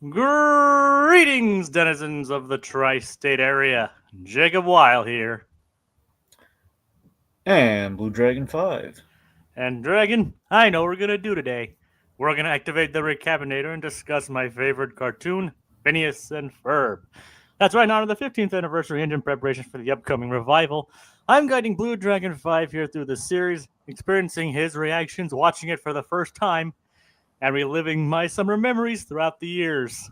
Greetings, denizens of the tri-state area. Jacob Weil here. And Blue Dragon 5. And Dragon, I know what we're going to do today. We're going to activate the Recap-inator and discuss my favorite cartoon, Phineas and Ferb. That's right, now on the 15th anniversary and in preparation for the upcoming revival, I'm guiding Blue Dragon 5 here through the series, experiencing his reactions, watching it for the first time, and reliving my summer memories throughout the years.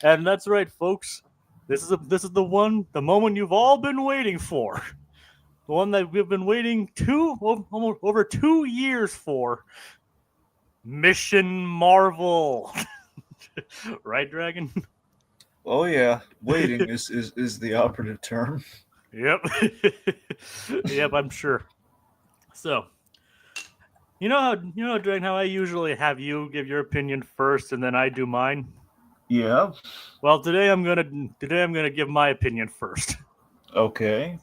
And that's right, folks. This is the moment you've all been waiting for. The one that we've been waiting almost over 2 years for. Mission Marvel. Right, Dragon? Oh yeah, waiting is the operative term. Yep. Yep, I'm sure. So, Dragon, how I usually have you give your opinion first and then I do mine. Yeah. Well, today I'm gonna give my opinion first. Okay.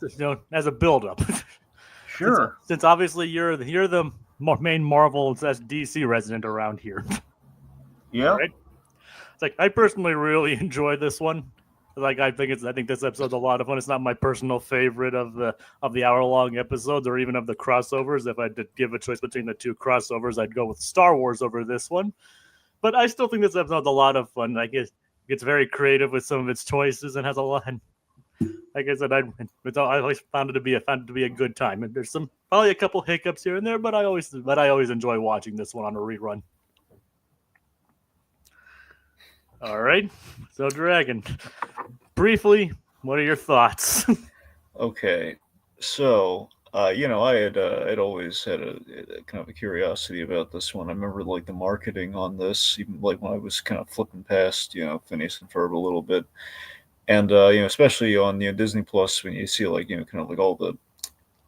As a build-up. Sure. Since obviously you're the main Marvel / DC resident around here. Yeah. Right? It's like I personally really enjoyed this one. Like I think this episode's a lot of fun. It's not my personal favorite of the hour-long episodes or even of the crossovers. If I did give a choice between the two crossovers, I'd go with Star Wars over this one. But I still think this episode's a lot of fun. Like it gets very creative with some of its choices and has a lot. And like I said, I always found it to be a good time. And there's probably a couple hiccups here and there, but I always enjoy watching this one on a rerun. All right, so Dragon, briefly, what are your thoughts? Okay. So, I had always had a kind of a curiosity about this one. I remember like the marketing on this, even like when I was kind of flipping past, Phineas and Ferb a little bit, and especially on Disney Plus when you see like kind of like all the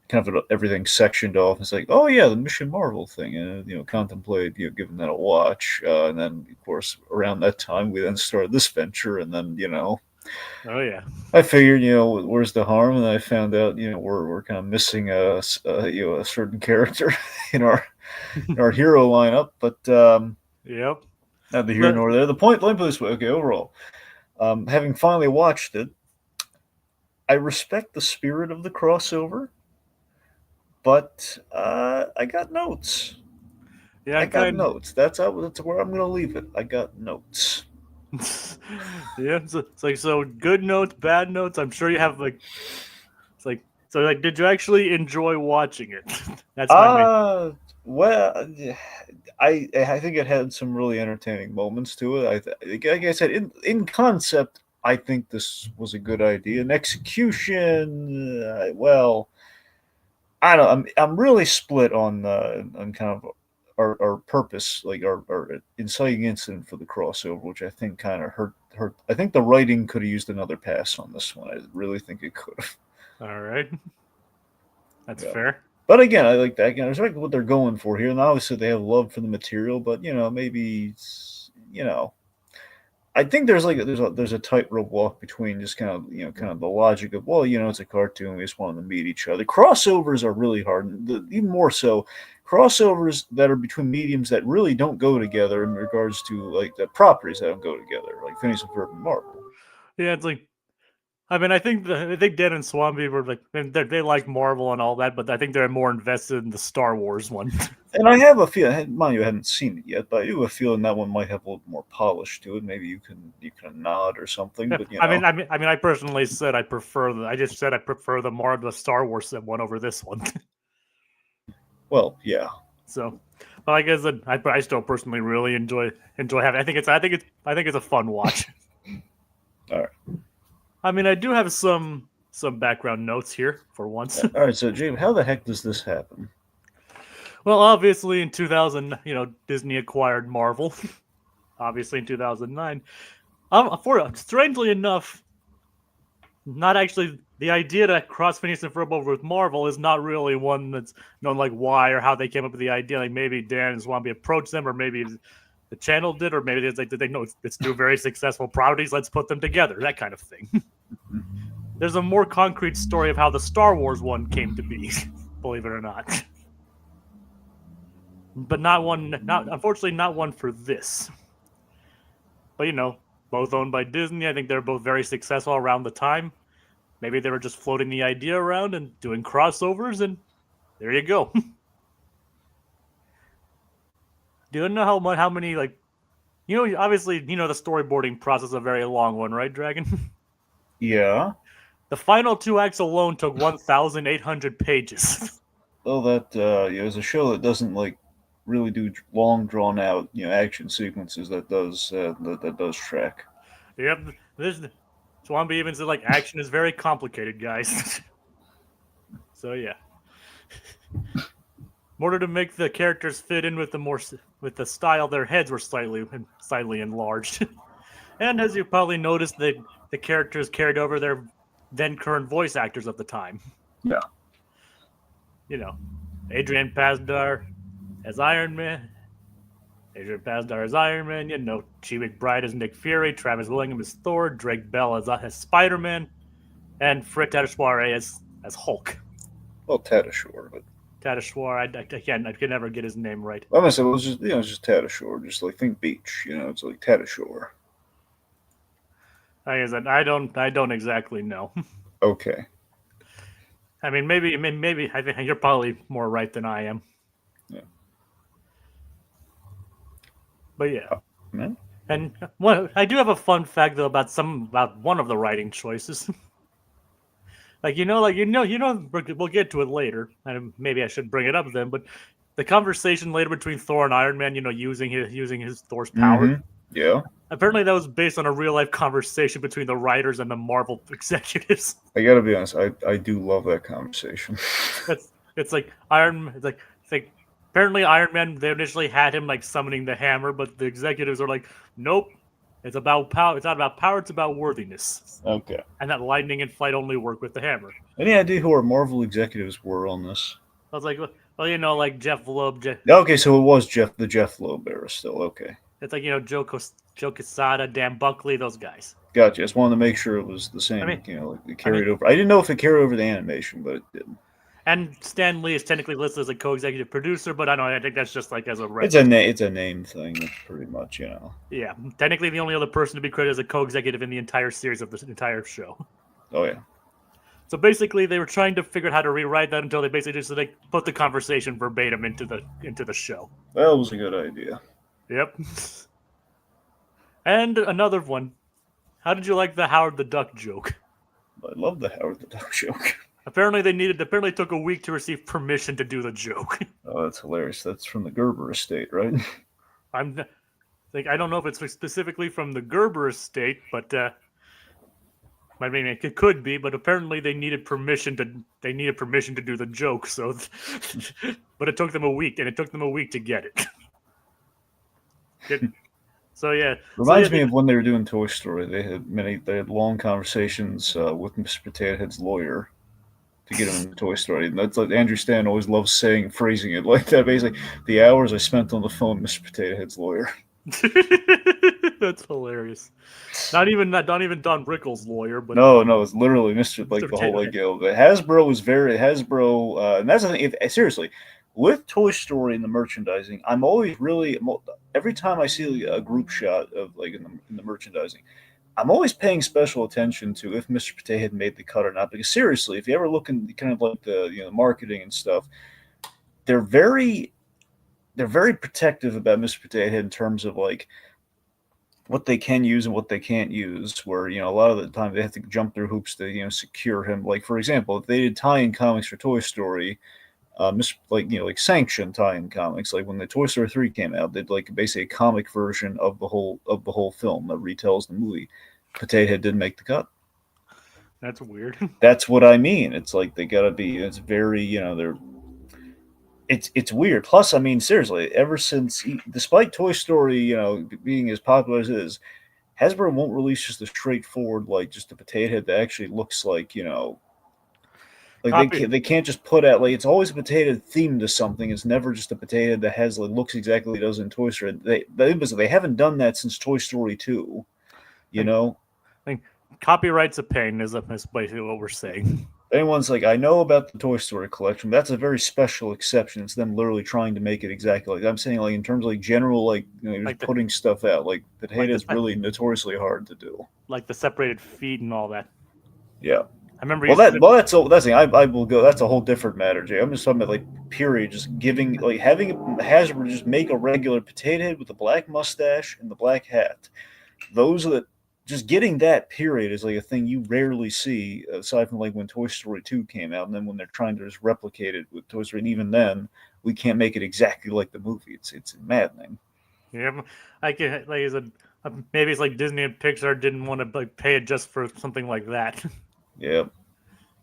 kind of everything sectioned off. It's like, oh yeah, the Mission Marvel thing, and contemplate giving that a watch. And then of course around that time we then started this venture, and then Oh yeah, I figured where's the harm, and I found out we're kind of missing a certain character in our hero lineup, but yep. neither here But nor there. The point, let me put it this way. Okay, overall, having finally watched it, I respect the spirit of the crossover. But I got notes. yeah, I got notes. That's where I'm gonna leave it. I got notes. yeah. It's like so good notes, bad notes. I'm sure you have like it's like so like. Did you actually enjoy watching it? That's my main. Well, I think it had some really entertaining moments to it. Like I said, in concept, I think this was a good idea. In execution, well, I don't. I'm really split on kind of our purpose, like our inciting incident for the crossover, which I think kind of hurt. I think the writing could have used another pass on this one. I really think it could have. All right, that's Yeah. fair. But again, I like that. Again, I respect what they're going for here, and obviously they have love for the material. But maybe I think there's a tightrope walk between just kind of kind of the logic of, well, it's a cartoon, we just want them to meet each other. Crossovers are really hard, even more so crossovers that are between mediums that really don't go together in regards to like the properties that don't go together, like Phineas and Ferb and Marvel. Yeah, it's like I mean, I think Dan and Swampy were like they like Marvel and all that, but I think they're more invested in the Star Wars one. And I have a feeling, mind you, I haven't seen it yet, but I do have a feeling that one might have a little more polish to it. Maybe you can nod or something, but I personally said I prefer I just said I prefer the Star Wars one over this one. well, yeah. So, but like I said, I still personally really enjoy having. I think it's a fun watch. All right. I mean, I do have some background notes here for once. All right. So, James, how the heck does this happen? Well, obviously in 2000, Disney acquired Marvel. Obviously in 2009. Strangely enough, not actually the idea to cross Phineas and Ferb over with Marvel is not really one that's known like why or how they came up with the idea. Like maybe Dan and Swampy approached them, or maybe the channel did, or maybe it's like they know it's two very successful properties. Let's put them together, that kind of thing. There's a more concrete story of how the Star Wars one came to be, believe it or not. But unfortunately, not one for this. But both owned by Disney. I think they're both very successful around the time. Maybe they were just floating the idea around and doing crossovers, and there you go. Do you know how many obviously the storyboarding process is a very long one, right, Dragon? Yeah. The final 2 acts alone took 1,800 pages. Well, that is a show that doesn't like really do long, drawn out action sequences. That does track. Yep, Swampy even said action is very complicated, guys. So yeah. In order to make the characters fit in with the style, their heads were slightly enlarged. And as you probably noticed, the characters carried over their then current voice actors of the time. Yeah. Adrian Pasdar as Iron Man. Chi McBride as Nick Fury, Travis Willingham as Thor, Drake Bell as Spider-Man, and Frit Tatasciore as Hulk. Well, Tatasciore, but Tatasciore, I can never get his name right. I'm gonna say, well, it's just Tatasciore. Just like think beach, it's like Tatasciore. Like I said, I don't exactly know. Okay. I mean, maybe I think you're probably more right than I am. Yeah. But yeah. Man. And I do have a fun fact though about one of the writing choices. We'll get to it later, and maybe I should bring it up then. But the conversation later between Thor and Iron Man, using his Thor's power. Mm-hmm. Yeah. Apparently, that was based on a real life conversation between the writers and the Marvel executives. I gotta be honest, I do love that conversation. It's like apparently Iron Man, they initially had him summoning the hammer, but the executives are like, nope, it's about power. It's not about power. It's about worthiness. Okay. And that lightning and flight only work with the hammer. Any idea who our Marvel executives were on this? I was like, well, Jeff Loeb. Okay, so it was the Jeff Loeb era still. Okay. It's like Joe Quesada, Dan Buckley, those guys. Gotcha. I just wanted to make sure it was the same. It carried over. I didn't know if it carried over the animation, but it did. And Stan Lee is technically listed as a co-executive producer, but I think that's just as a it's a name thing. It's pretty much Yeah, technically the only other person to be credited as a co-executive in the entire series of this entire show. Oh yeah. So basically, they were trying to figure out how to rewrite that until they basically just put the conversation verbatim into the show. That was a good idea. Yep. And another one. How did you like the Howard the Duck joke? I love the Howard the Duck joke. Apparently it took a week to receive permission to do the joke. Oh, that's hilarious. That's from the Gerber estate, right? I don't know if it's specifically from the Gerber estate, but I mean it could be. But apparently they needed permission to do the joke. So, but it took them a week, and it took them a week to get it. So yeah, reminds me of when they were doing Toy Story. They had long conversations with Mr. Potato Head's lawyer to get him into Toy Story. And that's like Andrew Stanton always loves phrasing it like that. Basically, the hours I spent on the phone, Mr. Potato Head's lawyer. That's hilarious. Not even Don Rickles' lawyer, but no, it's literally Mr. the whole Hasbro was and that's the thing. Seriously, with Toy Story and the merchandising, I'm always every time I see a group shot of in the merchandising, I'm always paying special attention to if Mr. Potato Head made the cut or not. Because seriously, if you ever look in kind of the marketing and stuff, they're very protective about Mr. Potato Head in terms of what they can use and what they can't use. Where a lot of the time they have to jump through hoops to secure him. Like for example, if they did tie-in comics for Toy Story, sanctioned tie-in comics, like when the Toy Story 3 came out, they'd basically a comic version of the whole film that retells the movie. Potato Head didn't make the cut. That's weird. That's what I mean. It's like they gotta be. It's very they're. It's weird. Plus, I mean, seriously, ever since, despite Toy Story, being as popular as it is, Hasbro won't release just a straightforward just a Potato Head that actually looks like they can't just put out it's always a potato themed to something. It's never just a potato that has looks exactly like it does in Toy Story. They haven't done that since Toy Story 2. I mean, copyright's a pain is basically what we're saying. anyone's like, I know about the Toy Story collection. That's a very special exception. It's them literally trying to make it exactly like I'm saying. Like in terms of like general, like just Like the putting stuff out. Like potato is like really notoriously hard to do. like the separated feet and all that. Yeah. I remember. Well, that's the thing. I will go. That's a whole different matter, Jay. I'm just talking about like period, just giving like having Hasbro just make a regular potato head with the black mustache and the black hat. Those are the just getting that period is like a thing you rarely see aside from like when Toy Story 2 came out and then when they're trying to just replicate it with Toy Story, and even then we can't make it exactly like the movie. It's maddening. Yeah, I can like is it maybe it's like Disney and Pixar didn't want to like pay it just for something like that. Yeah.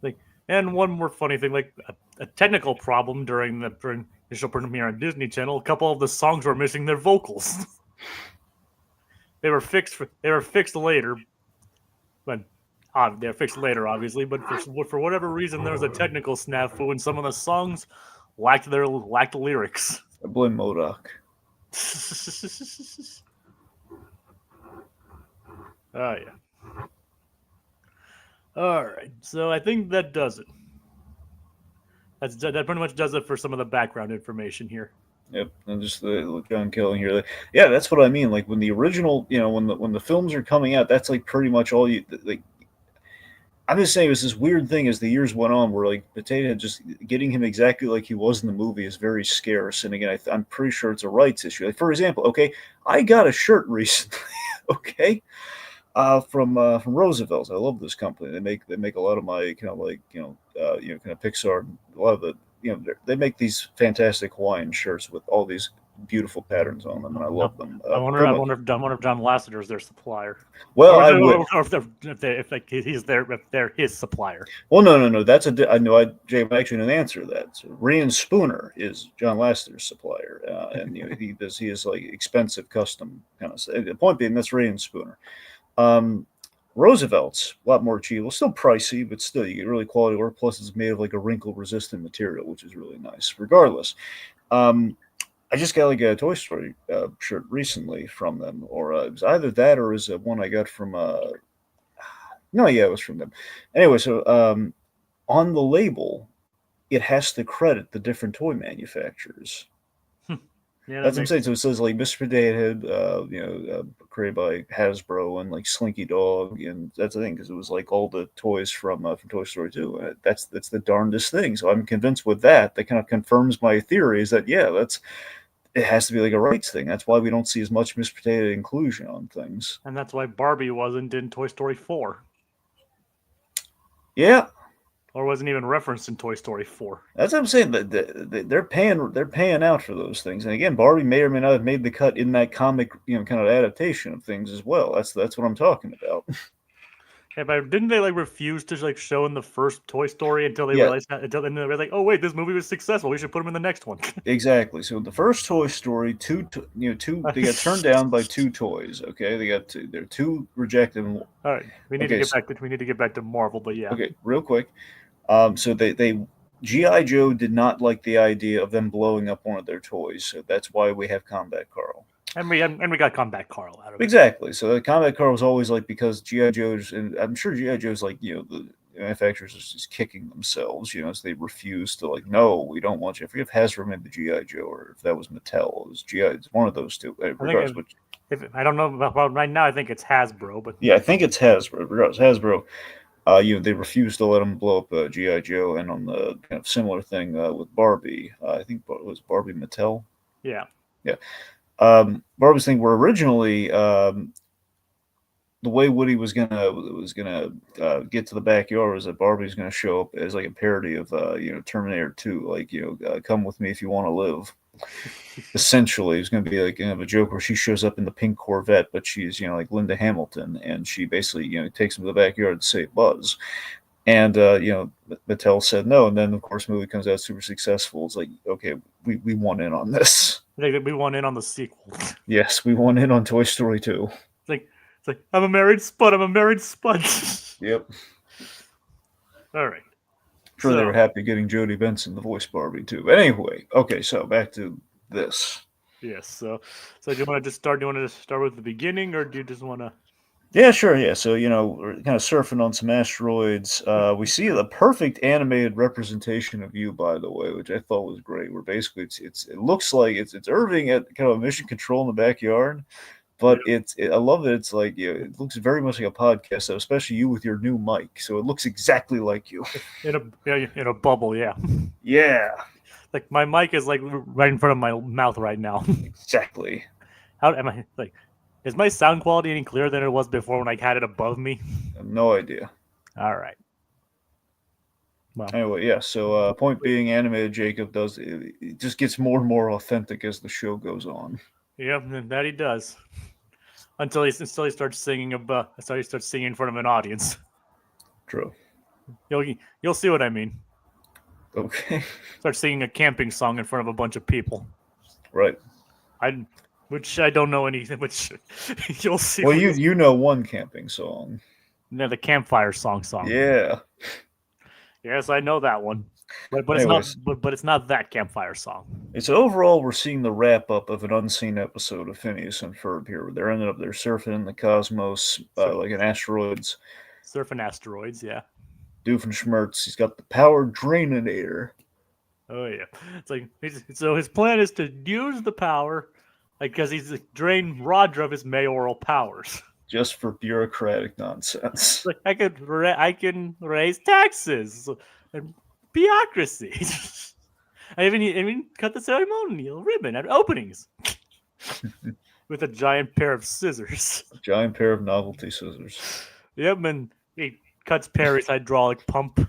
Like, and one more funny thing, like a technical problem during the initial premiere on Disney Channel, a couple of the songs were missing their vocals. They were fixed later, but they were fixed later, obviously. But for whatever reason, there was a technical snafu, and some of the songs lacked lyrics. I blame MODOK. Oh yeah. All right, so I think that does it. That pretty much does it for some of the background information here. Yep, and just the John Kelly here. Yeah, that's what I mean. Like when the original, when the films are coming out, that's like pretty much all you like. I'm just saying, it was this weird thing as the years went on, where like Potato just getting him exactly like he was in the movie is very scarce. And again, I'm pretty sure it's a rights issue. Like for example, okay, I got a shirt recently, okay, from Roosevelt's. I love this company. They make a lot of my kind of like kind of Pixar. A lot of the they make these fantastic Hawaiian shirts with all these beautiful patterns on them, and I love them. I wonder if John Lasseter is their supplier. Well, or if they're his supplier. Well, no. That's I know. Jay actually didn't answer that. So, Rian Spooner is John Lasseter's supplier, and he is like expensive custom kind of stuff. The point being, that's Rian Spooner. Roosevelt's a lot more achievable, still pricey, but still you get really quality work. Plus, it's made of like a wrinkle-resistant material, which is really nice. Regardless, I just got like a Toy Story shirt recently from them, or it was either that or is it one I got from. No, yeah, it was from them. Anyway, so on the label, it has to credit the different toy manufacturers. Yeah, that's what I'm saying. So it says like Mr. Potato Head, created by Hasbro, and like Slinky Dog, and that's the thing because it was like all the toys from Toy Story 2. That's the darndest thing. So I'm convinced with that kind of confirms my theory is that it has to be like a rights thing. That's why we don't see as much Mr. Potato Head inclusion on things, and that's why Barbie wasn't in Toy Story 4. Yeah. Or wasn't even referenced in Toy Story 4. That's what I'm saying. They're paying out for those things. And again, Barbie may or may not have made the cut in that comic, kind of adaptation of things as well. That's what I'm talking about. Yeah, but didn't they like refuse to like show in the first Toy Story until they realized until then they were like, oh wait, this movie was successful. We should put them in the next one. Exactly. So the first Toy Story, two they got turned down by 2 toys. Okay, they're 2 rejected. All right, we need to get back to Marvel, but yeah. Okay, real quick. So they G.I. Joe did not like the idea of them blowing up one of their toys, so that's why we have Combat Carl. And we got Combat Carl out of it. Exactly. So the Combat Carl was always like because G.I. Joe's, and I'm sure G.I. Joe's like the manufacturers are just kicking themselves, so they refuse to like, no, we don't want you. I forget if Hasbro made the G.I. Joe or if that was Mattel. It was G.I. It's one of those two. Regardless, I don't know about right now. I think it's Hasbro, but yeah, I think it's Hasbro. Regardless, Hasbro. They refused to let them blow up G.I. Joe, and on the kind of similar thing with Barbie, I think it was Barbie Mattel. Yeah. Barbie's thing were originally the way Woody was gonna get to the backyard was that Barbie was gonna show up as like a parody of Terminator 2, like come with me if you want to live. Essentially, it's going to be like a joke where she shows up in the pink Corvette, but she's like Linda Hamilton, and she basically takes him to the backyard to save Buzz. And Mattel said no, and then of course the movie comes out super successful. It's like, okay, we want in on this. We want in on the sequel. Yes, we want in on Toy Story 2. It's like I'm a married spud. Yep. All right. Sure, they were happy getting Jodie Benson to voice Barbie too. But anyway, okay, so back to this. Yes. So do you want to just start? Do you want to start with the beginning, or do you just want to? Yeah, sure. Yeah, so we're kind of surfing on some asteroids. We see the perfect animated representation of you, by the way, which I thought was great. Where basically it looks like it's Irving at kind of a mission control in the backyard, Yeah, but I love that it's like it looks very much like a podcast, so especially you with your new mic. So it looks exactly like you. in a bubble. Yeah, Yeah, like my mic is like right in front of my mouth right now. exactly. How am I like? Is my sound quality any clearer than it was before when I had it above me? I have no idea. All right. Well, Anyway, yeah. So point being, animated Jacob does it just gets more and more authentic as the show goes on. yeah, that he does. Until he starts singing until he starts singing in front of an audience. True. You'll see what I mean. Okay. Start singing a camping song in front of a bunch of people. Right. Which I don't know anything. Which you'll see. Well, you know one camping song. Yeah, the campfire song. Yeah. Yes, I know that one. But it's not. Anyways, But it's not that campfire song. it's overall we're seeing the wrap up of an unseen episode of Phineas and Ferb here. Where they're ended up there surfing in the cosmos, like in asteroids. Surfing asteroids. Yeah. Doofenshmirtz, he's got the power draininator. Oh yeah. It's like so his plan is to use the power, like because he's drained Roger of his mayoral powers. Just for bureaucratic nonsense. Like I can raise taxes and bureaucracy. I even cut the ceremonial ribbon at openings with a giant pair of scissors. A giant pair of novelty scissors. Yep, and he cuts Perry's hydraulic pump.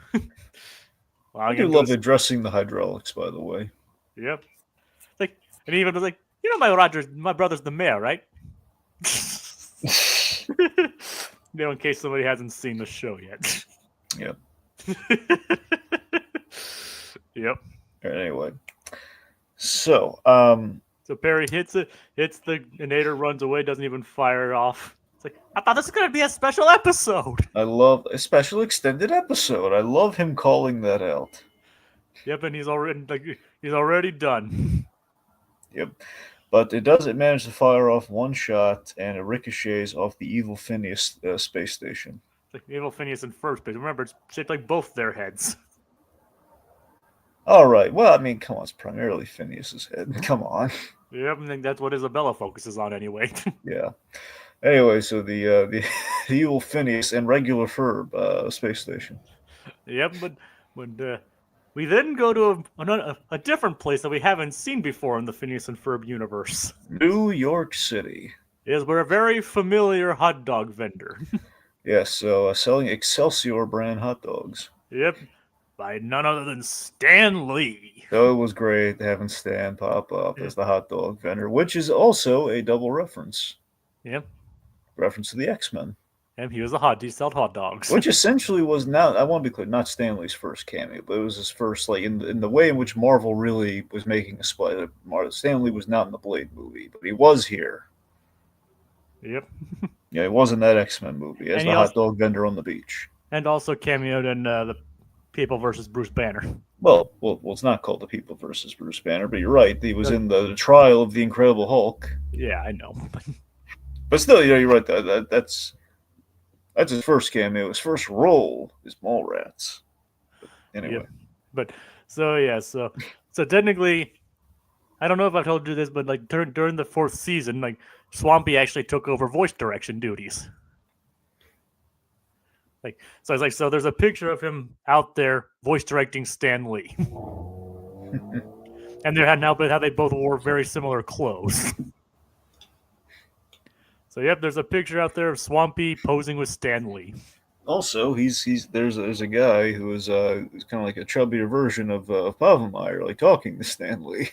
Well, I do love addressing the hydraulics, by the way. Yep. Like, and he even was like, my brother's the mayor, right? In case somebody hasn't seen the show yet. Yep. Yep. Anyway, so So Perry hits the inator, runs away, doesn't even fire it off. It's like, I thought this was gonna be a special episode. I love a special extended episode. I love him calling that out. Yep, and he's already done. Yep. But it managed to fire off one shot, and it ricochets off the evil Phineas space station. It's like evil Phineas and Ferb, but remember, it's shaped like both their heads. All right. Well, I mean, come on. It's primarily Phineas's head. Come on. Yep, I think that's what Isabella focuses on anyway. Yeah. Anyway, so the evil Phineas and regular Ferb space station. Yep, but we then go to a different place that we haven't seen before in the Phineas and Ferb universe. New York City. Is we're a very familiar hot dog vendor. Yes, so selling Excelsior brand hot dogs. Yep, by none other than Stan Lee. So it was great having Stan pop up as the hot dog vendor, which is also a double reference. Yep. Reference to the X-Men. And he sold hot dogs. Which essentially was not, I want to be clear, not Stan Lee's first cameo, but it was his first, like, in the way in which Marvel really was making a splash. Stan Lee was not in the Blade movie, but he was here. Yep. Yeah, he was in that X-Men movie as the hot dog vendor on the beach. And also cameoed in the People versus Bruce Banner. Well, it's not called the People versus Bruce Banner, but you're right. He was in the trial of the Incredible Hulk. Yeah, I know. But still, you're right. That's his first cameo. His first role is Mallrats. But anyway. Yep. But so technically, I don't know if I've told you this, but like during the fourth season, like Swampy actually took over voice direction duties. Like so, it's like so. There's a picture of him out there voice directing Stan Lee, and how they both wore very similar clothes. So yep, there's a picture out there of Swampy posing with Stan Lee. Also, there's a guy who is kind of like a chubbier version of Pavemeier, like talking to Stan Lee.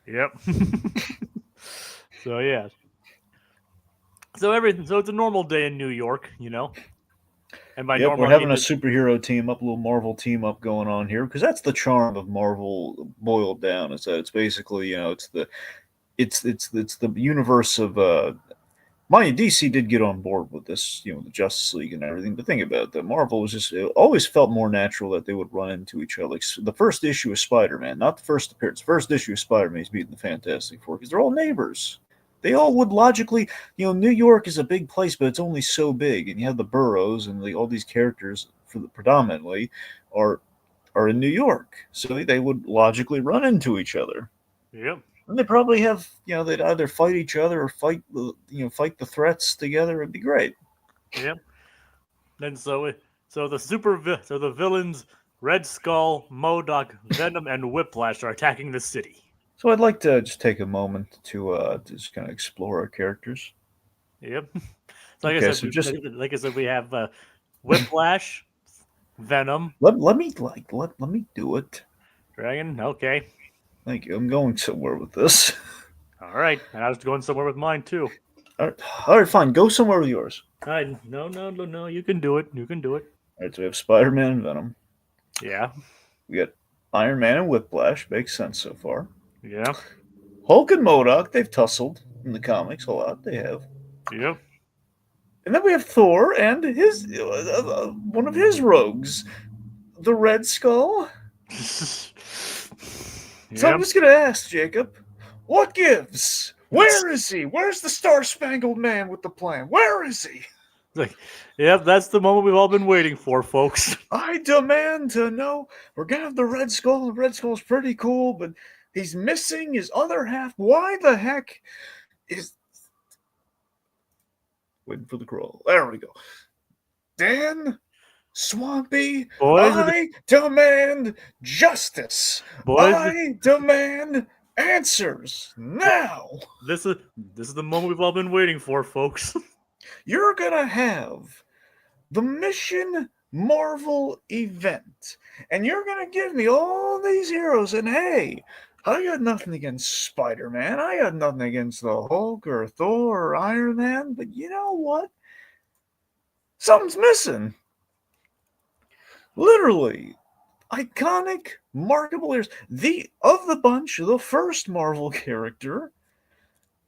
Yep. So yeah. So it's a normal day in New York, you know. And by normal, we're having a superhero team up, a little Marvel team up going on here, because that's the charm of Marvel boiled down. Is that it's basically it's the universe of mind you, DC did get on board with this, the Justice League and everything. But think about that. Marvel was just, it always felt more natural that they would run into each other. Like the first issue of Spider-Man, not the first appearance. First issue of Spider-Man, he's beating the Fantastic Four because they're all neighbors. They all would logically, New York is a big place, but it's only so big, and you have the boroughs and all these characters for the predominantly are in New York, so they would logically run into each other. Yep. And they probably have, they'd either fight each other or fight the threats together. It'd be great. Yep. And so the villains Red Skull, MODOK, Venom, and Whiplash are attacking the city. So I'd like to just take a moment to just kind of explore our characters. Yep. So Okay, so just like I said, we have Whiplash, Venom, let me do it. Dragon. Okay. Thank you. I'm going somewhere with this. All right. And I was going somewhere with mine too. All right, fine. Go somewhere with yours. No. You can do it. You can do it. All right, so we have Spider-Man and Venom. Yeah. We got Iron Man and Whiplash. Makes sense so far. Yeah. Hulk and MODOK. They've tussled in the comics a lot. They have. Yep. And then we have Thor and his one of his rogues, the Red Skull. Yep. So I'm just gonna ask Jacob, what gives? Where is he? Where's the Star-Spangled Man with the plan? Where is he? Like, yep, that's the moment we've all been waiting for, folks. I demand to know. We're gonna have the Red Skull. The Red Skull's pretty cool, but he's missing his other half. Why the heck is waiting for the crawl? There we go. Dan, Swampy, Boys, I demand justice. boys, I demand answers now. this is the moment we've all been waiting for, folks. You're gonna have the Mission Marvel event, and you're gonna give me all these heroes. And hey, I got nothing against Spider-Man. I got nothing against the Hulk or Thor or Iron Man. But you know what? Something's missing. Literally, iconic, marketable heroes. Of the bunch, the first Marvel character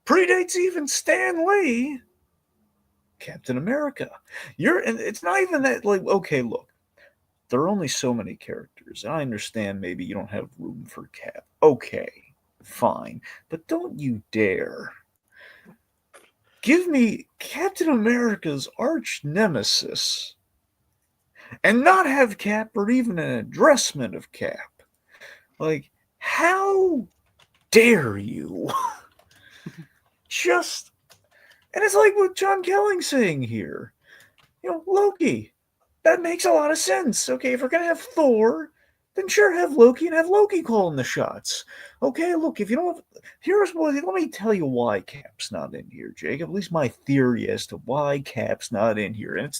predates even Stan Lee. Captain America. And it's not even that, like, okay, look, there are only so many characters. I understand maybe you don't have room for Cap. Okay, fine. But don't you dare give me Captain America's arch nemesis and not have Cap or even an addressment of Cap. Like, how dare you? Just, and it's like what John Kelling's saying here. Loki. That makes a lot of sense. Okay, if we're going to have Thor, then sure, have Loki and have Loki calling the shots. Okay, look, if you don't have, let me tell you why Cap's not in here, Jake. At least my theory as to why Cap's not in here. And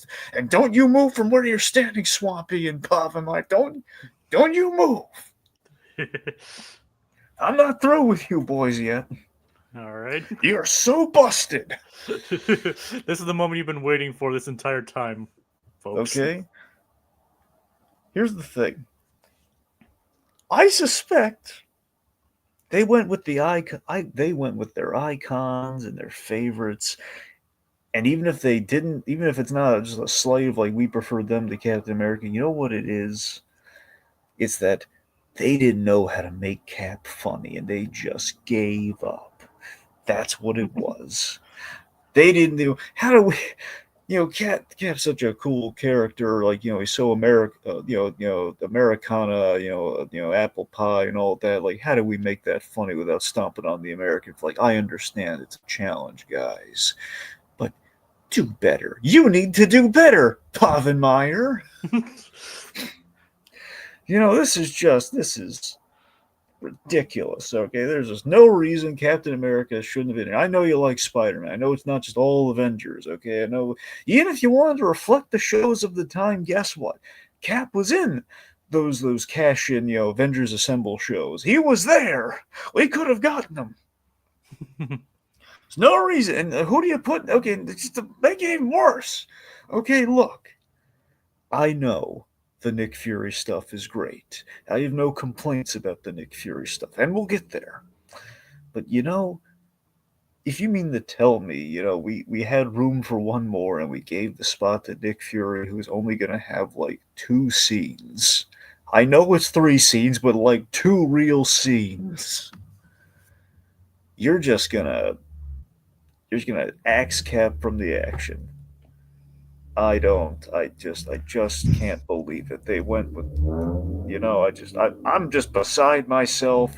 don't you move from where you're standing, Swampy and Puffin. Like, don't you move. I'm not through with you boys yet. All right. You're so busted. This is the moment you've been waiting for this entire time, folks. Okay. Here's the thing. I suspect they went with they went with their icons and their favorites. And even if it's not just a slave, like we prefer them to Captain America, you know what it is? It's that they didn't know how to make Cap funny and they just gave up. That's what it was. They didn't know how do we. Cap's such a cool character. Like, he's so Americana. Apple pie and all that. Like, how do we make that funny without stomping on the American flag? I understand it's a challenge, guys, but do better. You need to do better, Povenmire. This is ridiculous. Okay, there's just no reason Captain America shouldn't have been here. I know you like Spider-Man. I know it's not just all Avengers. Okay, I know even if you wanted to reflect the shows of the time, guess what? Cap was in those cash-in, Avengers Assemble shows. He was there. We could have gotten him. There's no reason. And who do you put? Okay, just to make it even worse. Okay, look. I know the Nick Fury stuff is great. I have no complaints about the Nick Fury stuff, and we'll get there. But if you mean to tell me, we had room for one more and we gave the spot to Nick Fury, who's only going to have like 2 scenes. I know it's 3 scenes, but like 2 real scenes. You're just going to You're gonna axe Cap from the action. I don't. I just can't believe it. They went with, I'm just beside myself.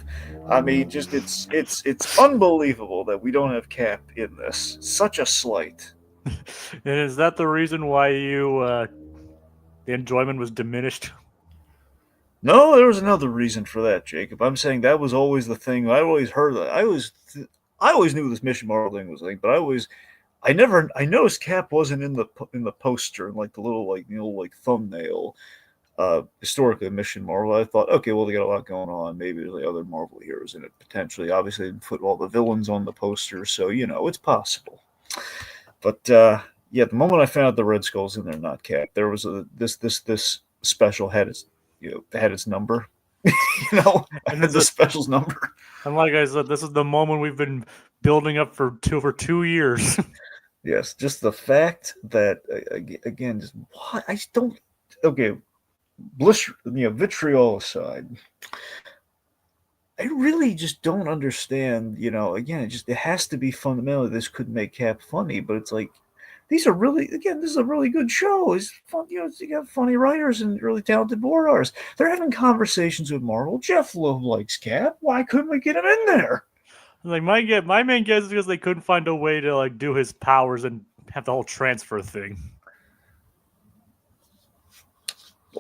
I mean, just it's unbelievable that we don't have Cap in this. Such a slight. And is that the reason why the enjoyment was diminished? No, there was another reason for that, Jacob. I'm saying that was always the thing. I always heard that. I always knew this Mission Marvel thing was a thing, but I noticed Cap wasn't in the poster and like the little like thumbnail. Historically, Mission Marvel. I thought, okay, well they got a lot going on. Maybe there's like other Marvel heroes in it potentially. Obviously, they didn't put all the villains on the poster, so it's possible. But yeah, the moment I found out the Red Skull's in there, not Cap, there was this special had its number. And Had the special's number. And like I said, this is the moment we've been building up for 2 years. Yes, just the fact that again, just what I just don't. Okay, vitriol aside, I really just don't understand. Again, it has to be fundamentally this could make Cap funny, but it's like this is a really good show. It's fun, you got funny writers and really talented board artists. They're having conversations with Marvel. Jeff Loeb likes Cap. Why couldn't we get him in there? Like my main guess is because they couldn't find a way to like do his powers and have the whole transfer thing.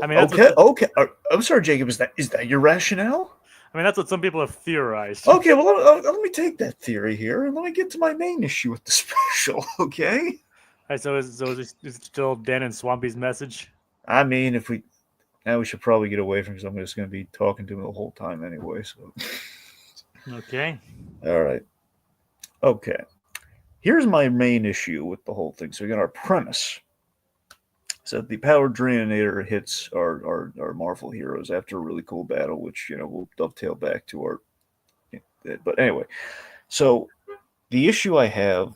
I mean, okay. I'm sorry, Jacob. Is that your rationale? I mean, that's what some people have theorized. Okay, well, let me take that theory here and let me get to my main issue with the special. Okay. All right, so is it still Dan and Swampy's message? I mean, now we should probably get away from because I'm just going to be talking to him the whole time anyway. So. Okay. All right. Okay. Here's my main issue with the whole thing. So we got our premise. So the power drainator hits our Marvel heroes after a really cool battle, which we'll dovetail back to our. But anyway, so the issue I have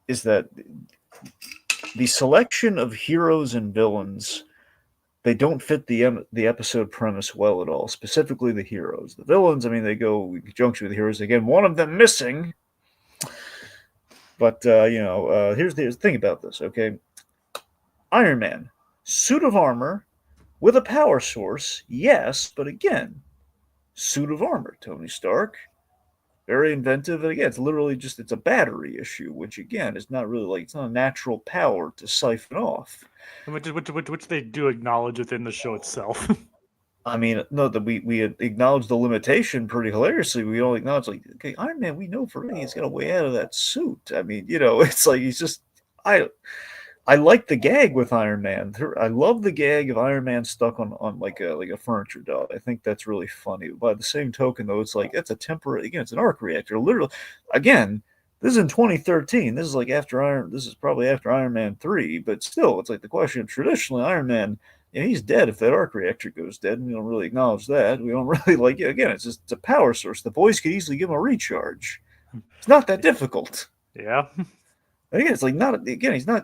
is that the selection of heroes and villains, they don't fit the episode premise well at all. Specifically, the heroes. The villains, I mean, they go in conjunction with the heroes. Again, one of them missing. But here's the thing about this. Okay, Iron Man, suit of armor with a power source, yes, but again, suit of armor. Tony Stark, very inventive. And again, it's literally it's a battery issue, which again is not really it's not a natural power to siphon off. Which they do acknowledge within the show itself. I mean, no, that we acknowledge the limitation pretty hilariously. We don't acknowledge okay, Iron Man, we know for me he's got a way out of that suit. I mean, it's like he's just I like the gag with Iron Man. I love the gag of Iron Man stuck on like a furniture dog. I think that's really funny. By the same token, though, it's like it's a temporary. Again, it's an arc reactor. Literally, again, this is in 2013. This is probably after Iron Man 3, but still, it's like the question. Traditionally, Iron Man, he's dead if that arc reactor goes dead, and we don't really acknowledge that. We don't really again, it's a power source. The boys could easily give him a recharge. It's not that difficult. Yeah. Again, it's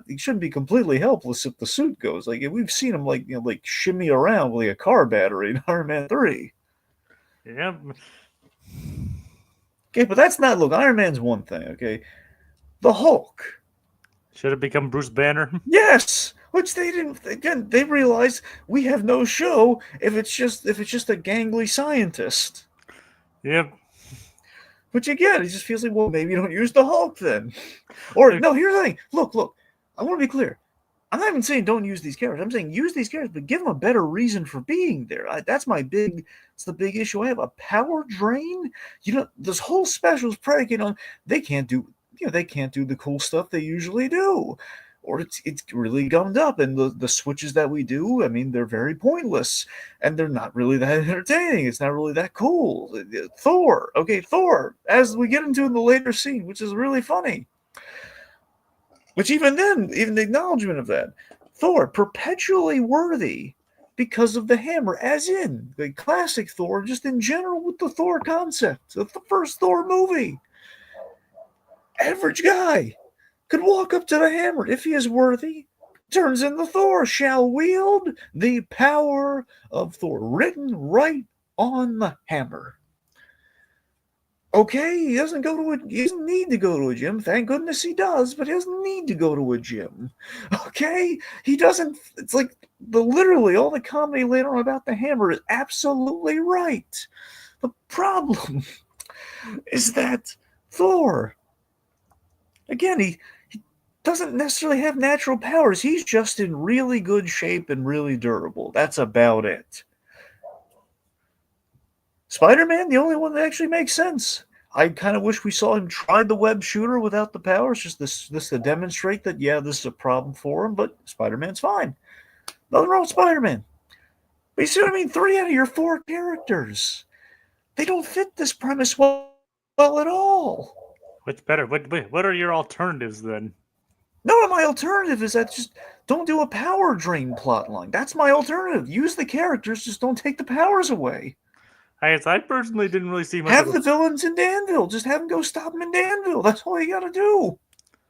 he shouldn't be completely helpless if the suit goes. Like we've seen him like shimmy around with a car battery in Iron Man 3. Yeah. Okay, but that's not Iron Man's one thing, okay? The Hulk. Should have become Bruce Banner. Yes! Which they didn't again, they realized we have no show if it's just a gangly scientist. Yep. Which again, it just feels like, well, maybe you don't use the Hulk then. Or no, here's the thing. Look, I want to be clear. I'm not even saying don't use these characters. I'm saying use these characters, but give them a better reason for being there. That's the big issue I have. A power drain. This whole special is predicated on they can't do the cool stuff they usually do. Or it's really gummed up, and the switches that we do, I mean, they're very pointless, and they're not really that entertaining. It's not really that cool. Thor, as we get into in the later scene, which is really funny. Which even then, even the acknowledgement of that, Thor, perpetually worthy because of the hammer, as in the classic Thor, just in general with the Thor concept of the first Thor movie. Average guy could walk up to the hammer if he is worthy, turns into Thor, shall wield the power of Thor, written right on the hammer. Okay, he doesn't need to go to a gym. Thank goodness he does, but he doesn't need to go to a gym. Okay? He doesn't. It's like literally all the comedy later on about the hammer is absolutely right. The problem is that Thor, again, he doesn't necessarily have natural powers. He's just in really good shape and really durable. That's about it. Spider-Man, the only one that actually makes sense. I kind of wish we saw him try the web shooter without the powers, just this to demonstrate that, yeah, this is a problem for him, but Spider-Man's fine. Nothing wrong with Spider-Man. But you see what I mean? 3 out of your 4 characters, they don't fit this premise well at all. What's better? What are your alternatives then? No, my alternative is that just don't do a power drain plotline. That's my alternative. Use the characters, just don't take the powers away. I personally didn't really see much. Have the villains in Danville. Just have them go stop them in Danville. That's all you gotta do.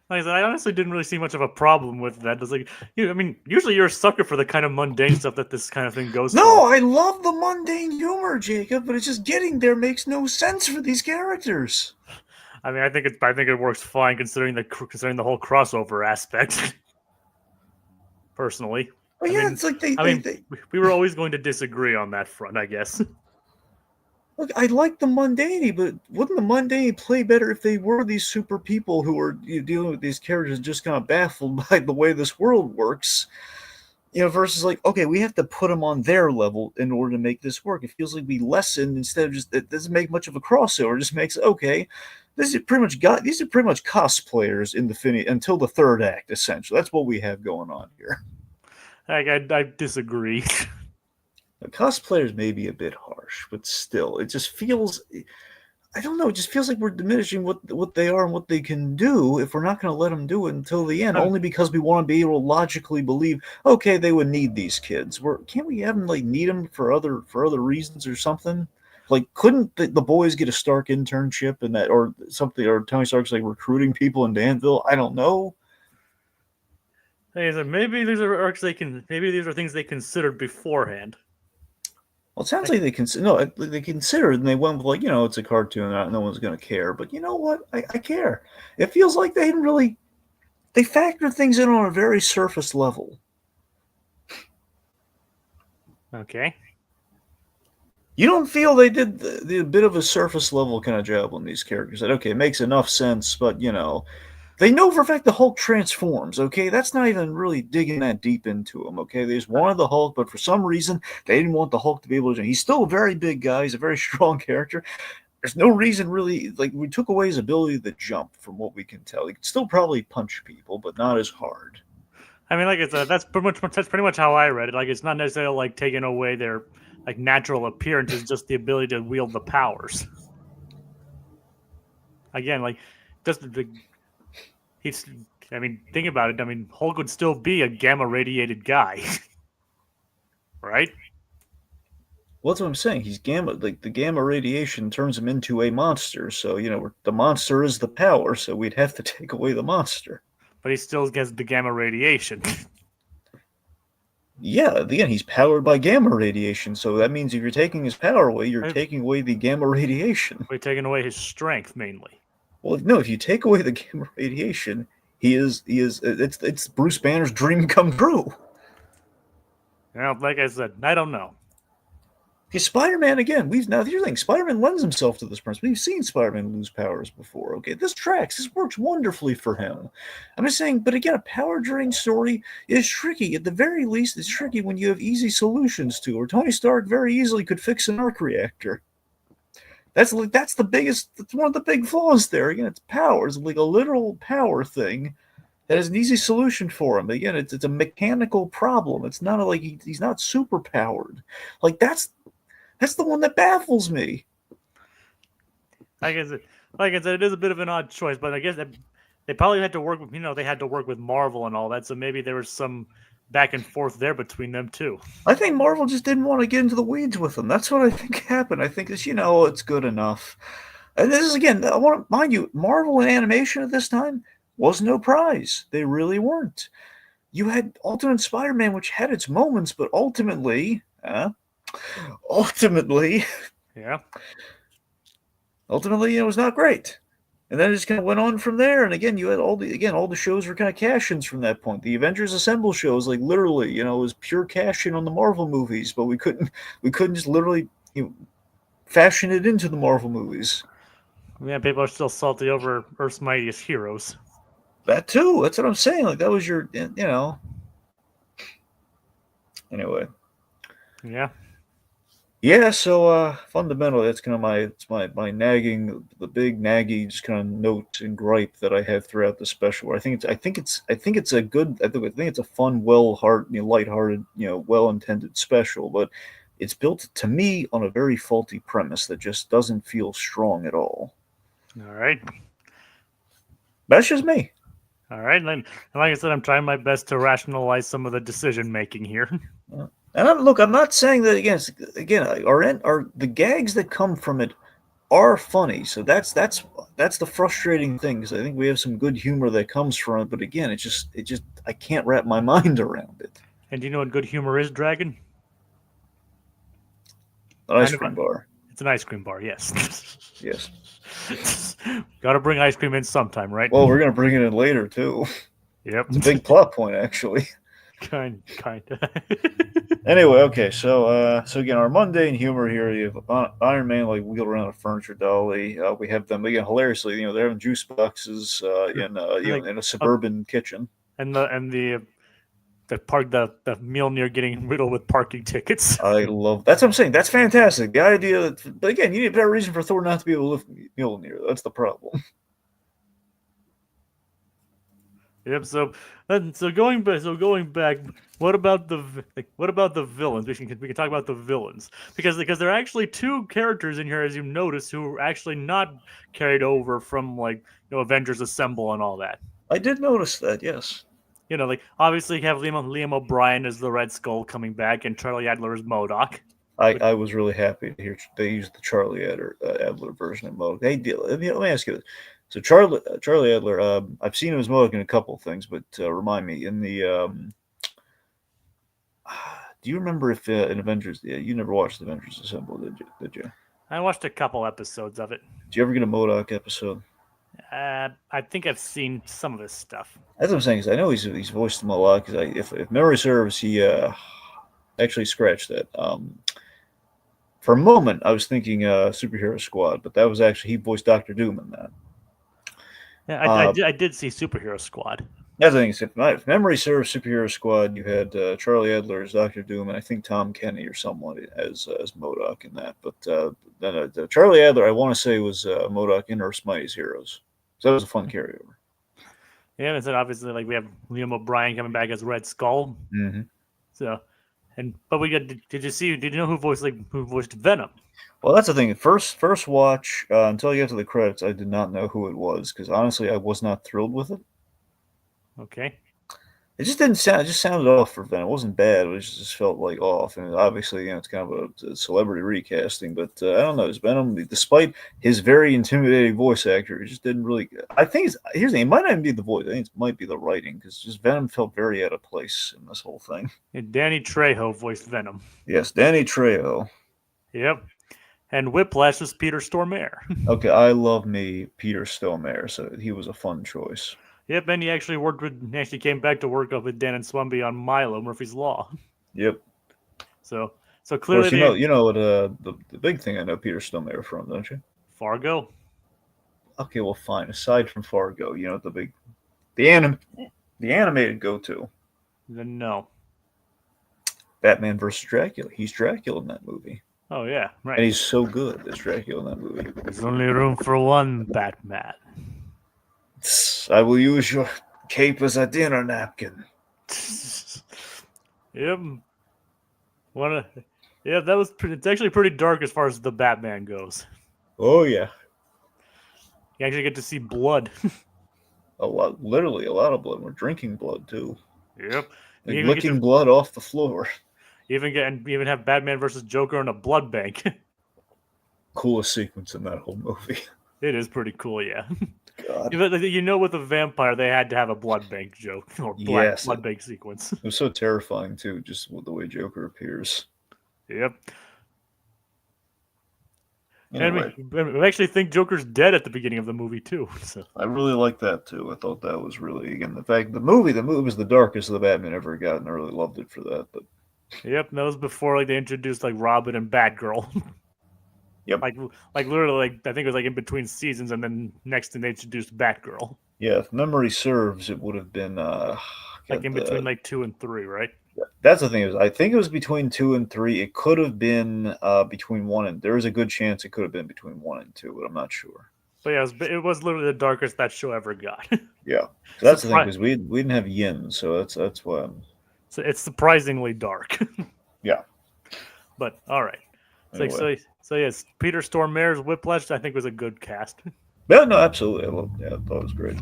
Like I said, I honestly didn't really see much of a problem with that. It's like, I mean, usually you're a sucker for the kind of mundane stuff that this kind of thing goes No, for. I love the mundane humor, Jacob, but it's just getting there makes no sense for these characters. I mean, I think it works fine considering the whole crossover aspect. Personally, But yeah, it's like we were always going to disagree on that front, I guess. Look, I like the mundanity, but wouldn't the mundanity play better if they were these super people who are dealing with these characters just kind of baffled by the way this world works? Versus like, okay, we have to put them on their level in order to make this work. It feels like we lessen instead of just, it doesn't make much of a crossover. It just makes, okay, these are pretty much cosplayers in the until the 3rd act, essentially. That's what we have going on here. I disagree. Cosplayers may be a bit harsh, but still, it just feels, I don't know, it just feels like we're diminishing what they are and what they can do if we're not going to let them do it until the end, only because we want to be able to logically believe, okay, they would need these kids. Can't we have them need them for other reasons or something? Like, couldn't the boys get a Stark internship and that, or something, or Tony Stark's recruiting people in Danville? I don't know. Maybe these are arcs maybe these are things they considered beforehand. Well, it sounds like they considered, and they went with it's a cartoon, no one's going to care. But you know what? I care. It feels like they factored things in on a very surface level. Okay. You don't feel they did the bit of a surface level kind of job on these characters? That okay, it makes enough sense, but they know for a fact the Hulk transforms, okay? That's not even really digging that deep into him, okay? They just wanted the Hulk, but for some reason, they didn't want the Hulk to be able to... He's still a very big guy. He's a very strong character. There's no reason really... we took away his ability to jump, from what we can tell. He could still probably punch people, but not as hard. I mean, that's pretty much how I read it. It's not necessarily taking away their natural appearance. It's just the ability to wield the powers. Again, just the... think about it. Hulk would still be a gamma-radiated guy. Right? Well, that's what I'm saying. He's gamma... the gamma radiation turns him into a monster. So, the monster is the power, so we'd have to take away the monster. But he still gets the gamma radiation. Yeah, again, he's powered by gamma radiation, so that means if you're taking his power away, you're taking away the gamma radiation. We're taking away his strength, mainly. Well, no, if you take away the gamma radiation, it's Bruce Banner's dream come true. Like I said, I don't know. Okay, Spider-Man, again, here's the thing, Spider-Man lends himself to this premise. We've seen Spider-Man lose powers before, okay? This works wonderfully for him. I'm just saying, but again, a power drain story is tricky. At the very least, it's tricky when you have easy solutions to, or Tony Stark very easily could fix an arc reactor. That's one of the big flaws there. Again, it's power. It's a literal power thing that has an easy solution for him. Again, it's a mechanical problem. It's not he's not super powered. That's the one that baffles me. Like I said, it is a bit of an odd choice, but I guess they probably had to work with, they had to work with Marvel and all that, so maybe there was some back and forth there between them too. I think Marvel just didn't want to get into the weeds with them. That's what I think happened. I think it's good enough. And this is, again, I want to mind you, Marvel in animation at this time was no prize. They really weren't. You had Ultimate Spider-Man, which had its moments, but ultimately, yeah, ultimately, it was not great. And then it just kind of went on from there. And again, you had all the shows were kind of cash-ins from that point. The Avengers Assemble shows, like literally, it was pure cash-in on the Marvel movies, but we couldn't just literally fashion it into the Marvel movies. Yeah, people are still salty over Earth's Mightiest Heroes. That too. That's what I'm saying. Like that was your, Anyway. Yeah. Yeah, so fundamentally, that's kind of my nagging, the big naggy, just kind of note and gripe that I have throughout the special. I think it's a good, I think it's a fun, lighthearted, well-intended special, but it's built to me on a very faulty premise that just doesn't feel strong at all. All right. That's just me. All right. And like I said, I'm trying my best to rationalize some of the decision making here. And I'm not saying that again. Our the gags that come from it are funny. So that's the frustrating thing, because I think we have some good humor that comes from it. But again, it just I can't wrap my mind around it. And do you know what good humor is, Dragon? An ice cream bar. It's an ice cream bar, yes. Yes. Gotta bring ice cream in sometime, right? Well, we're gonna bring it in later too. Yep. It's a big plot point, actually. Kind. Anyway, okay, so again, our mundane humor here. You have Iron Man like wheeled around a furniture dolly. We have them again hilariously. They're having juice boxes in a suburban kitchen. And the Mjolnir getting riddled with parking tickets. I love that's what I'm saying. That's fantastic. The idea that, but again, you need a better reason for Thor not to be able to lift Mjolnir. That's the problem. Yep. So going back, what about the villains? We can talk about the villains because there are actually two characters in here, as you notice, who are actually not carried over from Avengers Assemble and all that. I did notice that. Yes. Obviously you have Liam O'Brien as the Red Skull coming back, and Charlie Adler as MODOK. I was really happy to hear they used the Charlie Adler version of MODOK. Let me ask you this. So Charlie Adler, I've seen him as MODOK in a couple of things, but remind me, in the do you remember if in Avengers? Yeah, you never watched Avengers Assemble, did you? I watched a couple episodes of it. Did you ever get a MODOK episode? I think I've seen some of his stuff. That's what I'm saying. Because I know he's voiced him a lot. Because if memory serves, he actually scratched that. For a moment, I was thinking Superhero Squad, but that was actually he voiced Doctor Doom in that. Yeah, I did see Superhero Squad. That's the thing. If memory serves, Superhero Squad, you had Charlie Adler as Doctor Doom, and I think Tom Kenny or someone as MODOK in that. But then Charlie Adler, I want to say, was MODOK in Earth's Mightiest Heroes. So that was a fun carryover. Yeah, and then obviously we have Liam O'Brien coming back as Red Skull. Mm-hmm. So, but we got. Did you know who voiced Venom? Well, that's the thing. First watch until you get to the credits, I did not know who it was because honestly, I was not thrilled with it. Okay. It just didn't sound. It just sounded off for Venom. It wasn't bad. It just felt like off. And obviously, it's kind of a celebrity recasting. But I don't know. It's Venom, despite his very intimidating voice actor, it just didn't really. I think here's the thing. It might not even be the voice. I think it might be the writing because just Venom felt very out of place in this whole thing. And Danny Trejo voiced Venom. Yes, Danny Trejo. Yep. And Whiplash was Peter Stormare. Okay, I love me Peter Stormare, so he was a fun choice. Yep, and he actually came back to work up with Dan and Swumby on Milo, Murphy's Law. Yep. So clearly, of course, you know what the big thing I know Peter Stormare from, don't you? Fargo. Okay, well, fine. Aside from Fargo, the animated go-to. Then no. Batman versus Dracula. He's Dracula in that movie. Oh yeah, right. And he's so good as Dracula in that movie. There's only room for one Batman. I will use your cape as a dinner napkin. Yep. That was it's actually pretty dark as far as the Batman goes. Oh yeah. You actually get to see blood. Literally a lot of blood. We're drinking blood too. Yep. Like licking blood off the floor. Even have Batman versus Joker in a blood bank. Coolest sequence in that whole movie. It is pretty cool, yeah. God. With a vampire, they had to have a blood bank joke or blood bank sequence. It was so terrifying too, just with the way Joker appears. Yep. Anyway, and we actually think Joker's dead at the beginning of the movie too. So I really like that too. I thought that was really, again, the fact the movie was the darkest the Batman ever got, and I really loved it for that. But yep, that was before like they introduced like Robin and Batgirl. Yep. like literally, like I think it was like in between seasons, and then next thing they introduced Batgirl. yeah, if memory serves, it would have been like in between like 2 and 3, right? That's the thing is, I think it was between 2 and 3. It could have been between 1 and. There is a good chance it could have been between 1 and 2, but I'm not sure. But yeah, it was literally the darkest that show ever got. Yeah, that's the thing, because we didn't have yin, so that's why. So it's surprisingly dark. Yeah. But all right. Anyway. So yes, Peter Stormare's Whiplash I think was a good cast. Yeah, no, absolutely. I thought it was great.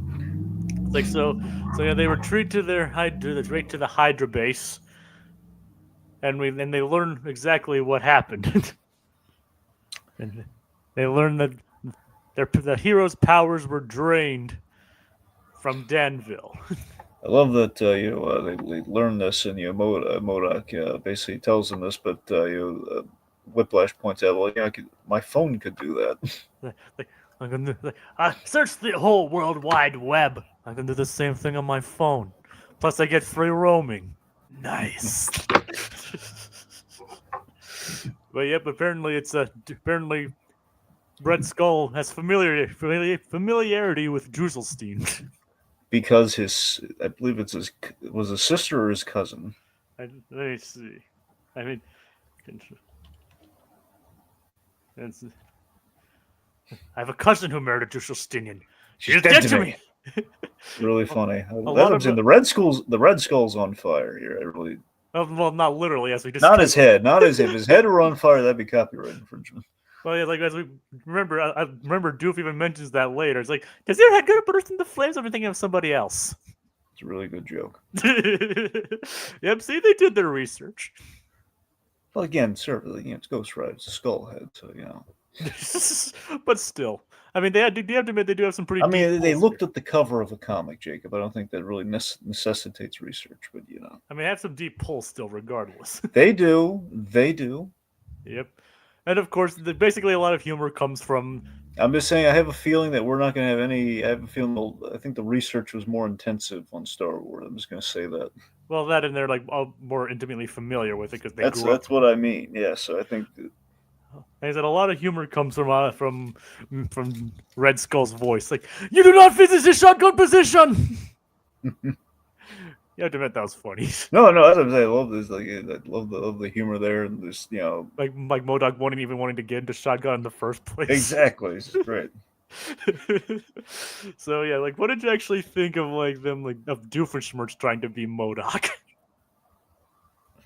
It's like so yeah, they retreat to their right to the Hydra base, and they learn exactly what happened. And they learn that the hero's powers were drained from Danville. I love that they learn this, and MODOK basically tells them this, but Whiplash points out, well, yeah, my phone could do that. I searched the whole World Wide Web. I can do the same thing on my phone. Plus, I get free roaming. Nice. But yep, apparently apparently Red Skull has familiarity with Druselstein. Because I believe it was his sister or his cousin. Let me see. I mean, I have a cousin who married a Druselsteinian. She's dead to me. Really funny. The Red Skull's on fire here. I really. Well, not literally, as we just. Not his head. Not his head. If his head were on fire, that'd be copyright infringement. Well, yeah, like as we remember, I remember Doof even mentions that later. It's like, does your head go to burst into flames? I'm thinking of somebody else. It's a really good joke. Yep, see, they did their research. Well, again, certainly, it's Ghost Rider. It's a skull head, so But still, I mean, you have to admit they do have some pretty. I mean, they looked at the cover of a comic, Jacob. I don't think that really necessitates research, but I mean, they have some deep pulls still, regardless. They do. They do. Yep. And of course, basically a lot of humor comes from. I'm just saying, I have a feeling that we're not going to have any. I have a feeling. I think the research was more intensive on Star Wars. I'm just going to say that. Well, that and they're like all more intimately familiar with it because they. That's what I mean. Yeah. So I think. Like I said, a lot of humor comes from Red Skull's voice. Like, you do not finish the shotgun position. You have to admit that was funny. No, that's what I'm saying. I love this. Like, I love the humor there, and this, like MODOK wanting to get into shotgun in the first place. Exactly, it's great. So yeah, like, what did you actually think of of Doofenshmirtz trying to be MODOK?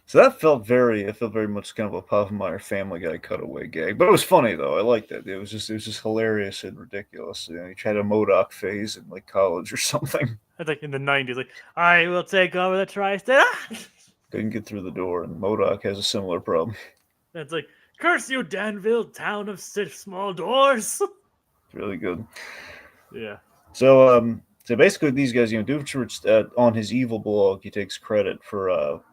So that felt very much kind of a Povenmire Family Guy cutaway gag, but it was funny though. I liked it. It was just hilarious and ridiculous. He tried a MODOK phase in like college or something. Like in the 90s, like, I will take over the tri-state. Couldn't get through the door, and MODOK has a similar problem. It's like, curse you, Danville, town of 6 small doors. It's really good. Yeah. So basically these guys, Doofenshmirtz, on his evil blog, he takes credit for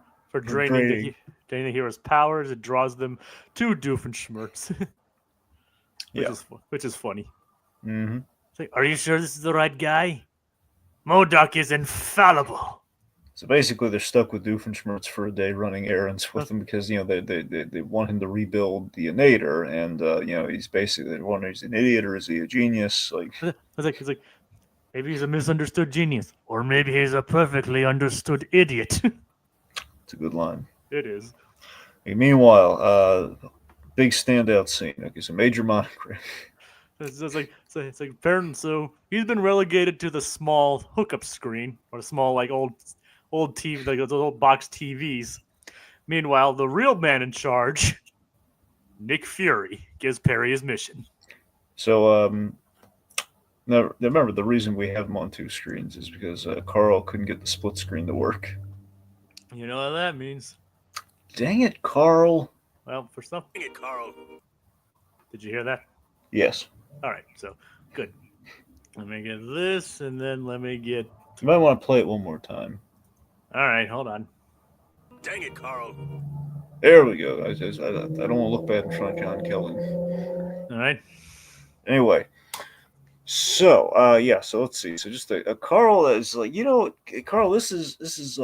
draining the hero's powers. It draws them to Doofenshmirtz. Which is funny. Mm-hmm. It's like, are you sure this is the right guy? MODOK is infallible. So basically, they're stuck with Doofenshmirtz for a day, running errands with him because they want him to rebuild the Inator, and he's basically wondering, he's an idiot or is he a genius? It's like maybe he's a misunderstood genius, or maybe he's a perfectly understood idiot. It's a good line. It is. Meanwhile, big standout scene. Okay, so Major Monogram. It's like parents. So he's been relegated to the small hookup screen, or the small old TV, like those old box TVs. Meanwhile, the real man in charge, Nick Fury, gives Perry his mission. So now remember, the reason we have him on 2 screens is because Carl couldn't get the split screen to work. You know what that means? Dang it, Carl! Well, for some. Dang it, Carl! Did you hear that? Yes. All right, so good. Let me get this, and then let me get. You might want to play it one more time. All right, hold on. Dang it, Carl! There we go. I don't want to look bad in front of John Kelly. All right. Anyway, so so let's see. So just a Carl is like, Carl, this is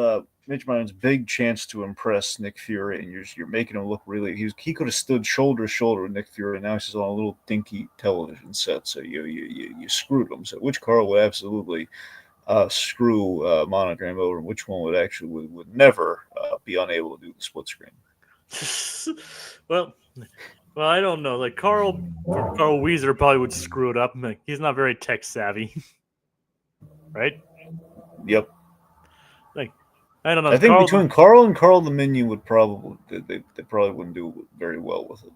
Mitch Ryan's big chance to impress Nick Fury, and you're making him look really. He could have stood shoulder to shoulder with Nick Fury, and now he's just on a little dinky television set. So you screwed him. So which Carl would absolutely screw Monogram over, and which one would actually would never be unable to do the split screen? well, I don't know. Like Carl Weezer probably would screw it up. Like, he's not very tech savvy, right? Yep. Like I don't know. I think between Carl and Carl the Minion would probably they probably wouldn't do very well with it.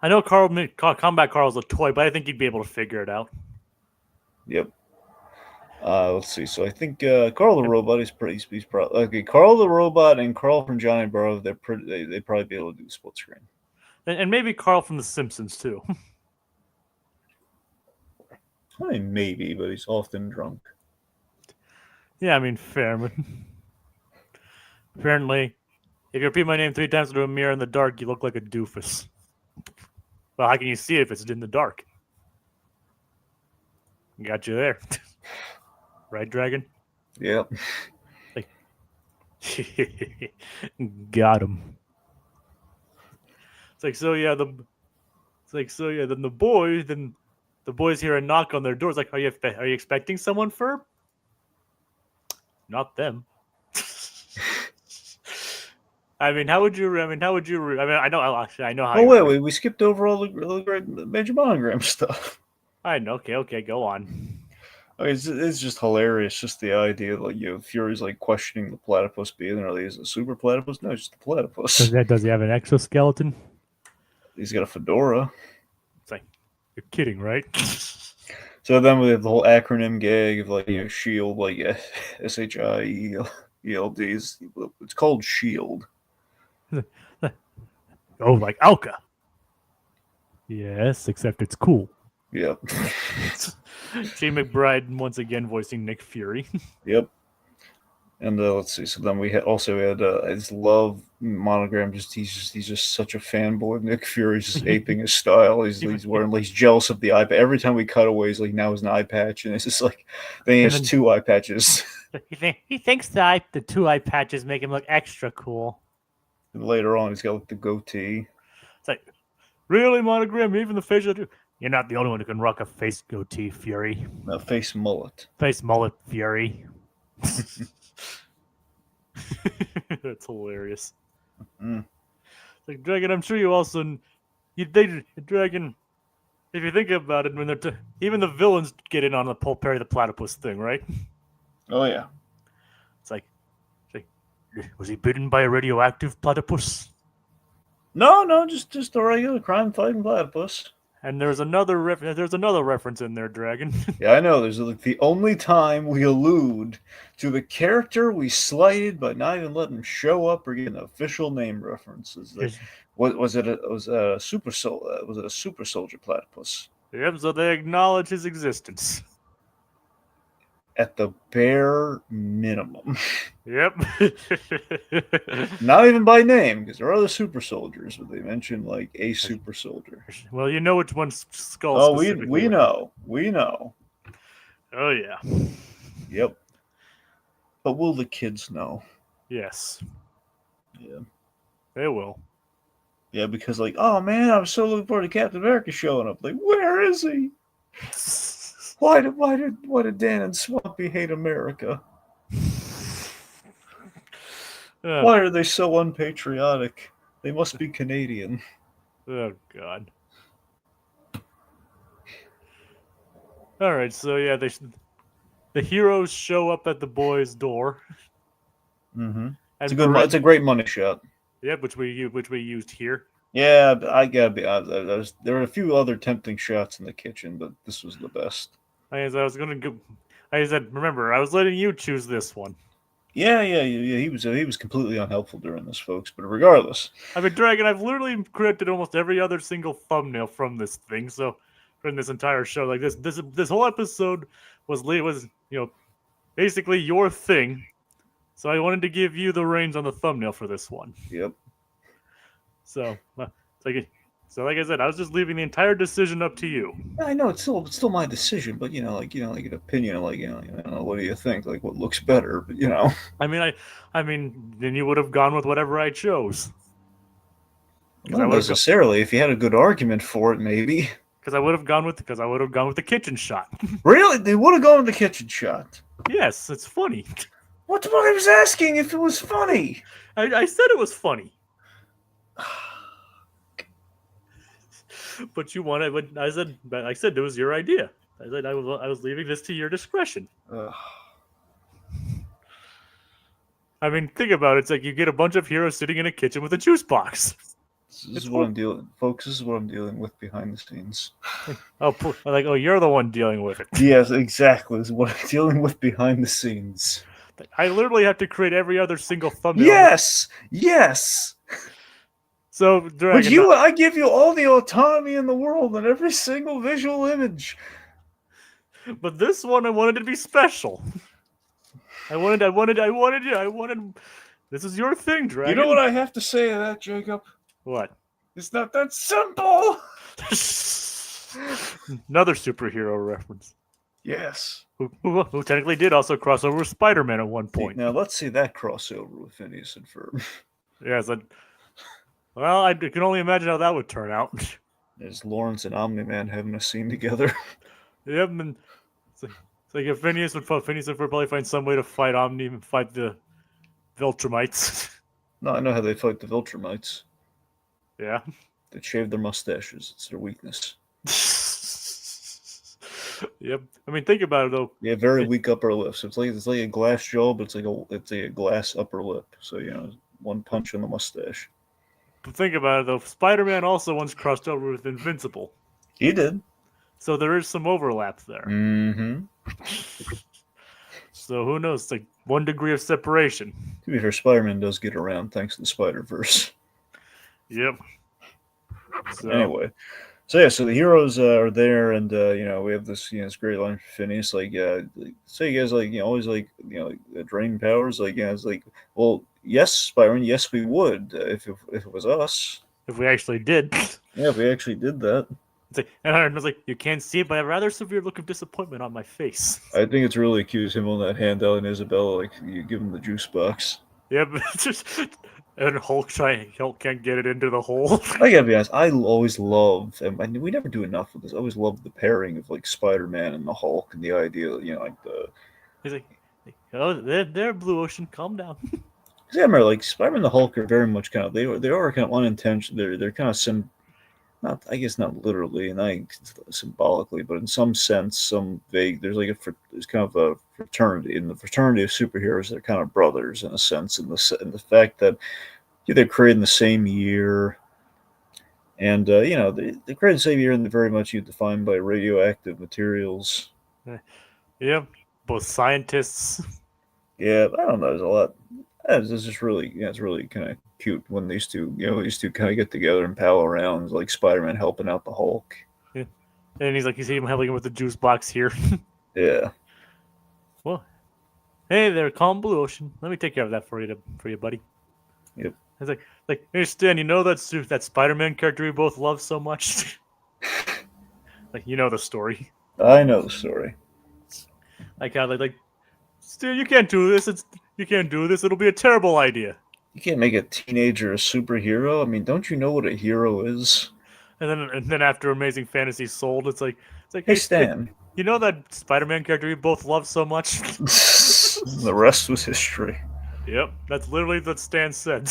I know Combat Carl's a toy, but I think he'd be able to figure it out. Yep. Let's see. So I think Carl the Robot is pretty. He's probably okay. Carl the Robot and Carl from Johnny Bravo. They'd probably be able to do split screen. And maybe Carl from The Simpsons too. I mean, maybe, but he's often drunk. Yeah, I mean, fair. But apparently, if you repeat my name 3 times into a mirror in the dark, you look like a doofus. Well, how can you see it if it's in the dark? Got you there. Right, Dragon? Yep. Like, got him. It's like, so yeah, then the boys hear a knock on their doors. Like, are you expecting someone, Ferb? Not them. I mean, how would you? I know how. Oh wait, we skipped over all the great Major Monogram stuff. I know. Okay, go on. Okay, it's just hilarious. Just the idea, like Fury's like questioning the platypus being there. Is it a super platypus? No, it's just a platypus. Does he have an exoskeleton? He's got a fedora. It's like, you're kidding, right? So then we have the whole acronym gag of like Shield, like SHIELD. It's called Shield. Oh, like Alka. Yes, except it's cool. Yep. Jay McBride once again voicing Nick Fury. Yep. And let's see. So then we had his love Monogram. He's just such a fanboy. Nick Fury's just aping his style. He's wearing. He's jealous of the eye. But every time we cut away, he's like, now he's an eye patch, and it's just like then he has 2 eye patches. He thinks the 2 eye patches make him look extra cool. And later on, he's got like the goatee. It's like, really, Monogram? Even the facial. You're not the only one who can rock a face goatee, Fury. No, face mullet. Face mullet, Fury. That's hilarious. Mm. Like Dragon, I'm sure you also Dragon. If you think about it, when even the villains get in on the Paul Perry the Platypus thing, right? Oh yeah. It's like, was he bitten by a radioactive platypus? No, just a regular crime-fighting platypus. And there's another reference in there, Dragon. Yeah, I know. There's like the only time we allude to the character we slighted by not even letting him show up or get an official name reference. Was it a super soldier platypus? Yep. So they acknowledge his existence. At the bare minimum. Yep. Not even by name, because there are other super soldiers, but they mention like a super soldier. Well, you know which one's Skull. Oh, we know. Oh yeah. Yep. But will the kids know? Yes. Yeah. They will. Yeah, because like, oh man, I was so looking forward to Captain America showing up. Like, where is he? Why did Dan and Swampy hate America? Why are they so unpatriotic? They must be Canadian. Oh God. All right, so yeah, the heroes show up at the boys' door. Mm-hmm. It's a great money shot. Yeah, which we used here. Yeah, I gotta be honest. There were a few other tempting shots in the kitchen, but this was the best. I said, remember, I was letting you choose this one. Yeah. He was completely unhelpful during this, folks. But regardless, I mean, Dragon, I've literally corrected almost every other single thumbnail from this thing. So from this entire show, like this whole episode was basically your thing. So I wanted to give you the reins on the thumbnail for this one. Yep. So it's like So, like I said, I was just leaving the entire decision up to you. I know it's still my decision, but like an opinion, like what do you think? Like what looks better? But I mean, then you would have gone with whatever I chose. not necessarily. If you had a good argument for it, maybe. Because I would have gone with the kitchen shot. Really, they would have gone with the kitchen shot. Yes, it's funny. What I was asking if it was funny. I said it was funny. But you wanted. But I said it was your idea. I said I was leaving this to your discretion. I mean, think about it. It's like you get a bunch of heroes sitting in a kitchen with a juice box. This is what I'm dealing, folks. This is what I'm dealing with behind the scenes. Oh, you're the one dealing with it. Yes, exactly. This is what I'm dealing with behind the scenes. I literally have to create every other single thumbnail. Yes. So, I give you all the autonomy in the world and every single visual image. But this one, I wanted it to be special. I wanted. This is your thing, Dragon. You know what I have to say to that, Jacob? What? It's not that simple. Another superhero reference. Yes. Who technically did also cross over with Spider-Man at one point. Now let's see that crossover with Phineas and Ferb. Yes. Well, I can only imagine how that would turn out. There's Lawrence and Omni-Man having a scene together. Yep, and it's like if Phineas and Ferb probably find some way to fight Omni and fight the Viltrumites. No, I know how they fight the Viltrumites. Yeah. They shave their mustaches. It's their weakness. Yep. I mean, think about it though. Yeah, very weak upper lips. It's like a glass jaw, but it's like a glass upper lip. So one punch on the mustache. But think about it though. Spider-Man also once crossed over with Invincible. He did. So there is some overlap there. Mm-hmm. So who knows? It's like 1 degree of separation. To be fair, Spider-Man does get around thanks to the Spider-Verse. Yep. So anyway, so the heroes are there, and we have this this great line for Phineas, like say you guys always drain powers, it's like, well, yes, Spider-Man, yes we would if it was us. If we actually did. Yeah, if we actually did that. And I was like, you can't see it, but I have a rather severe look of disappointment on my face. I think it's really cute him on that handout and Isabella, like you give him the juice box. Yeah, but it's just and Hulk can't get it into the hole. I gotta be honest, I always love, and we never do enough with this. I always love the pairing of like Spider-Man and the Hulk, and the idea, He's like, oh, they're Blue Ocean, calm down. Yeah, I remember, like Spider-Man and the Hulk are very much kind of they are kind of unintentional. They're kind of not literally, and I symbolically, but in some sense, some vague. There's kind of a fraternity in the fraternity of superheroes. They're kind of brothers in a sense, in the fact that they're created in the same year, and they're created in the same year, and they're very much defined by radioactive materials. Yeah, both scientists. Yeah, I don't know. There's a lot. It's just really, it's really kind of cute when these two kind of get together and pal around, like Spider-Man helping out the Hulk. Yeah, and he's even helping him with the juice box here. Yeah. Well, hey there, calm Blue Ocean. Let me take care of that for you, buddy. Yep. It's like, hey Stan, that Spider-Man character we both love so much. Like the story. I know the story. Like Stan, you can't do this. You can't do this. It'll be a terrible idea. You can't make a teenager a superhero. I mean, don't you know what a hero is? And then after Amazing Fantasy sold, it's like hey Stan, you know that Spider-Man character we both love so much? The rest was history. Yep, that's literally what Stan said.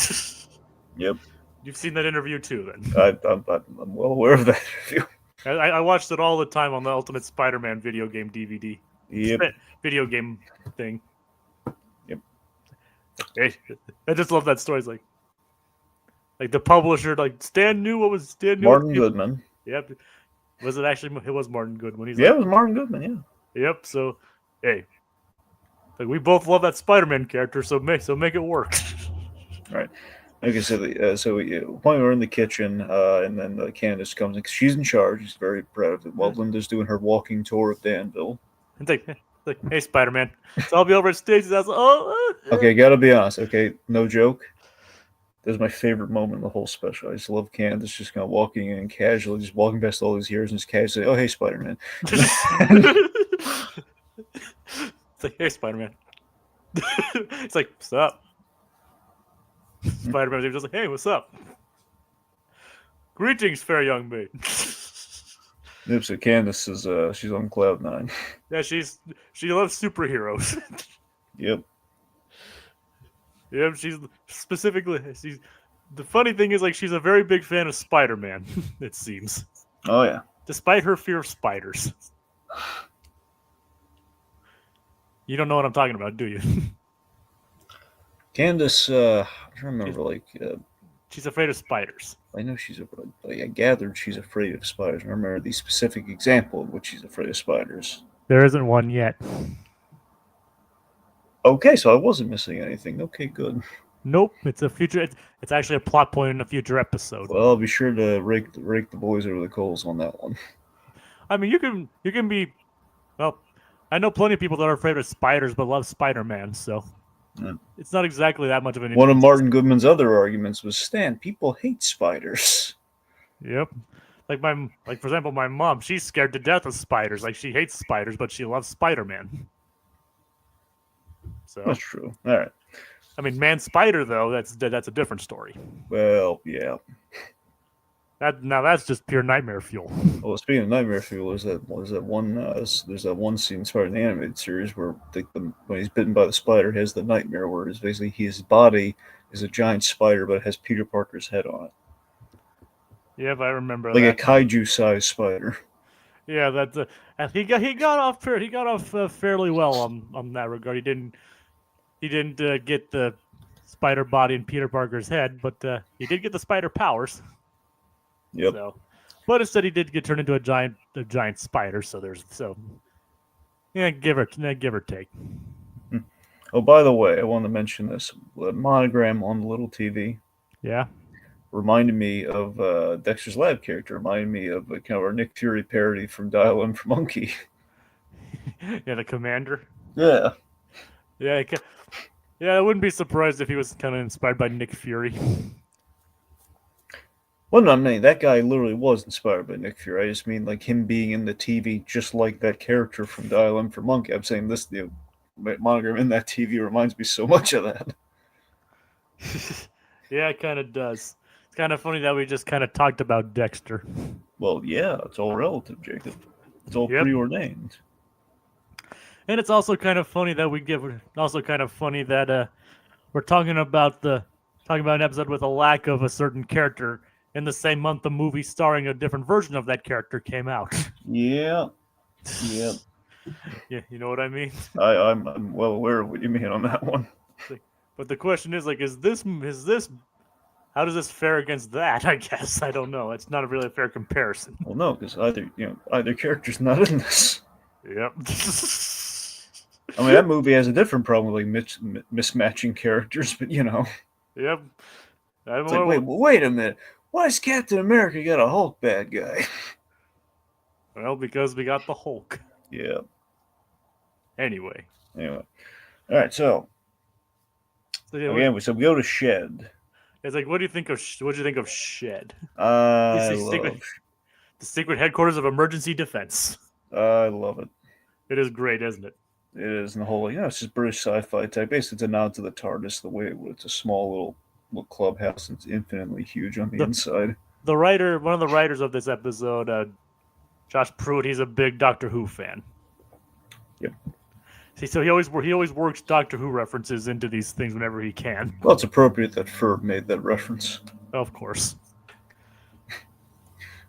Yep. You've seen that interview too, then? I'm well aware of that interview. I watched it all the time on the Ultimate Spider-Man video game DVD. Yep. Video game thing. Yep. I just love that story. It's like the publisher, Stan knew what was Stan knew. Martin Goodman. Yep. Was it actually? It was Martin Goodman. It was Martin Goodman. Yeah. Yep. So, hey, we both love that Spider-Man character, so make it work. All right. Like I said, when we're in the kitchen, and then Candace comes in, 'cause she's in charge. She's very proud of it. While Linda's doing her walking tour of Danville. It's like, hey, Spider-Man. So I'll be over at Stacy's house. Oh. Okay, gotta be honest. Okay, no joke. That's my favorite moment in the whole special. I just love Candace just kind of walking in casually, just walking past all these heroes and just casually, oh, hey, Spider-Man. It's like, hey, Spider-Man. It's like, what's up? Spider-Man's just like, hey, what's up? Greetings, fair young maid. Yep, so Candace is, she's on cloud 9. Yeah, she loves superheroes. Yep. Yeah, she's the funny thing is, like, she's a very big fan of Spider-Man, it seems. Oh, yeah. Despite her fear of spiders. You don't know what I'm talking about, do you? Candace, I remember, She's afraid of spiders. I know I gathered she's afraid of spiders. I remember the specific example of which she's afraid of spiders. There isn't one yet. Okay, so I wasn't missing anything. Okay, good. Nope, it's a future. It's actually a plot point in a future episode. Well, I'll be sure to rake the boys over the coals on that one. I mean, you can be. Well, I know plenty of people that are afraid of spiders but love Spider-Man, so it's not exactly that much of an. One of Martin Goodman's other arguments was, Stan, people hate spiders. Yep. For example, my mom, she's scared to death of spiders. Like, she hates spiders, but she loves Spider-Man. So That's true. All right. I mean, Man Spider, though, that's a different story. Well, yeah. That's just pure nightmare fuel. Well, speaking of nightmare fuel, there's that one scene in the animated series where when he's bitten by the spider, he has the nightmare where it's basically his body is a giant spider, but it has Peter Parker's head on it. Yep, I remember like that. a kaiju-sized spider. Yeah, he got off fairly well on that regard. He didn't get the spider body in Peter Parker's head, but he did get the spider powers. Yep. So, but instead he did get turned into a giant spider. Yeah, give or take. Oh, by the way, I want to mention this monogram on the little TV. Yeah. Reminded me of Dexter's Lab character. Reminded me of kind of our Nick Fury parody from Dial M for Monkey. Yeah, the Commander. Yeah. Yeah, I wouldn't be surprised if he was kind of inspired by Nick Fury. Well, no, I mean, that guy literally was inspired by Nick Fury. I just mean like him being in the TV just like that character from Dial M for Monkey. I'm saying this, monogram in that TV reminds me so much of that. Yeah, it kind of does. It's kind of funny that we just kind of talked about Dexter. Well, yeah, it's all relative, Jacob. It's all preordained. And it's also kind of funny that we're talking about an episode with a lack of a certain character in the same month the movie starring a different version of that character came out. Yeah. Yeah, you know what I mean? I'm well aware of what you mean on that one. But the question is, like, is this how does this fare against that? I guess I don't know. It's not really a fair comparison. Well, no, because either character's not in this. Yep. I mean, that movie has a different problem with mismatching characters, but Yep. It's like, wait a minute. Why is Captain America got a Hulk bad guy? Well, because we got the Hulk. Yeah. Anyway. All right. So we go to Shed. It's like, what do you think of Shed? The secret headquarters of emergency defense. I love it. It is great, isn't it? It is, and the whole it's just British sci-fi type. Basically, it's a nod to the TARDIS. The way it's a small little clubhouse, and it's infinitely huge on the inside. One of the writers of this episode, Josh Pruitt, he's a big Doctor Who fan. Yep. See, so he always works Doctor Who references into these things whenever he can. Well, it's appropriate that Ferb made that reference. Of course.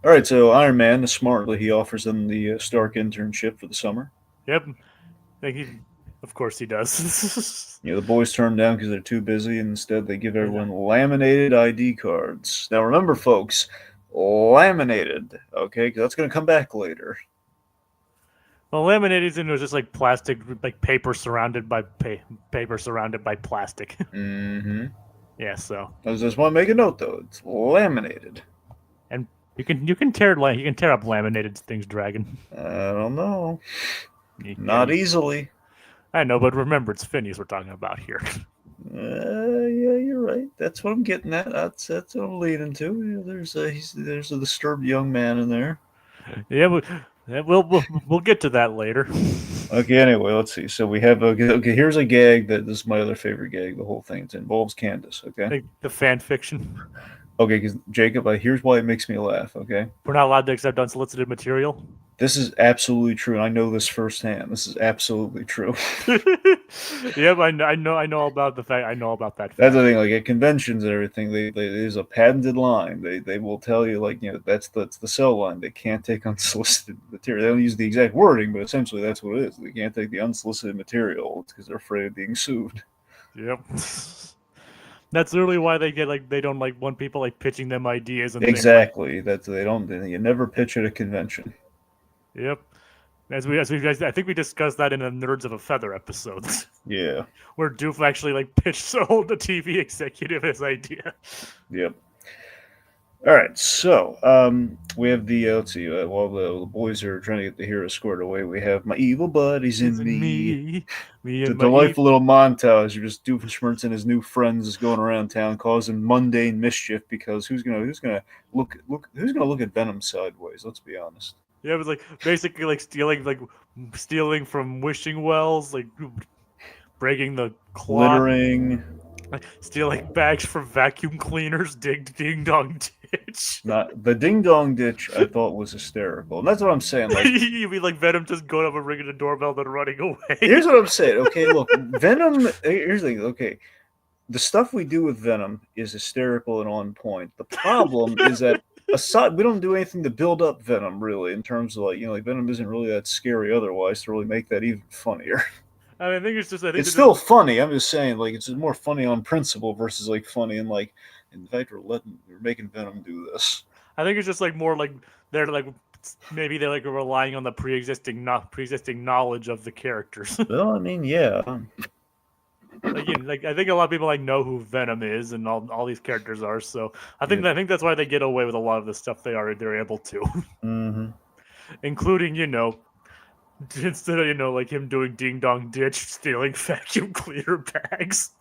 All right, so Iron Man, smartly, he offers them the Stark internship for the summer. Yep. Of course he does. The boys turn them down because they're too busy, and instead they give everyone laminated ID cards. Now remember, folks, laminated, okay? Because that's going to come back later. Well, laminated is just like plastic, like paper surrounded by plastic. Mm-hmm. Yeah, so. I just want to make a note, though. It's laminated. And you can tear up laminated things, Dragon. I don't know. Not easily. I know, but remember, it's Phineas we're talking about here. Yeah, you're right. That's what I'm getting at. That's what I'm leading to. Yeah, there's a disturbed young man in there. Yeah, we'll get to that later. Okay, anyway, let's see. So we have okay. Here's a gag that this is my other favorite gag. The whole thing it involves Candace. Okay, Like the fan fiction. okay. Because Jacob, here's why it makes me laugh. Okay, We're not allowed to accept unsolicited material. this is absolutely true, and I know this firsthand. This is absolutely true. Yep, I know about the fact. I know about that fact. That's the thing. Like at conventions and everything, there's a patented line. They will tell you like that's the sell line. They can't take unsolicited material. They don't use the exact wording, but essentially that's what it is. They can't take the unsolicited material because they're afraid of being sued. Yep. That's literally why they get like they don't like want people like pitching them ideas and Exactly. That's they don't. You never pitch at a convention. things. Yep. As we guys, I think we discussed that in a Nerds of a Feather episode, Yeah. where Doof actually like pitched the TV executive his idea. Yep. All right. So we have the let's see. While the boys are trying to get the hero squared away, we have my evil buddies in me. Me The and my delightful little montage. You're just Doofenshmirtz and his new friends is going around town causing mundane mischief because who's gonna look at Venom sideways? Let's be honest. Yeah, it was like basically like stealing from wishing wells, like breaking the clock, Littering. stealing bags from vacuum cleaners, ding dong ditch. Not the ding dong ditch. I thought was hysterical, and that's what I'm saying. Like, You mean like Venom just going up and ringing the doorbell, then running away? here's what I'm saying. Okay, look, Venom. Here's the thing. Okay, the stuff we do with Venom is hysterical and on point. The problem is that aside, we don't do anything to build up Venom really, in terms of like Venom isn't really that scary otherwise to really make that even funnier. I mean, I think it's just It's still funny. I'm just saying, like, it's more funny on principle versus like funny and like. In fact, we're making Venom do this. I think it's just like more like they're like maybe they're like relying on the pre-existing knowledge of the characters. Well, I mean, yeah. Like I think a lot of people like know who Venom is and all these characters are. So I think that's why they get away with a lot of the stuff they're able to, Mm-hmm. including instead of like him doing ding dong ditch, stealing vacuum cleaner bags.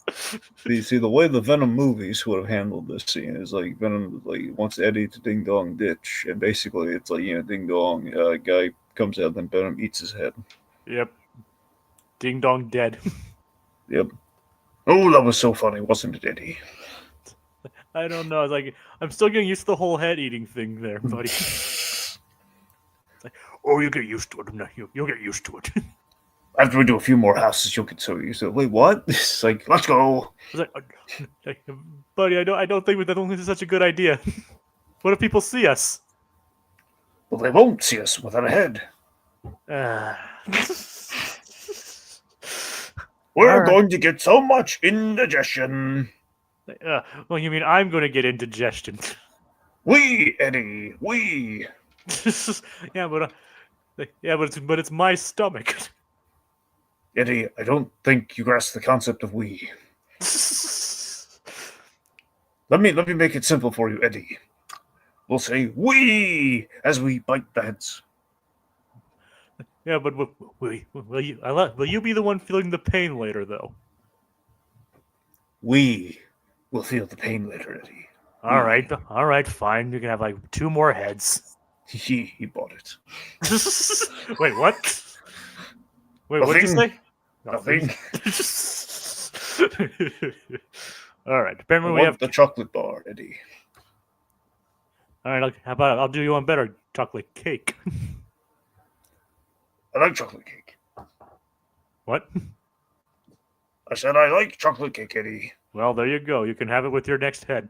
See, the way the Venom movies would have handled this scene is like Venom like wants Eddie to ding dong ditch, and basically it's like ding dong, guy comes out, then Venom eats his head. Yep, ding dong dead. Yep. Oh, that was so funny, wasn't it, Eddie? I don't know. It's like I'm still getting used to the whole head eating thing there, buddy. Like, oh, you get used to it. No, you'll get used to it. After we do a few more houses, you'll get so used to it. Wait, what? It's like, let's go. Like, buddy, I don't think this is such a good idea. What if people see us? Well, they won't see us without a head. We're going to get so much indigestion. Well, you mean I'm going to get indigestion? We, Eddie, we. Yeah, but it's my stomach. Eddie, I don't think you grasp the concept of we. Let me make it simple for you, Eddie. We'll say we as we bite the heads. Yeah, but will you be the one feeling the pain later, though? We will feel the pain later, Eddie. All right, fine. You can have like 2 more heads. He bought it. Wait, what? Wait, what did you say? Nothing. All right. Apparently we we have the chocolate bar, Eddie. All right. How about I'll do you one better? Chocolate cake. I like chocolate cake. What? I said I like chocolate cake, Eddie. Well, there you go. You can have it with your next head.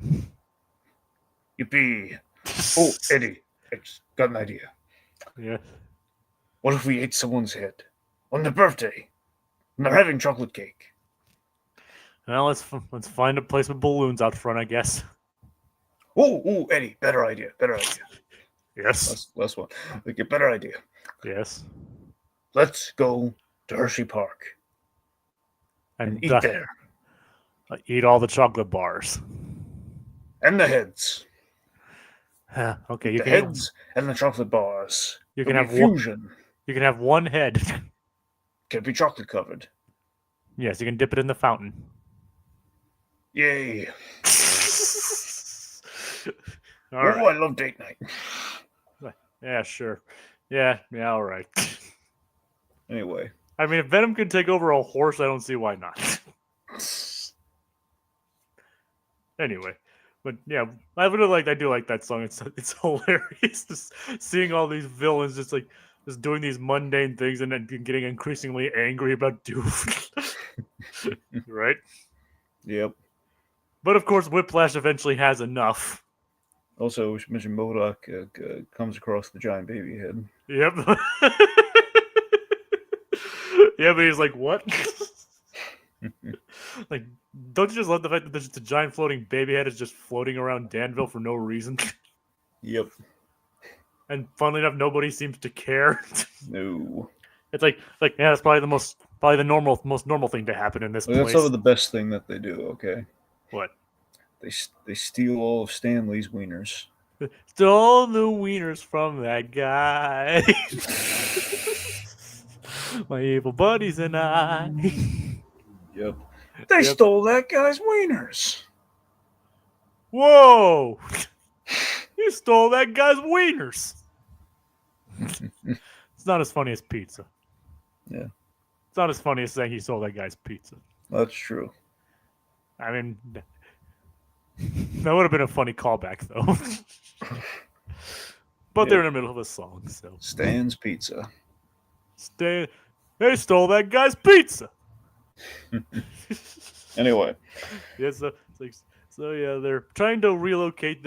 Yippee. Oh, Eddie, I just got an idea. Yeah. What if we ate someone's head on their birthday and they're having chocolate cake? Well, let's find a place with balloons out front, I guess. Oh, Eddie, better idea. Yes. Last one. Okay, better idea. Yes. Let's go to Hershey Park and eat there. Eat all the chocolate bars. And the heads. Okay, you the can heads and the chocolate bars. You can have fusion. You can have one head. Can be chocolate covered. Yes, you can dip it in the fountain. Yay! All Oh, right. I love date night. Yeah, sure. Yeah, all right. Anyway. I mean, if Venom can take over a horse, I don't see why not. Anyway, but yeah, I do like that song. It's hilarious just seeing all these villains just doing these mundane things and then getting increasingly angry about Doof. Right? Yep. But of course, Whiplash eventually has enough. Also, we should mention MODOK comes across the giant baby head. Yep. Yeah, but he's like, what? Like, don't you just love the fact that there's just a giant floating baby head is just floating around Danville for no reason? Yep. And funnily enough, nobody seems to care. No. It's like yeah, that's probably the most normal thing to happen in this Well, that's place. some of the best thing that they do. Okay. What? They steal all of Stanley's wieners. Stole the wieners from that guy. My evil buddies and I. Yep. They stole that guy's wieners. Whoa! You stole that guy's wieners. It's not as funny as pizza. Yeah. It's not as funny as saying he stole that guy's pizza. That's true. I mean, that would have been a funny callback, though. But they're in the middle of a song, so. Stan's Pizza. They stole that guy's pizza. Anyway. Yeah, so yeah, they're trying to reallocate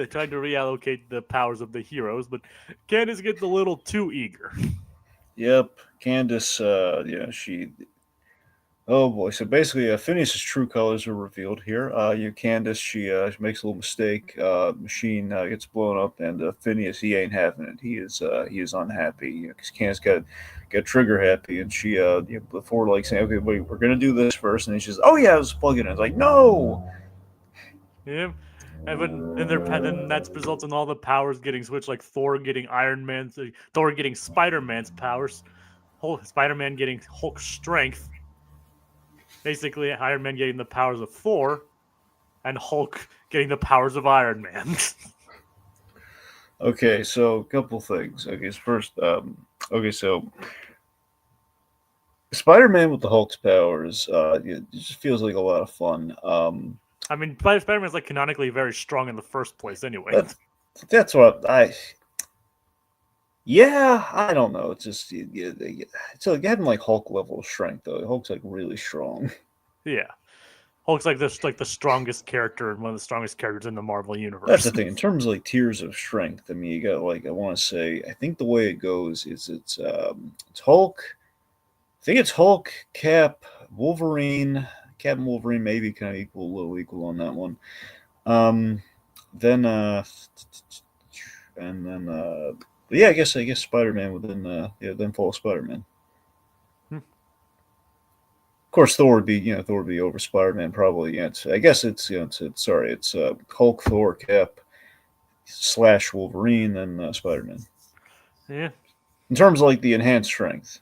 the powers of the heroes, but Candace gets a little too eager. Yep. Candace, she... Oh boy! So basically, Phineas's true colors are revealed here. Candace, she makes a little mistake. Machine gets blown up, and Phineas, he ain't having it. He is unhappy because Candace got trigger happy, and she before like saying, okay, wait, we're gonna do this first, and then she says, oh yeah, let's plug it in. It's like no. Yeah, then that results in all the powers getting switched, like Thor getting Thor getting Spider-Man's powers, Spider-Man getting Hulk's strength. Basically, Iron Man getting the powers of Thor, and Hulk getting the powers of Iron Man. Okay, so a couple things. Okay, first, so Spider-Man with the Hulk's powers, it just feels like a lot of fun. I mean, Spider-Man's like canonically very strong in the first place, anyway. That's what I. Yeah, I don't know. It's just it's like having like Hulk level of strength though. Hulk's like really strong. Yeah, Hulk's like the strongest character and one of the strongest characters in the Marvel universe. That's the thing. In terms of like tiers of strength, I mean, you got like I want to say I think the way it goes is it's Hulk. I think it's Hulk, Cap, Wolverine. Cap and Wolverine maybe kind of a little equal on that one. Then yeah, I guess Spider-Man within then follow Spider-Man. Of course, Thor would be over Spider-Man probably. Yeah, it's Hulk, Thor, Cap, / Wolverine, then Spider-Man. Yeah. In terms of like the enhanced strength.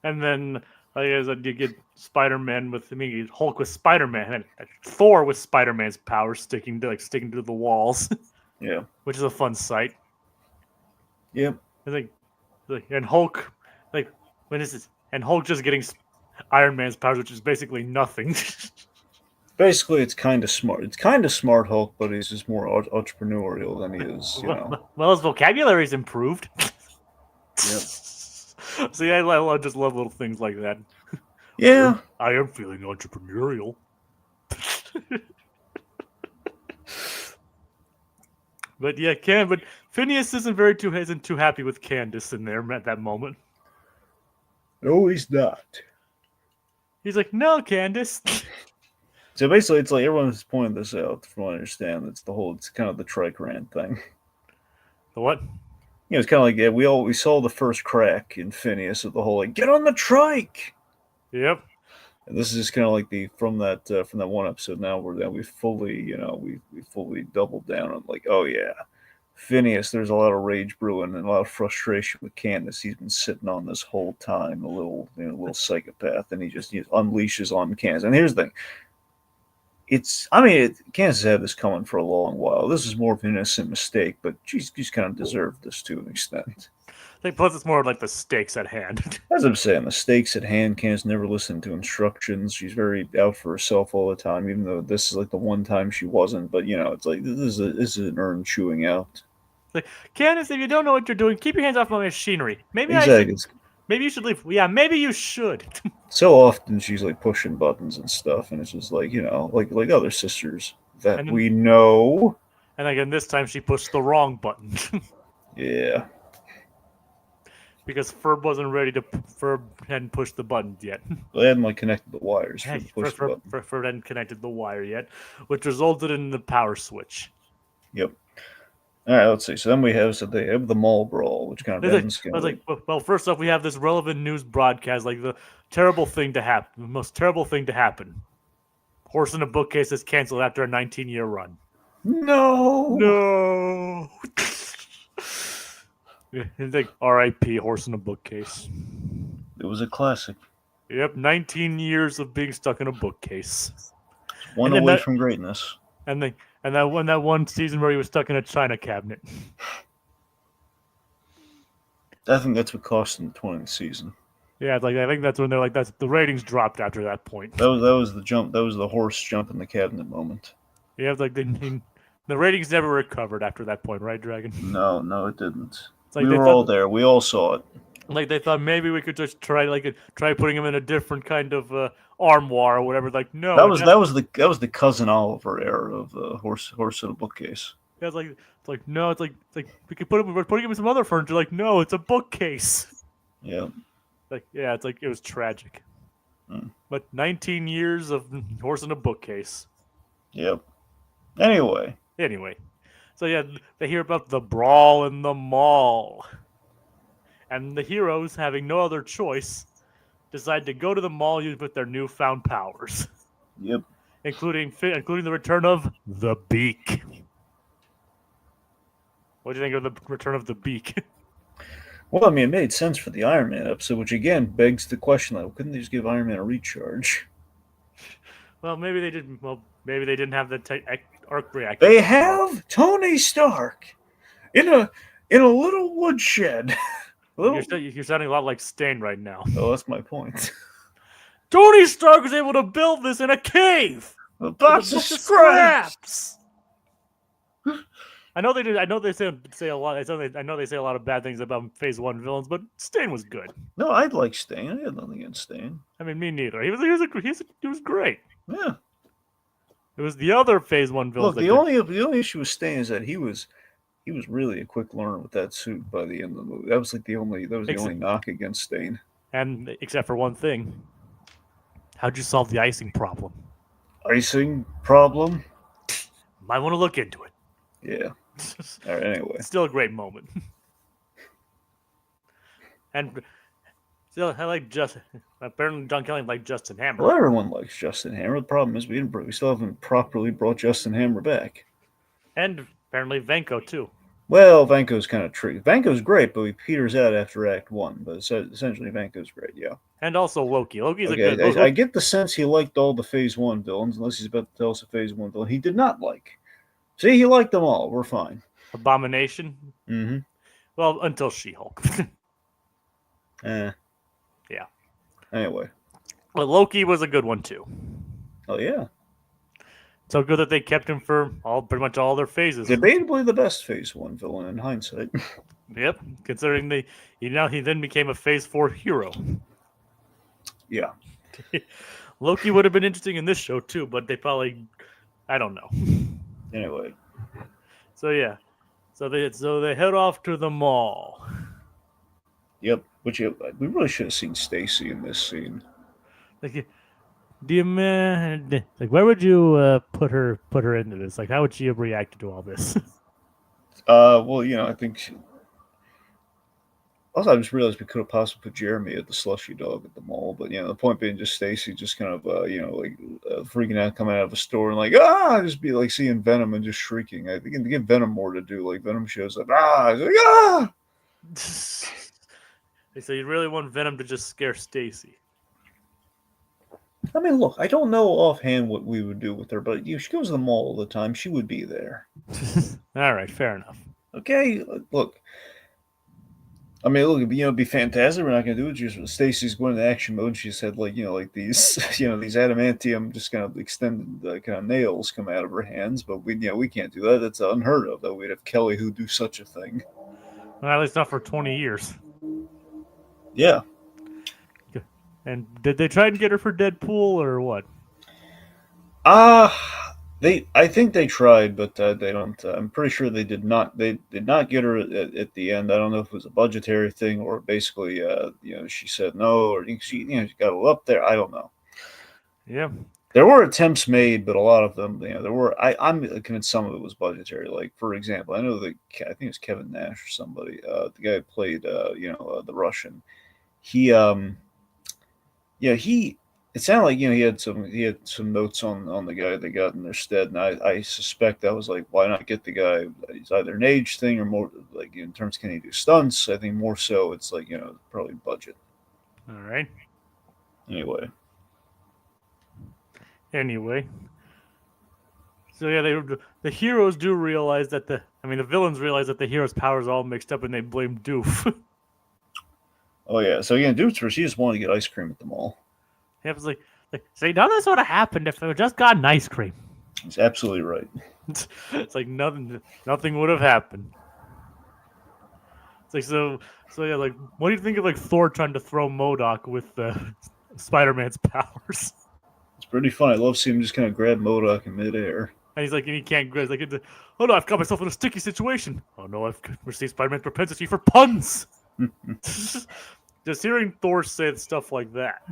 And then you get Spider-Man Hulk with Spider-Man, and Thor with Spider-Man's powers sticking to the walls. Yeah. Which is a fun sight. Yep. I think, and Hulk, when is this? And Hulk just getting Iron Man's powers, which is basically nothing. Basically, it's kind of smart. It's kind of smart Hulk, but he's just more entrepreneurial than he is, Well, his vocabulary's improved. Yep. See, I just love little things like that. Yeah. I am feeling entrepreneurial. But yeah, but Phineas isn't too happy with Candace in there at that moment. No, he's not. He's like, no, Candace. So basically, it's like everyone's pointing this out. From what I understand, it's kind of the trike-rant thing. The what? It's kind of like we saw the first crack in Phineas of the whole like get on the trike. Yep. And this is just kind of like from that one episode. Now we fully we fully doubled down on like, oh yeah, Phineas. There's a lot of rage brewing and a lot of frustration with Candace. He's been sitting on this whole time, a little psychopath, and he unleashes on Candace. And here's the thing. Kansas had this coming for a long while. This is more of an innocent mistake, but she's kind of deserved this to an extent. I think plus it's more like the stakes at hand. As I'm saying, the stakes at hand. Kansas never listened to instructions. She's very out for herself all the time, even though this is like the one time she wasn't. But it's like this is an earned chewing out. Like, Candace, if you don't know what you're doing, keep your hands off my machinery. Maybe Exactly. Maybe you should leave. Yeah, maybe you should. So often she's like pushing buttons and stuff, and it's just like like other sisters that we know. And again, this time she pushed the wrong button. Yeah. Because Ferb wasn't ready to. Ferb hadn't pushed the buttons yet. They hadn't like connected the wires. Ferb hadn't connected the wire yet, which resulted in the power switch. Yep. All right, let's see. So then they have the mall brawl, which kind of ends. I was like, well, first off, we have this relevant news broadcast, like the most terrible thing to happen. Horse in a Bookcase is canceled after a 19-year run. No. It's like R.I.P. Horse in a Bookcase. It was a classic. Yep, 19 years of being stuck in a bookcase. One away from greatness. And that one season where he was stuck in a china cabinet. I think that's what cost him the 20th season. Yeah, I think that's when they're like, the ratings dropped after that point. That was the jump. That was the horse jump in the cabinet moment. Yeah, like the ratings never recovered after that point, right, Dragon? No, it didn't. Like we were all there. We all saw it. Like they thought maybe we could just try putting him in a different kind of armoire or whatever. Like no, that was the Cousin Oliver era of the horse in a bookcase. Yeah, it's like no, it's like we could we're putting him in some other furniture. Like no, it's a bookcase. Yeah. Like yeah, it's like it was tragic. But 19 years of horse in a bookcase. Yep. Anyway. So yeah, they hear about the brawl in the mall. And the heroes, having no other choice, decide to go to the mall with their newfound powers. Yep. Including the return of the Beak. What do you think of the return of the Beak? Well, I mean, it made sense for the Iron Man episode, which again begs the question: like, couldn't they just give Iron Man a recharge? Well, maybe they didn't. Well, maybe they didn't have the arc reactor. They have Tony Stark in a little woodshed. You're sounding a lot like Stain right now. Oh, that's my point. Tony Stark was able to build this in a cave. A box of scraps. I know they did. I know they say a lot. I know they say a lot of bad things about Phase 1 villains, but Stain was good. No, I'd like Stain. I had nothing against Stain. I mean, me neither. He was great. Yeah. It was the other Phase 1 villains. Look, the only issue with Stain is that he was really a quick learner with that suit by the end of the movie. That was the only knock against Stain. And except for one thing, how'd you solve the icing problem? Icing problem? Might want to look into it. Yeah. All right. Anyway, still a great moment. And still, I like apparently John Kelly liked Justin Hammer. Well, everyone likes Justin Hammer. The problem is we still haven't properly brought Justin Hammer back. And apparently Vanko too. Well, Vanko's kind of tricky. Vanko's great, but he peters out after Act 1. But essentially, Vanko's great, yeah. And also Loki. Loki's okay, a good... I get the sense he liked all the Phase 1 villains, unless he's about to tell us a Phase 1 villain he did not like. See, he liked them all. We're fine. Abomination? Mm-hmm. Well, until She-Hulk. Yeah. Anyway. But Loki was a good one, too. Oh, yeah. So good that they kept him for pretty much all their phases. Debatably the best Phase 1 villain in hindsight. Yep, considering he then became a Phase 4 hero. Yeah. Loki would have been interesting in this show, too, but they probably... I don't know. Anyway. So, yeah. So they head off to the mall. Yep. Which we really should have seen Stacy in this scene. Like, where would you put her into this? Like, how would she have reacted to all this? Well, I think. Also, I just realized we could have possibly put Jeremy at the slushy dog at the mall, but the point being, just Stacy, just kind of freaking out, coming out of a store and just be like seeing Venom and just shrieking. I think to give Venom more to do. Like Venom shows up, he's like, ah. So you really want Venom to just scare Stacy? I mean, look, I don't know offhand what we would do with her, but she goes to the mall all the time. She would be there. All right, fair enough. Okay, look. I mean, look, it'd be fantastic. We're not going to do it. Just Stacy's going into action mode. She said, like, like these, these adamantium, just kind of extended kind of nails come out of her hands. But we can't do that. That's unheard of. Though we'd have Kelly who do such a thing. Well, at least not for 20 years. Yeah. And did they try and get her for Deadpool or what? I think they tried, but they don't. I'm pretty sure they did not. They did not get her at the end. I don't know if it was a budgetary thing or basically, she said no, or she got up there. I don't know. Yeah. There were attempts made, but a lot of them, there were. I'm convinced some of it was budgetary. Like for example, I know that I think it was Kevin Nash or somebody, the guy who played, the Russian. He, he. It sounded like he had some notes on the guy that got in their stead, and I suspect that was like, why not get the guy? It's either an age thing or more like in terms of can he do stunts. I think more so it's like probably budget. All right. Anyway. So yeah, the heroes do realize that the villains realize that the heroes' powers are all mixed up, and they blame Doof. Oh yeah, so again, Doofenshmirtz, she just wanted to get ice cream at the mall. Yeah, it's like see, none of this would have happened if it just gotten ice cream. He's absolutely right. It's like nothing would have happened. It's like so yeah, like what do you think of like Thor trying to throw MODOK with Spider-Man's powers? It's pretty fun. I love seeing him just kind of grab MODOK in midair. And he's like, and he can't grab. Like, oh no, I've got myself in a sticky situation. Oh no, I've received Spider-Man's propensity for puns. Just hearing Thor say stuff like that.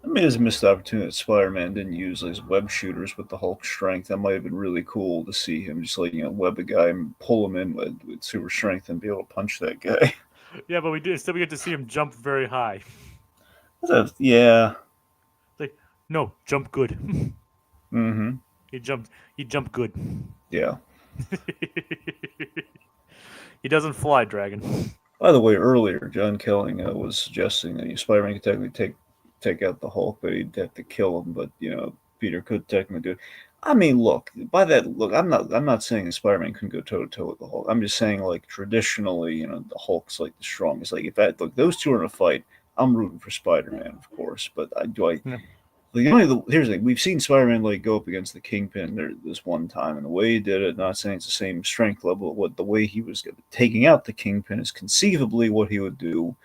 I mean, it's a missed opportunity that Spider-Man didn't use his web shooters with the Hulk strength. That might have been really cool to see him just like web a guy and pull him in with super strength and be able to punch that guy. Yeah, but we still get to see him jump very high. Yeah. Like, no, jump good. Mm-hmm. He jumped good. Yeah. He doesn't fly, Dragon. By the way, earlier John Kelling was suggesting that Spider-Man could technically take out the Hulk, but he'd have to kill him. But Peter could technically do it. I mean, look, I'm not saying that Spider-Man couldn't go toe to toe with the Hulk. I'm just saying, like, traditionally, the Hulk's like the strongest. Like, if those two are in a fight, I'm rooting for Spider-Man, of course. But here's the thing: we've seen Spider-Man like go up against the Kingpin this one time, and the way he did it, not saying it's the same strength level, but the way he was taking out the Kingpin is conceivably what he would do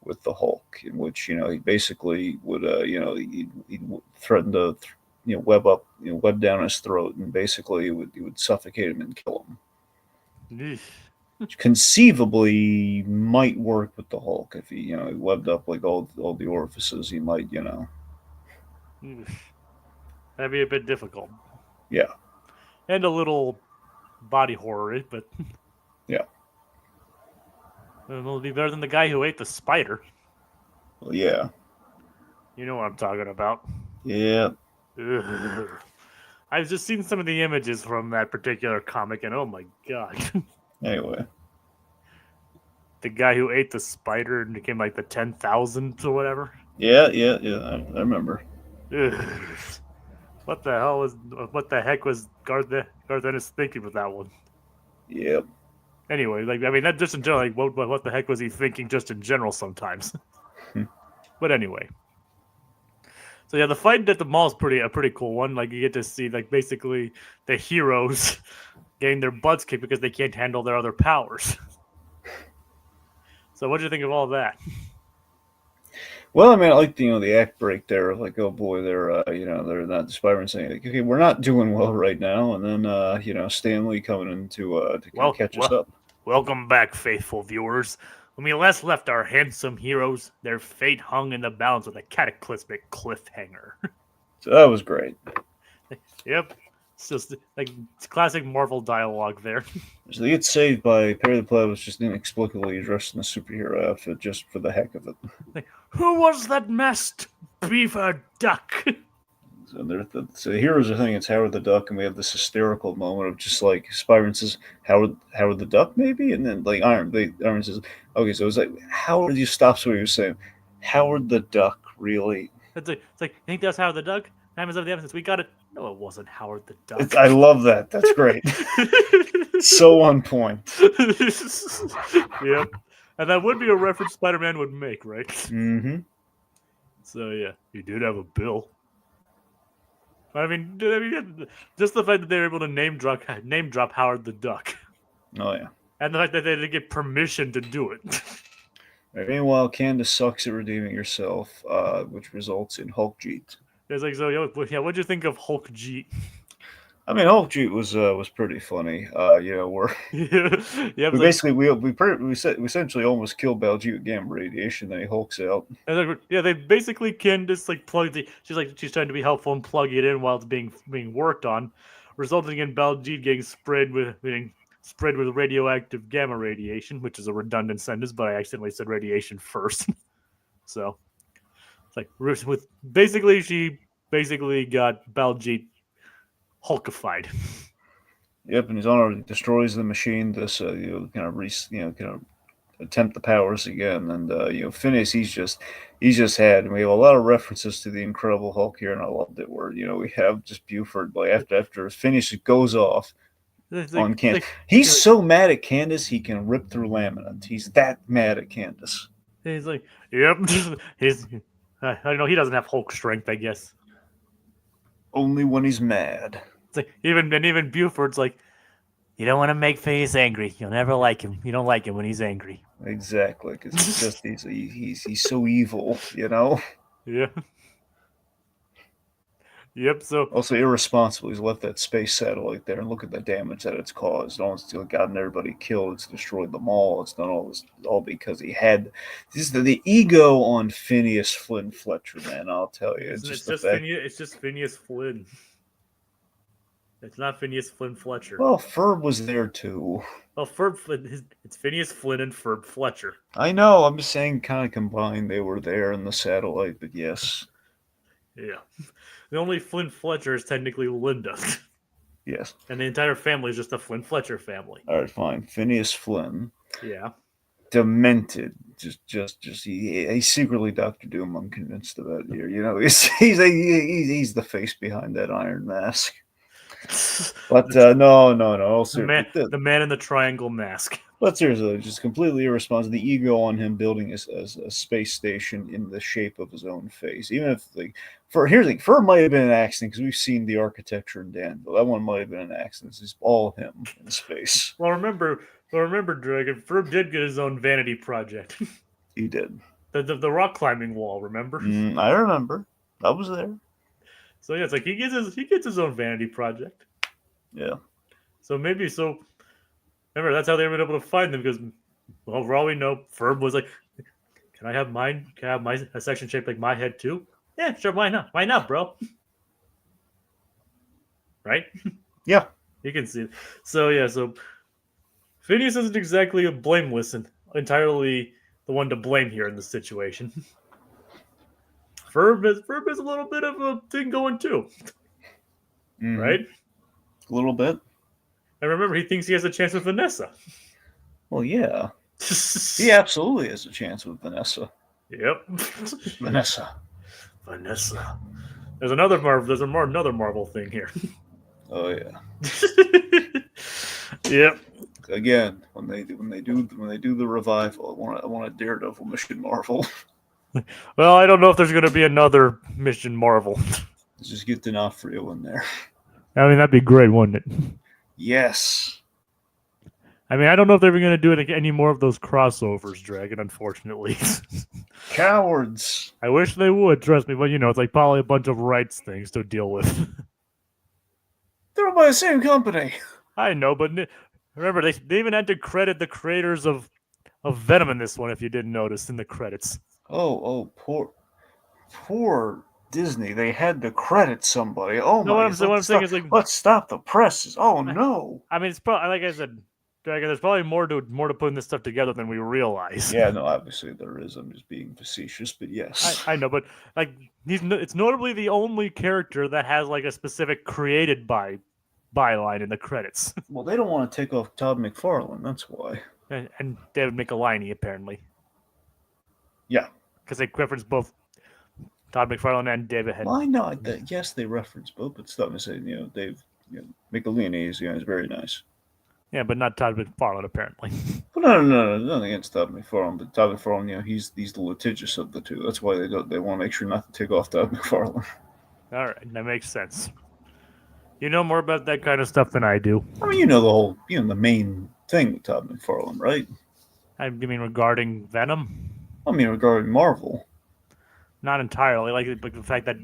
with the Hulk, in which he basically would he'd threaten to web down his throat, and basically he would suffocate him and kill him. Which conceivably might work with the Hulk if he webbed up like all the orifices. He might That'd be a bit difficult. Yeah. And a little body horror, but yeah. It'll be better than the guy who ate the spider. Well, yeah. You know what I'm talking about. Yeah. Ugh. I've just seen some of the images from that particular comic, and oh my god. Anyway. The guy who ate the spider and became like the 10,000th or whatever. Yeah. I remember. Ugh. What the heck was Garth Ennis thinking with that one? Yep. Anyway, that just in general, like, what the heck was he thinking just in general sometimes? But anyway. So yeah, the fight at the mall is a pretty cool one. Like, you get to see, like, basically the heroes getting their butts kicked because they can't handle their other powers. So what do you think of all that? Well, I mean, I like the act break there. Like, oh boy, they're not Spider-Man saying, like, okay, we're not doing well right now, and then Stan Lee coming in to catch us up. Welcome back, faithful viewers. When we last left our handsome heroes, their fate hung in the balance with a cataclysmic cliffhanger. So that was great. Yep. It's just like classic Marvel dialogue there. So they get saved by Perry the Platypus just inexplicably dressed in a superhero outfit just for the heck of it. Like, who was that masked beaver duck? So the heroes are thinking it's Howard the Duck, and we have this hysterical moment of just like Spider-Man says, Howard the Duck, maybe? And then like Iron says, okay, so it's like, Howard, you stop what he was saying. Howard the Duck, really? It's like, you think that's Howard the Duck? Diamonds of the Evidence. We got it. No, it wasn't Howard the Duck. I love that. That's great. So on point. Yep. And that would be a reference Spider-Man would make, right? Mm-hmm. So yeah, he did have a bill. I mean, just the fact that they were able to name drop Howard the Duck, Oh yeah. and the fact that they didn't get permission to do it. Meanwhile, Candace sucks at redeeming herself, which results in Hulk Jeet. It's like, so yeah, what'd you think of Hulk Jeet? I mean, Hulk Jeet was pretty funny. We're Yeah, we basically we essentially almost killed Baljeet with gamma radiation. Then he hulks out. yeah, they basically can just like plug she's trying to be helpful and plug it in while it's being worked on, resulting in Baljeet getting spread with radioactive gamma radiation, which is a redundant sentence, but I accidentally said radiation first. So it's like she basically got Baljeet Hulkified. Yep, and he's already destroys the machine. This kind of attempt the powers again, and Phineas he's just had. And we have a lot of references to the Incredible Hulk here, and I loved it. Where we have just Buford like after Phineas goes off on Candace. He's so mad at Candace he can rip through laminate. He's that mad at Candace. He's like, yep. I don't know. He doesn't have Hulk strength, I guess. Only when he's mad. It's like even Buford's like, you don't want to make Phineas angry. You'll never like him. You don't like him when he's angry. Exactly, because he's so evil, Yeah. Yep. So also irresponsible. He's left that space satellite there, and look at the damage that it's caused. It's gotten everybody killed. It's destroyed them all. It's done all because he had this. The ego on Phineas Flynn Fletcher, man. I'll tell you, it's just Phineas Flynn. It's not Phineas Flynn Fletcher. Well, Ferb was there too. Well, it's Phineas Flynn and Ferb Fletcher. I know. I'm just saying, kind of combined, they were there in the satellite, but yes. Yeah. The only Flynn Fletcher is technically Linda. Yes. And the entire family is just a Flynn Fletcher family. All right, fine. Phineas Flynn. Yeah. Demented. He's secretly Dr. Doom. I'm convinced of that here. He's the face behind that iron mask. But no. The man in the triangle mask. But seriously, just completely irresponsible. The ego on him building a space station in the shape of his own face. Even if here's the thing, Ferb might have been an accident because we've seen the architecture in Danville. That one might have been an accident. It's all him in space. Well, remember, Dragon, Ferb did get his own vanity project. He did. The rock climbing wall. Remember? I remember. I was there. So yeah, it's like he gets his own vanity project. Yeah. So remember that's how they were able to find them because, well, for all we know, Ferb was like, "Can I have mine? Can I have a section shaped like my head too?" Yeah, sure. Why not? Why not, bro? Right? Yeah. You can see it. So yeah, so Phineas isn't exactly a blameless and entirely the one to blame here in this situation. Ferb is a little bit of a thing going too. Mm-hmm. Right? A little bit. And remember, he thinks he has a chance with Vanessa. Well, yeah. He absolutely has a chance with Vanessa. Yep. Vanessa. There's another Marvel thing here. Oh yeah. Yep. Again, when they do the revival, I want a Daredevil Mission Marvel. Well, I don't know if there's going to be another Mission Marvel. Let's just get D'Onofrio in there. I mean, that'd be great, wouldn't it? Yes. I mean, I don't know if they're going to do any more of those crossovers, Dragon, unfortunately. Cowards. I wish they would, trust me, but it's like probably a bunch of rights things to deal with. They're all by the same company. I know, but remember, they even had to credit the creators of Venom in this one, if you didn't notice, in the credits. Oh, poor Disney. They had to credit somebody. Oh no, my! What I'm saying is like, let's stop the presses. Oh no! I mean, it's probably like I said, Dragon. There's probably more to putting this stuff together than we realize. Yeah, no, obviously there is. I'm just being facetious, but yes, I know. But like, it's notably the only character that has like a specific created by byline in the credits. Well, they don't want to take off Todd McFarlane. That's why. And David Michelinie, apparently. Yeah. Because they reference both Todd McFarlane and David Head. Why not? Yes, they reference both, but stuff. I say, Dave, Michelini is very nice. Yeah, but not Todd McFarlane apparently. But no, nothing against Todd McFarlane. But Todd McFarlane, he's the litigious of the two. That's why they want to make sure not to take off Todd McFarlane. All right, that makes sense. You know more about that kind of stuff than I do. I mean, the main thing with Todd McFarlane, right? I mean, regarding Venom. I mean, regarding Marvel. Not entirely. Like the fact that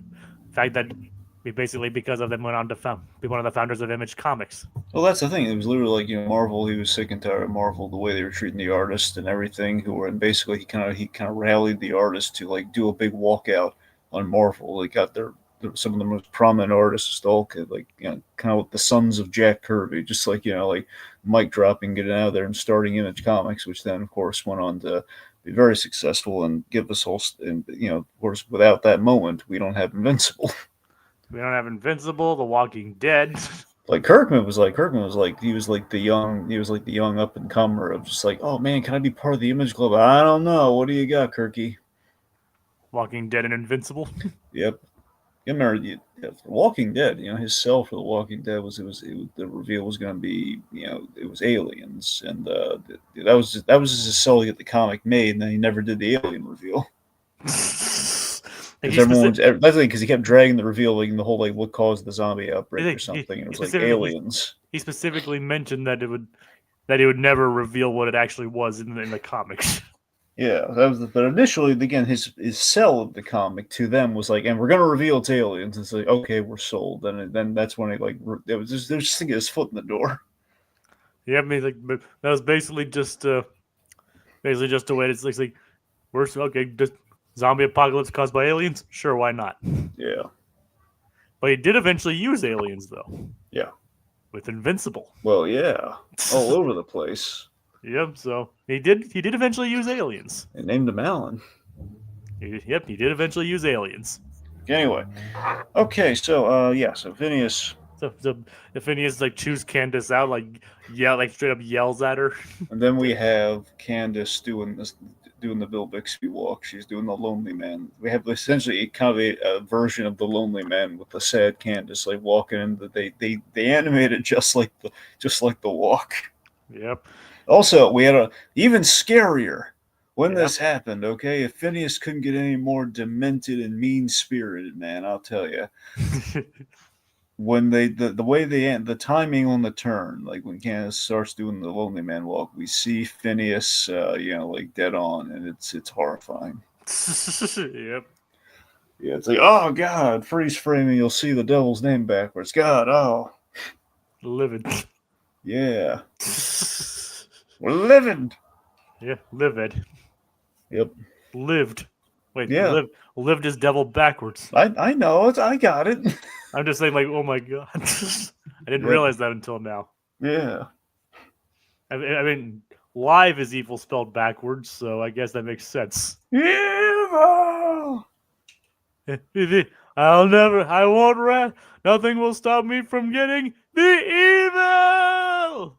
basically because of them went on to be one of the founders of Image Comics. Well, that's the thing. It was literally like Marvel. He was sick and tired of Marvel, the way they were treating the artists and everything. And basically he kind of rallied the artists to like do a big walkout on Marvel. They got some of the most prominent artists all like kind of like the sons of Jack Kirby, just like like Mike dropping, getting out of there and starting Image Comics, which then of course went on to be very successful and give us all. And of course, without that moment, we don't have Invincible. We don't have Invincible, The Walking Dead. Like Kirkman was like the young up and comer of just like, oh man, can I be part of the Image Club? I don't know. What do you got, Kirky? Walking Dead and Invincible. Yep. You remember Walking Dead? His sell for The Walking Dead was the reveal was going to be it was aliens, and that was just his sell to get the comic made, and then he never did the alien reveal. Because he kept dragging the reveal, like the whole like what caused the zombie outbreak or something, and it was like aliens. He specifically mentioned that he would never reveal what it actually was in the comics. Yeah, but initially, again, his sell of the comic to them was like, and we're gonna reveal it's aliens. It's like, okay, we're sold. And then that's when they're just thinking his foot in the door. Yeah, I mean, that was basically just a way. It's like we're okay. Just zombie apocalypse caused by aliens? Sure, why not? Yeah. But he did eventually use aliens, though. Yeah. With Invincible. Well, yeah, all over the place. Yep. So he did eventually use aliens. And named him Alan. He did eventually use aliens. Anyway, okay, so so Phineas. So if Phineas choose Candace out, straight up yells at her. And then we have Candace doing the Bill Bixby walk. She's doing the Lonely Man. We have essentially kind of a version of the Lonely Man with the sad Candace walking in. They animated just like the walk. Yep. Also, we had a even scarier when this happened. Okay, if Phineas couldn't get any more demented and mean spirited, man, I'll tell you. When the way they end, the timing on the turn, like when Candace starts doing the Lonely Man walk, we see Phineas, dead on, and it's horrifying. Yep. Yeah, it's like, oh God, freeze framing. You'll see the devil's name backwards. God, oh, livid. Yeah, we're livid. Yeah, livid. Yep. Lived. Wait, yeah. Lived is devil backwards. I know it. I got it. I'm just saying, oh my God. I didn't realize that until now. Yeah. I mean, live is evil spelled backwards, so I guess that makes sense. Evil! I won't rest. Nothing will stop me from getting the evil!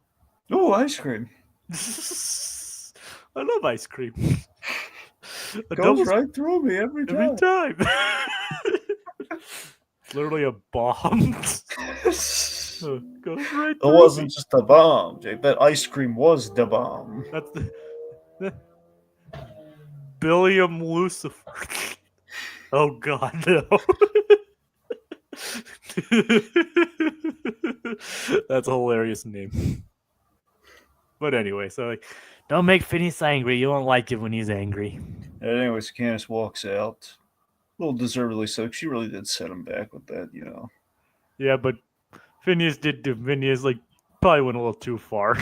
Oh, ice cream. I love ice cream. It goes right through me every time. It's literally a bomb. Goes right through. It wasn't just a bomb, Jake. That ice cream was the bomb. That's the Billiam Lucifer. Oh God, no. That's a hilarious name. But anyway, so don't make Phineas angry. You won't like it when he's angry. And anyways, Candace walks out. A little deservedly so. She really did set him back with that, Yeah, but Phineas probably went a little too far.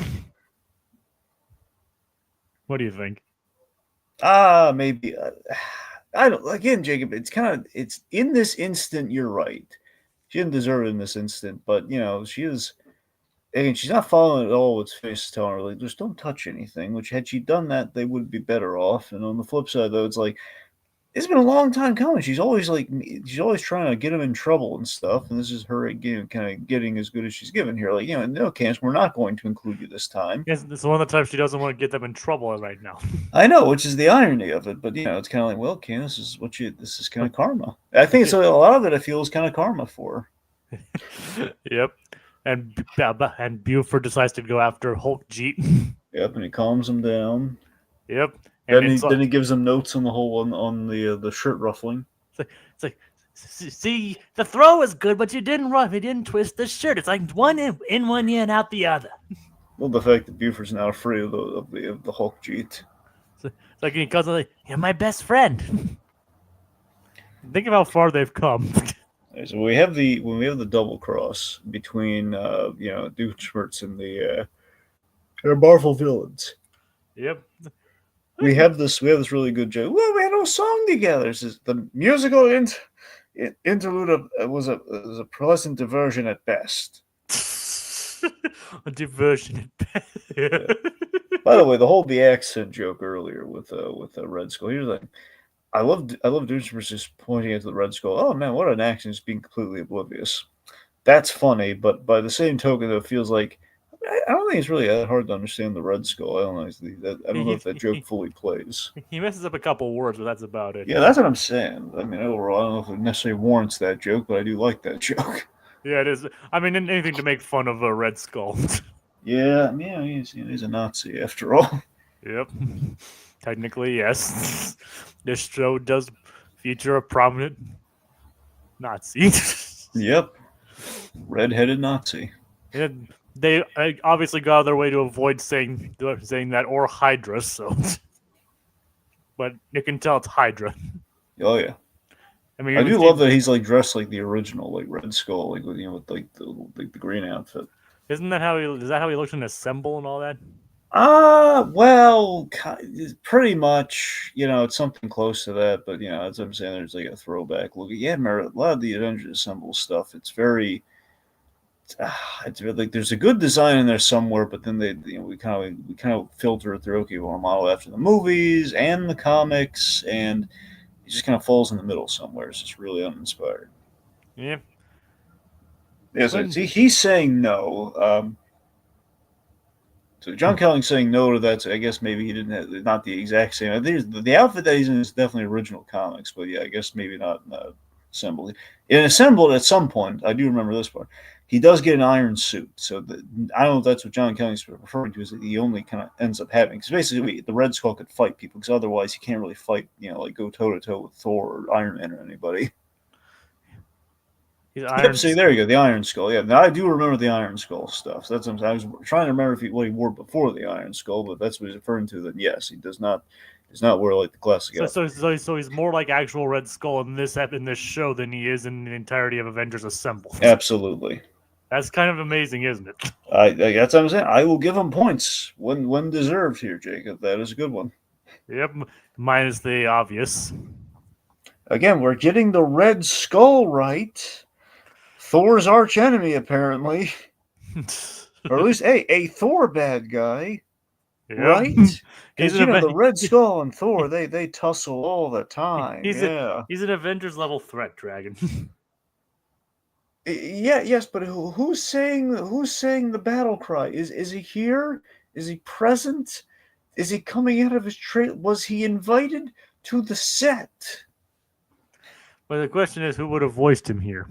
What do you think? Maybe. I don't. Again, Jacob, it's in this instant. You're right. She didn't deserve it in this instant, but she is. Again, she's not following at all what Phineas is telling her. Just don't touch anything. Which had she done that, they would be better off. And on the flip side, though, it's like it's been a long time coming. She's always trying to get him in trouble and stuff, and this is her again, kind of getting as good as she's given here. Like, no, Candace, we're not going to include you this time. Yes, it's one of the times she doesn't want to get them in trouble right now. I know, which is the irony of it, but it's kind of like, well, Candace, this is kind of karma. I think it's a lot of it. I feel is kind of karma for her. Yep, and Buford decides to go after Hulk Jeet. Yep, and he calms him down. Yep. And then he gives him notes on the whole on the shirt ruffling. It's like, see, the throw was good, but you didn't run. You didn't twist the shirt. It's like one in one ear and out the other. Well, the fact that Buford's now afraid of the Hulk Jeet. It's like he calls like, "You're my best friend." Think of how far they've come. So we have the double cross between Doofenshmirtz and the Marvel villains. Yep. We have this really good joke. Well, we had a song together. This is the musical interlude was a pleasant diversion at best. A diversion at best. Yeah. By the way, the accent joke earlier with Red Skull. Here's the thing. I love Doofenshmirtz just pointing at the Red Skull. Oh man, what an accent! Just being completely oblivious. That's funny, but by the same token, it feels like I don't think it's really that hard to understand the Red Skull. I don't know if that joke fully plays. He messes up a couple words, but that's about it. Yeah, that's what I'm saying. I mean, overall, I don't know if it necessarily warrants that joke, but I do like that joke. Yeah, it is. I mean, anything to make fun of a Red Skull. Yeah, he's a Nazi after all. Yep. Technically, yes. This show does feature a prominent Nazi. Yep. Red-headed Nazi. And they obviously go out of their way to avoid saying that or Hydra, so. But you can tell it's Hydra. Oh yeah. I mean, I do love that he's like dressed like the original, like Red Skull, like with like the green outfit. Isn't that how is that how he looks in Assemble and all that? Well, pretty much. It's something close to that, but that's what I'm saying. There's like a throwback look. Yeah, a lot of the Avengers Assemble stuff. It's very. It's really, like there's a good design in there somewhere, but then we kind of filter it through. Okay, well, model after the movies and the comics, and it just kind of falls in the middle somewhere. It's just really uninspired. Yeah. Yeah. So he's saying no. So John Kelling's saying no to that. So I guess maybe he didn't have not the exact same. I think the outfit that he's in is definitely original comics, but yeah, I guess maybe not Assembled. In Assembled, at some point, I do remember this part. He does get an iron suit, so I don't know if that's what John Kelling's referring to. Is that he only kind of ends up having because basically the Red Skull could fight people because otherwise he can't really fight. Like go toe to toe with Thor or Iron Man or anybody. Yep, see, there you go, the Iron Skull. Yeah, now I do remember the Iron Skull stuff. So that's what I was trying to remember what he wore before the Iron Skull, but that's what he's referring to. Then yes, he does not wear like the classic. So he's more like actual Red Skull in this show than he is in the entirety of Avengers Assemble. Absolutely. That's kind of amazing, isn't it? That's what I'm saying. I will give him points when deserved here, Jacob. That is a good one. Yep, minus the obvious. Again, we're getting the Red Skull right. Thor's arch enemy, apparently. Or at least, a Thor bad guy. Yep. Right? Because, the Red Skull and Thor, they tussle all the time. He's an Avengers level threat dragon. Yes, but who's saying the battle cry? Is he here? Is he present? Is he coming out of his trail? Was he invited to the set? Well, the question is, who would have voiced him here?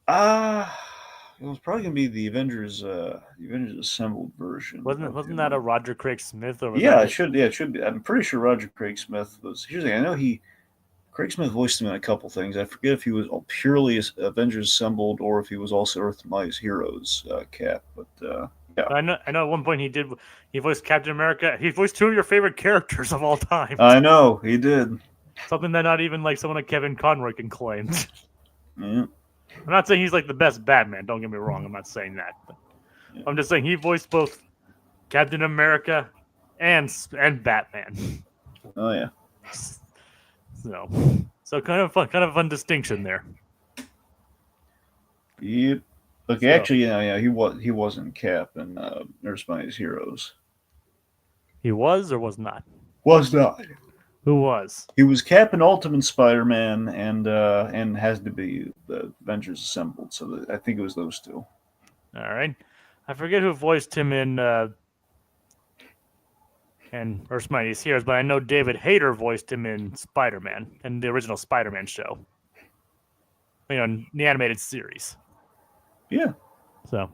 It was probably gonna be the Avengers Assembled version. Wasn't that a Roger Craig Smith? Or it should be. I'm pretty sure Roger Craig Smith was. Here's the thing. I know Craig Smith voiced him in a couple things. I forget if he was purely Avengers Assembled or if he was also Earth Mightiest Heroes Cap. But yeah, I know. At one point he voiced Captain America. He voiced two of your favorite characters of all time. I know he did. Something that not even like someone like Kevin Conroy can claim. Yeah. I'm not saying he's like the best Batman. Don't get me wrong. I'm not saying that. But yeah. I'm just saying he voiced both Captain America and Batman. Oh yeah. So kind of a fun distinction there. Yep. Okay, actually, he wasn't Cap in Earth Mightiest Heroes. He was or was not? Was not. Who was? He was Cap and Ultimate Spider-Man, and has to be the Avengers Assembled. So I think it was those two. All right. I forget who voiced him in and Earth's Mightiest Heroes, but I know David Hayter voiced him in Spider-Man, in the original Spider-Man show. You know, in the animated series. Yeah. So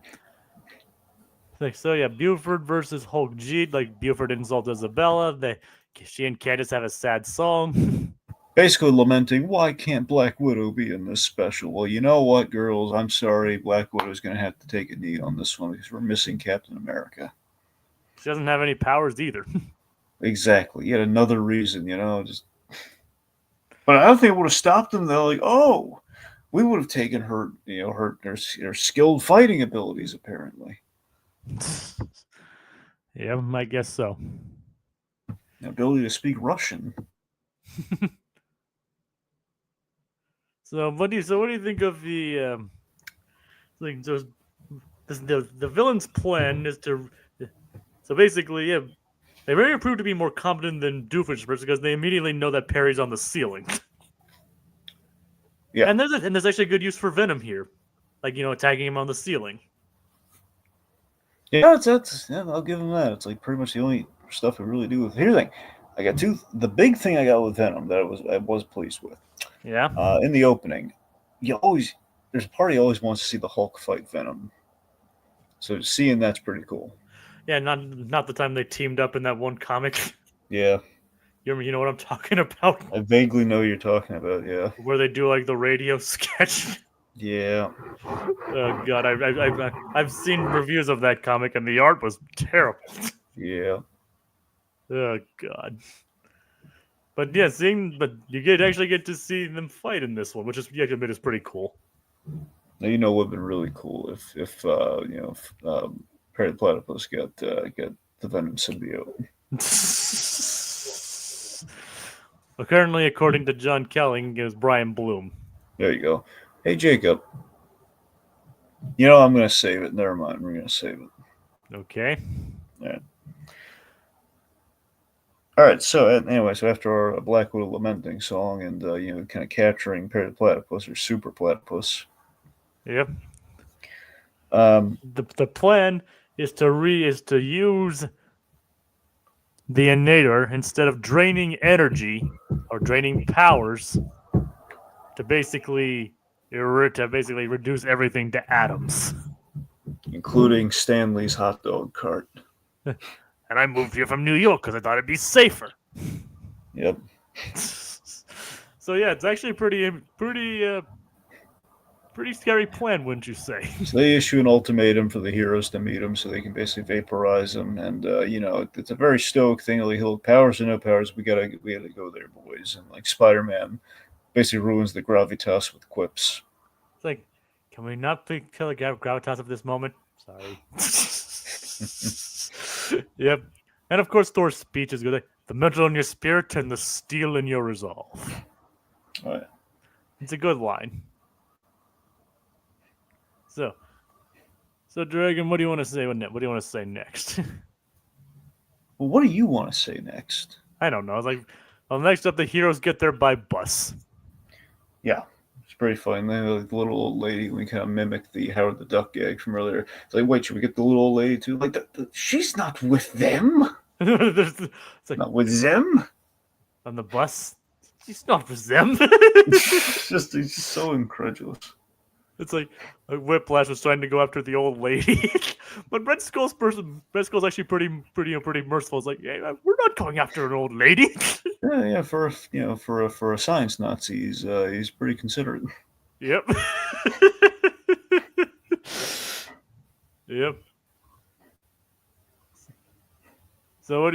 yeah, Buford versus Hulk G. Like, Buford insults Isabella. She and Candace have a sad song. Basically lamenting, why can't Black Widow be in this special? Well, you know what, girls? I'm sorry. Black Widow's going to have to take a knee on this one because we're missing Captain America. She doesn't have any powers either. Exactly. Yet another reason, just. But I don't think it would have stopped them. They're like, oh, we would have taken her, her skilled fighting abilities, apparently. Yeah, I guess so. The ability to speak Russian. So what do you think of the the villain's plan is to basically they very proved to be more competent than Doofenshmirtz because they immediately know that Perry's on the ceiling. Yeah, and there's actually a good use for Venom here, like attacking him on the ceiling. Yeah, I'll give him that. It's like pretty much the only stuff I really do with. Here's the thing, I got the big thing I got with Venom that I was pleased with. Yeah. In the opening, there's a party always wants to see the Hulk fight Venom. So seeing that's pretty cool. Yeah, not the time they teamed up in that one comic. Yeah. You know what I'm talking about? I vaguely know what you're talking about, yeah. Where they do like the radio sketch. Yeah. Oh god, I've seen reviews of that comic and the art was terrible. Yeah. Oh god. But yeah, but you actually get to see them fight in this one, which is, you have to admit, is pretty cool. Now, it would have been really cool if Perry the Platypus got the Venom symbiote. Well, currently, according to John Kelling, it was Brian Bloom. There you go. Hey, Jacob. I'm going to save it. Never mind. We're going to save it. Okay. All right. So anyway, after our Black Widow lamenting song and kind of capturing Perry the Platypus or Super Platypus. Yep. The plan is to use the Inator instead of draining energy or draining powers to basically reduce everything to atoms, including Stanley's hot dog cart. And I moved here from New York because I thought it'd be safer. Yep. So yeah, it's actually pretty scary plan, wouldn't you say? So they issue an ultimatum for the heroes to meet him, so they can basically vaporize him. And it's a very stoic thing. Like, he'll powers or no powers, we gotta go there, boys. And like Spider-Man basically ruins the gravitas with quips. It's like, can we not kill the gravitas of this moment? Sorry. Yep. And of course, Thor's speech is good. Like, the metal in your spirit and the steel in your resolve. Oh, yeah. It's a good line. So Dragon, what do you want to say? What do you want to say next? Well, what do you want to say next? I don't know. It's like, well, next up, the heroes get there by bus. Yeah, it's pretty funny. The little old lady, we kind of mimic the Howard the Duck gag from earlier. It's like, wait, should we get the little old lady too? Like, she's not with them. It's like, not with them on the bus. She's not with them. It's just so incredulous. It's like Whiplash was trying to go after the old lady, but Red Skull's actually pretty merciful. It's like, yeah, we're not going after an old lady. Yeah, for a science Nazi, he's pretty considerate. Yep. Yep. So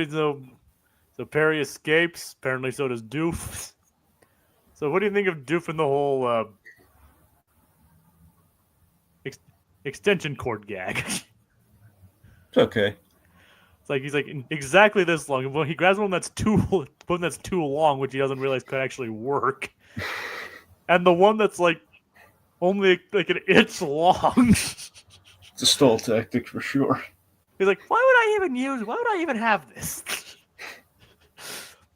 Perry escapes. Apparently, so does Doof. So what do you think of Doof and the whole extension cord gag? It's okay. It's like, he's like, exactly this long. Well, he grabs one that's too long, which he doesn't realize could actually work, and the one that's like only like an inch long. It's a stall tactic for sure. He's like, why would I even have this?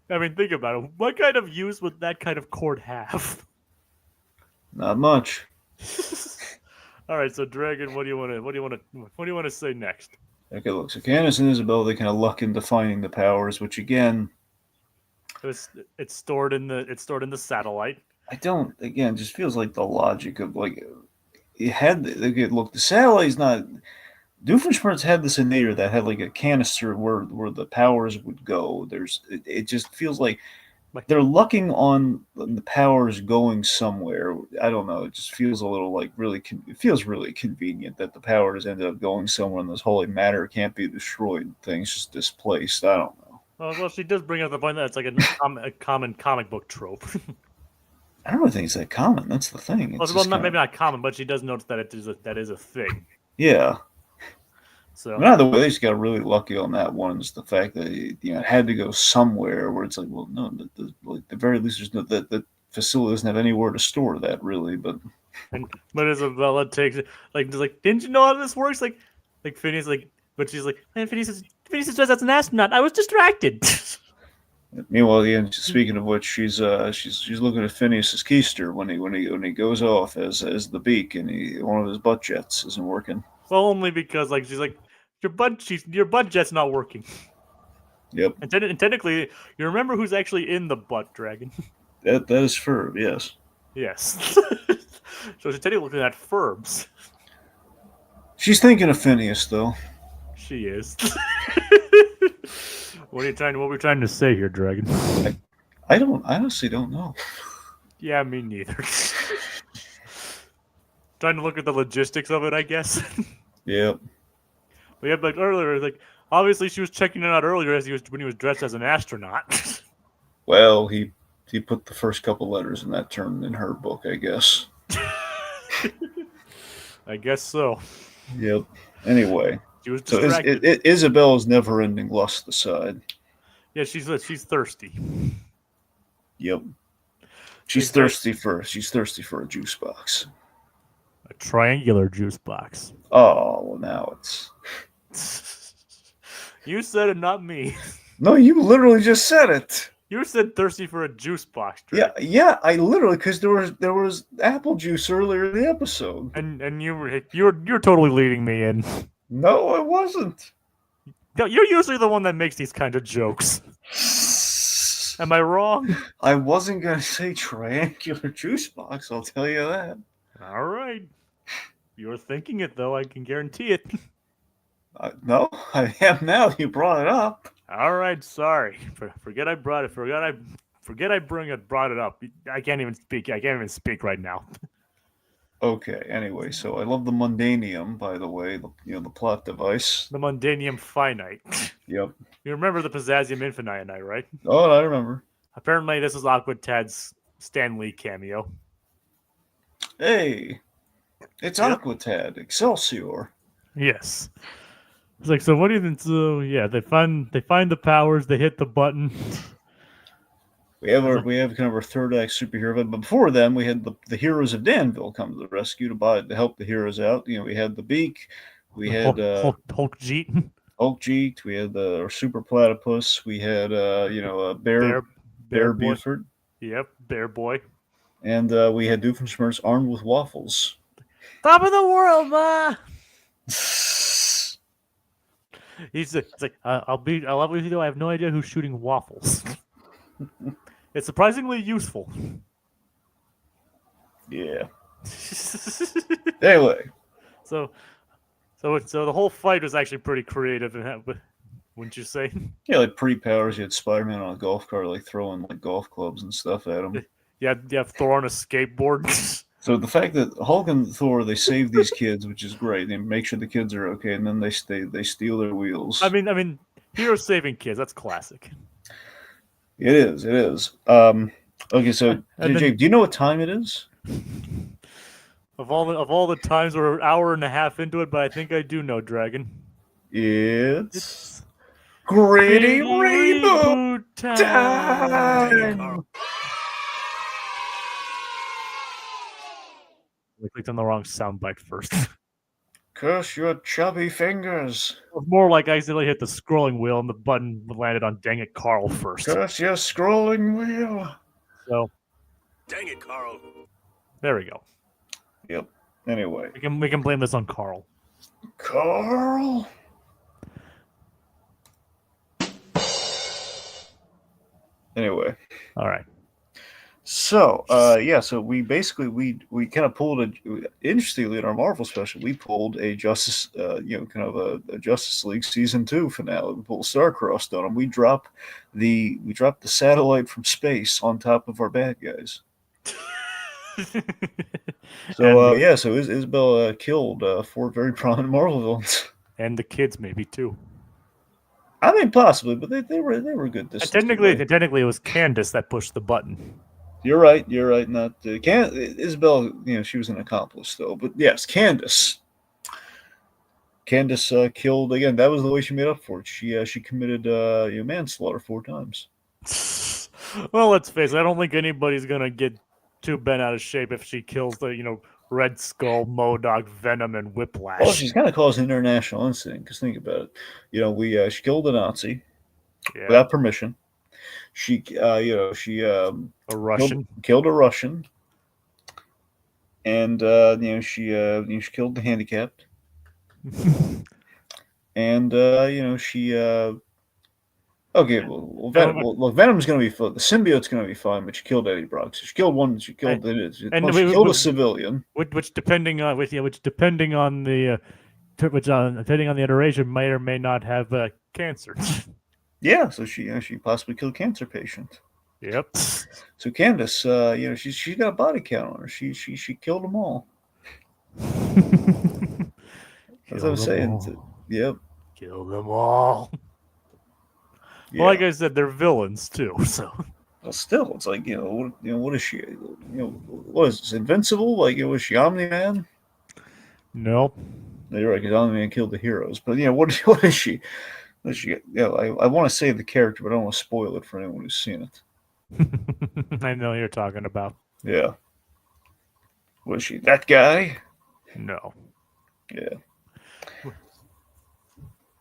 I mean, think about it. What kind of use would that kind of cord have? Not much. All right, so Dragon, what do you want to say next? Okay, look, so Candace and Isabel, they kind of luck into finding the powers, which again, It's stored in the satellite. I don't. Again, just feels like the logic of like it had. Okay, look, the satellite's not. Doofenshmirtz had this inator that had like a canister where the powers would go. It just feels like they're lucking on the powers going somewhere. I don't know. It just feels a little like really. It feels really convenient that the powers ended up going somewhere, and this whole like matter can't be destroyed thing's just displaced. I don't know. Well, she does bring up the point that it's like a common comic book trope. I don't really think it's that common. That's the thing. Well, maybe not common, but she does notice that that is a thing. Yeah. So either way, they just got really lucky on that one. Is the fact that it had to go somewhere where it's like, well, no, like the very least, there's no the facility doesn't have anywhere to store that really. But Isabella takes it like didn't you know how this works? Like Phineas but she's like, man, Phineas is dressed as an astronaut. I was distracted. meanwhile, again, speaking of which, she's looking at Phineas's keister when he goes off as the beak and one of his butt jets isn't working. Well, only because she's like your butt jet's not working. Yep. And technically, you remember who's actually in the butt dragon? That is Ferb, yes. Yes. So she's technically looking at Ferbs. She's thinking of Phineas, though. She is. What are we trying to say here, Dragon? I honestly don't know. Yeah, me neither. Trying to look at the logistics of it, I guess. Yep. But yeah, but earlier, obviously she was checking it out earlier when he was dressed as an astronaut. Well, he put the first couple letters in that term in her book, I guess. I guess so. Yep. Anyway, she was distracted. So Isabel's never-ending lust aside. Yeah, she's thirsty. Yep. She's thirsty for a juice box. A triangular juice box. Oh, well, now it's. You said it, not me. No, you literally just said it. You said thirsty for a juice box. Drake. Yeah, I literally because there was apple juice earlier in the episode, and you're totally leading me in. No, I wasn't. You're usually the one that makes these kind of jokes. Am I wrong? I wasn't gonna say triangular juice box. I'll tell you that. All right. You're thinking it though. I can guarantee it. No, I am now. You brought it up. All right, sorry. Forget I brought it. Forget I brought it up. I can't even speak. I can't even speak right now. Okay. Anyway, so I love the Mundanium, by the way. The plot device. The Mundanium Finite. Yep. You remember the Pizzazzium Infinite, right? Oh, I remember. Apparently, this is Aquatad's Stan Lee cameo. Hey, it's Aquatad Excelsior. Yes. It's like, so what do you think? So yeah, they find the powers. They hit the button. We have kind of our third act superhero event, but before then we had the heroes of Danville come to the rescue to help the heroes out. We had the Beak, we had Hulk Jeet, we had our Super Platypus, we had Bear Buford. Yep, Bear Boy, and we had Doofenshmirtz armed with waffles. Top of the world, ma. It's like I'll love with you though. I have no idea who's shooting waffles. It's surprisingly useful. Yeah. Anyway, so the whole fight was actually pretty creative, wouldn't you say? Yeah, like pre-powers, you had Spider-Man on a golf cart, like throwing like golf clubs and stuff at him. Yeah, you have Thor on a skateboard. So the fact that Hulk and Thor, they save these kids, which is great. They make sure the kids are okay, and then they steal their wheels. I mean, heroes saving kids. That's classic. It is. Okay, so Jake, do you know what time it is? Of all the times, we're an hour and a half into it, but I think I do know, Dragon. It's Gritty Reboot time. I clicked on the wrong soundbite first. Curse your chubby fingers. It was more like I accidentally hit the scrolling wheel and the button landed on Dang It Carl first. Curse your scrolling wheel. So, Dang it, Carl. there we go. Yep. Anyway. We can blame this on Carl. Carl. Anyway. All right. So, so we basically we kind of pulled interestingly in our Marvel special, we pulled a Justice, kind of a Justice League season 2 finale. We pulled Starcrossed on them. We dropped the satellite from space on top of our bad guys. So so Isabel killed 4 very prominent Marvel villains, and the kids maybe too. I mean, possibly, but they were good. Technically, it was Candace that pushed the button. You're right. Not Isabel. She was an accomplice, though. But yes, Candace. Candace killed again. That was the way she made up for it. She committed manslaughter 4 times. Well, let's face it. I don't think anybody's gonna get too bent out of shape if she kills the Red Skull, MODOK, Venom, and Whiplash. Well, she's gonna cause international incident. Because think about it. She killed a Nazi without permission. She a Russian killed a Russian, and she killed the handicapped, and she Venom's gonna be fine. The symbiote's gonna be fine, but she killed Eddie Brock. So she killed one. She killed she killed a civilian, which depending on the iteration may or may not have cancer. Yeah, so she possibly killed a cancer patient. Yep. So Candace, she's got a body count on her. She killed them all. As I was saying, yep. Kill them all. Yeah. Well, like I said, they're villains too. So. Well, still, it's like what is she? What is this, invincible? Like, was she Omni-Man? Nope. No, you're right. Because Omni-Man killed the heroes. But what is she? I want to say the character, but I don't want to spoil it for anyone who's seen it. I know who you're talking about. Yeah. Was she that guy? No. Yeah.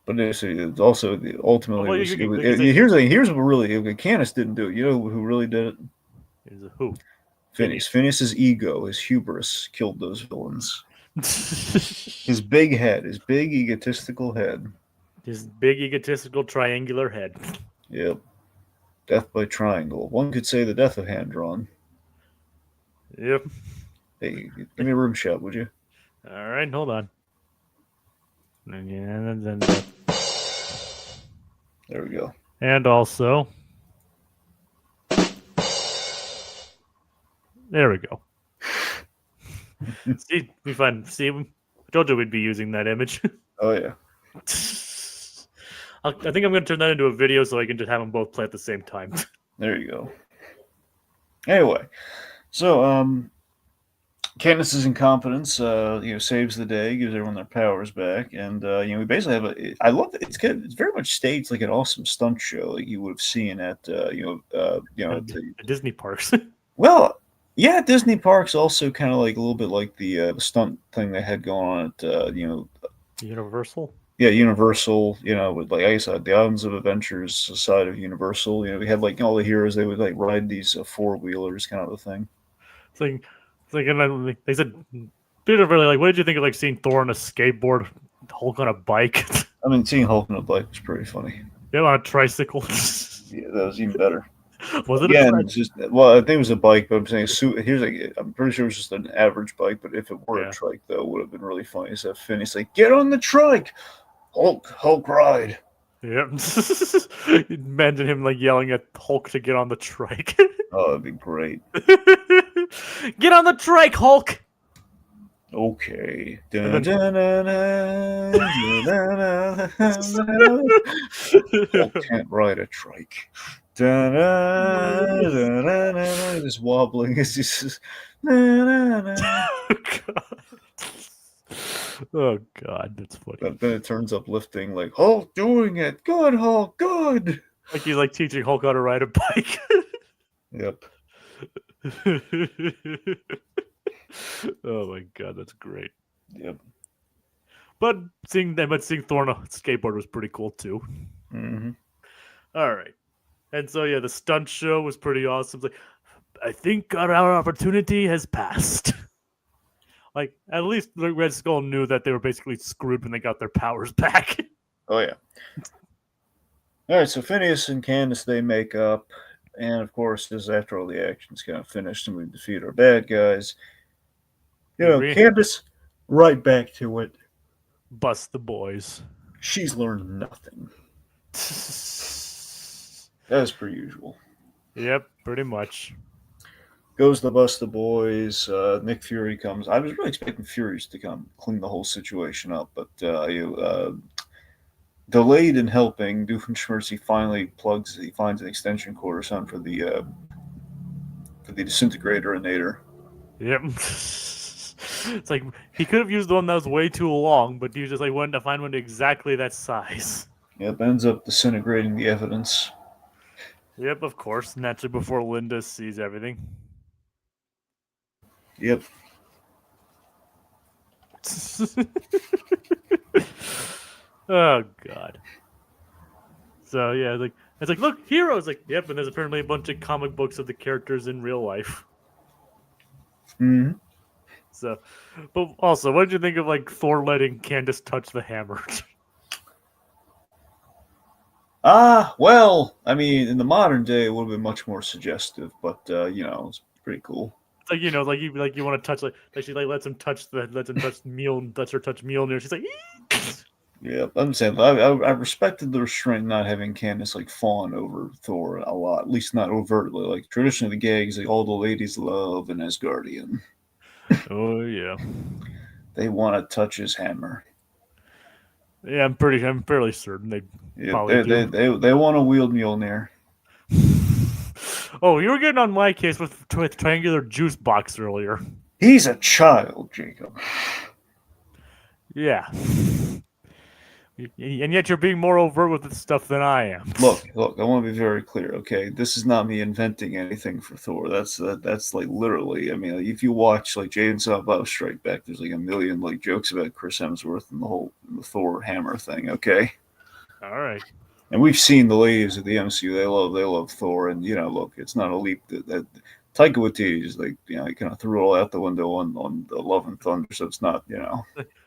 But it's also ultimately. Here's what really Candace didn't do it. You know who really did it? Is who? Phineas. Phineas's ego, his hubris, killed those villains. His big head, his big egotistical head. His big egotistical triangular head. Yep. Death by triangle. One could say the death of hand-drawn. Yep. Hey, give me a room shot, would you? All right, hold on. And there we go. And also, there we go. See, we find. See, I told you we'd be using that image. Oh yeah. I think I'm going to turn that into a video so I can just have them both play at the same time. There you go. Anyway, so Candace's incompetence, saves the day, gives everyone their powers back, and we basically have I love it. It's good. It's very much staged like an awesome stunt show, like you would have seen at the Disney parks. Well, yeah, Disney parks also kind of like a little bit like the stunt thing they had going on at Universal. Yeah, Universal, with like I said, the Islands of Adventures side of Universal, we had like all the heroes, they would like ride these 4-wheelers kind of a thing. It's like, and they said, Peter, really, like, what did you think of like seeing Thor on a skateboard, Hulk on a bike? I mean, seeing Hulk on a bike was pretty funny. Yeah, on a tricycle. Yeah, that was even better. Was it? Again, I think it was a bike, but I'm saying I'm pretty sure it was just an average bike. But if it were a trike, though, it would have been really funny. So Phineas like, get on the trike, Hulk ride. Yep. Imagine him like yelling at Hulk to get on the trike. Oh, that'd be great. Get on the trike, Hulk. Okay. Hulk can't ride a trike. Just wobbling. It's just. Oh God, that's funny. But then it turns up lifting like Hulk doing it. Good, Hulk, good. Like he's like teaching Hulk how to ride a bike. Yep. Oh my God, that's great. Yep. But seeing Thor on a skateboard was pretty cool too. Mm-hmm. All right. And so yeah, the stunt show was pretty awesome. It's like, I think our opportunity has passed. Like, at least the Red Skull knew that they were basically screwed when they got their powers back. Oh yeah. All right, so Phineas and Candace, they make up, and of course, as after all the action's kind of finished and we defeat our bad guys, Candace, right back to it. Bust the boys. She's learned nothing. As per usual. Yep, pretty much. Goes to bust the boys. Nick Fury comes. I was really expecting Furies to come clean the whole situation up, but delayed in helping, Doofenshmirtz, he finds an extension cord or something for the Disintegrator-inator. Yep. It's like he could have used the one that was way too long, but he was just like wanted to find one exactly that size. Yep, ends up disintegrating the evidence. Yep, of course. Naturally, before Linda sees everything. Yep. Oh God. So yeah, it's like look, heroes. Like yep, and there's apparently a bunch of comic books of the characters in real life. Mm-hmm. So, but also, what did you think of like Thor letting Candace touch the hammer? Well, I mean, in the modern day, it would have been much more suggestive, but it's pretty cool. It's like you want to touch like she like lets her touch Mjolnir. She's like, eek! Yeah, I'm saying I respected the restraint not having Candace like fawn over Thor a lot, at least not overtly. Like traditionally, the gags like all the ladies love an Asgardian. Oh yeah, they want to touch his hammer. Yeah, I'm fairly certain they probably do. They want to wield Mjolnir. Oh, you were getting on my case with triangular juice box earlier. He's a child, Jacob. Yeah. And yet you're being more overt with this stuff than I am. Look, I want to be very clear, okay? This is not me inventing anything for Thor. That's like literally, I mean, if you watch like Jay and Silent Bob Strike Back, there's like a million like jokes about Chris Hemsworth and the Thor hammer thing, okay? All right. And we've seen the ladies of the MCU, they love Thor, and look, it's not a leap that Taika Waititi just like he kind of threw it all out the window on the Love and Thunder, so it's not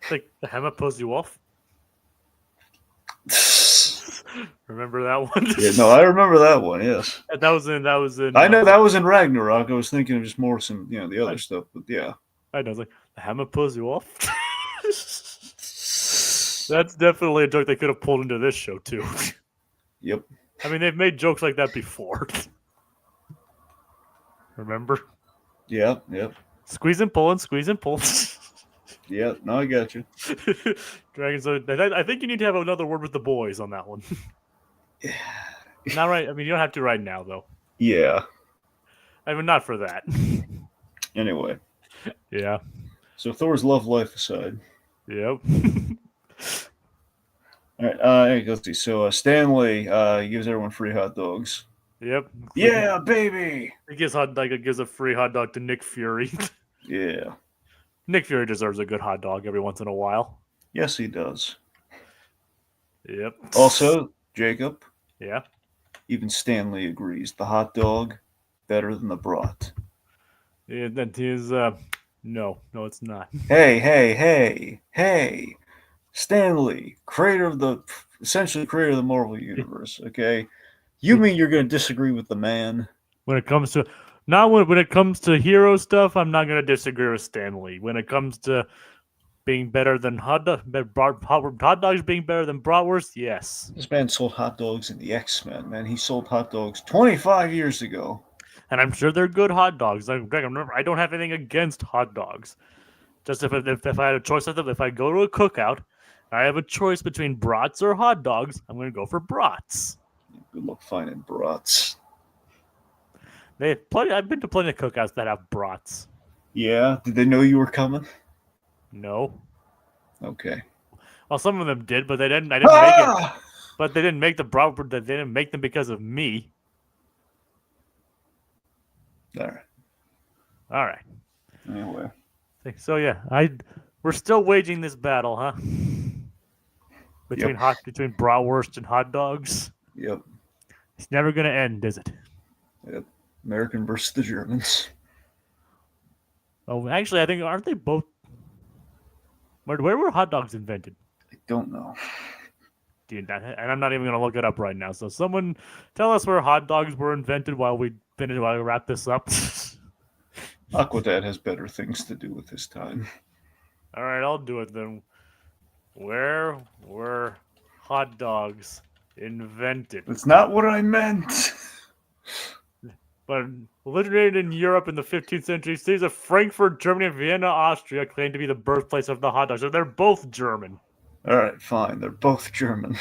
like the hammer pulls you off. Remember that one? Yeah, no, I remember that one. Yes, that was in. I know that was in Ragnarok. I was thinking of just more some, the other stuff, but yeah. I know. It's like the hammer pulls you off. That's definitely a joke they could have pulled into this show too. Yep. I mean, they've made jokes like that before. Remember? Yep. Squeeze and pull. Yeah, no, I got you. Dragons. I think you need to have another word with the boys on that one. Yeah. Not right. I mean, you don't have to right now, though. Yeah. I mean, not for that. Anyway. Yeah. So Thor's love life aside. Yep. All right. Let's see. So Stanley gives everyone free hot dogs. Yep. Yeah, baby. He gives a free hot dog to Nick Fury. Yeah. Nick Fury deserves a good hot dog every once in a while. Yes, he does. Yep. Also, Jacob. Yeah. Even Stanley agrees. The hot dog better than the brat. Yeah, that is no, it's not. Hey. Stanley, essentially creator of the Marvel Universe, okay? You mean you're going to disagree with the man? When it comes to when it comes to hero stuff, I'm not going to disagree with Stanley. When it comes to being better than hot dogs being better than bratwurst, yes. This man sold hot dogs in the X-Men, man. He sold hot dogs 25 years ago. And I'm sure they're good hot dogs. I don't have anything against hot dogs. Just if I had a choice of them, if I go to a cookout, I have a choice between brats or hot dogs, I'm going to go for brats. Good luck finding brats. I've been to plenty of cookouts that have brats. Yeah? Did they know you were coming? No. Okay. Well, some of them did, but they didn't. I didn't make it. But they didn't make the brat. They didn't make them because of me. All right. Anyway. Anyway. So yeah, we're still waging this battle, huh? between between bratwurst and hot dogs. Yep. It's never gonna end, is it? Yep. American versus the Germans. Oh, actually, I think aren't they both? Where were hot dogs invented? I don't know. And I'm not even gonna look it up right now. So someone tell us where hot dogs were invented while we wrap this up. Aquadad has better things to do with his time. All right, I'll do it then. Where were hot dogs invented? That's not what I meant. But originated in Europe in the 15th century, cities of Frankfurt, Germany, and Vienna, Austria claim to be the birthplace of the hot dog. So they're both German. All right, fine. They're both German.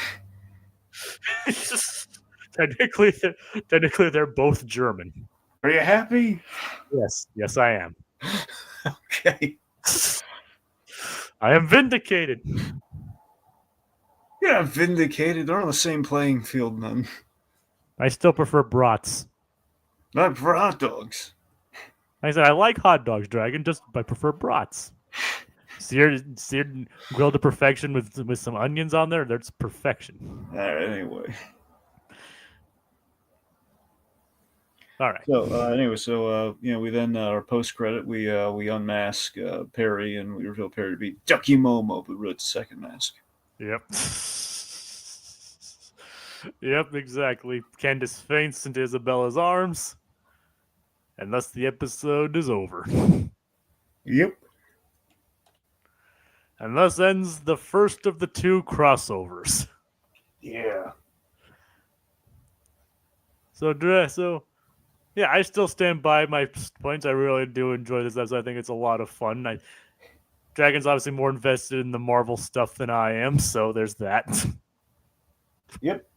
technically, they're both German. Are you happy? Yes, I am. Okay. I am vindicated. Yeah, vindicated. They're on the same playing field, man. I still prefer brats. Not for hot dogs. Like I said, I like hot dogs, Dragon. Just I prefer brats. Seared, grilled to perfection with some onions on there. That's perfection. All right. Anyway. All right. So we then our post credit we unmask Perry and we reveal Perry to be Ducky Momo, but really it's a second mask. Yep. Yep, exactly. Candace faints into Isabella's arms, and thus the episode is over. Yep. And thus ends the first of the two crossovers. Yeah. So, yeah, I still stand by my points. I really do enjoy this episode. I think it's a lot of fun. Dragon's obviously more invested in the Marvel stuff than I am, so there's that. Yep.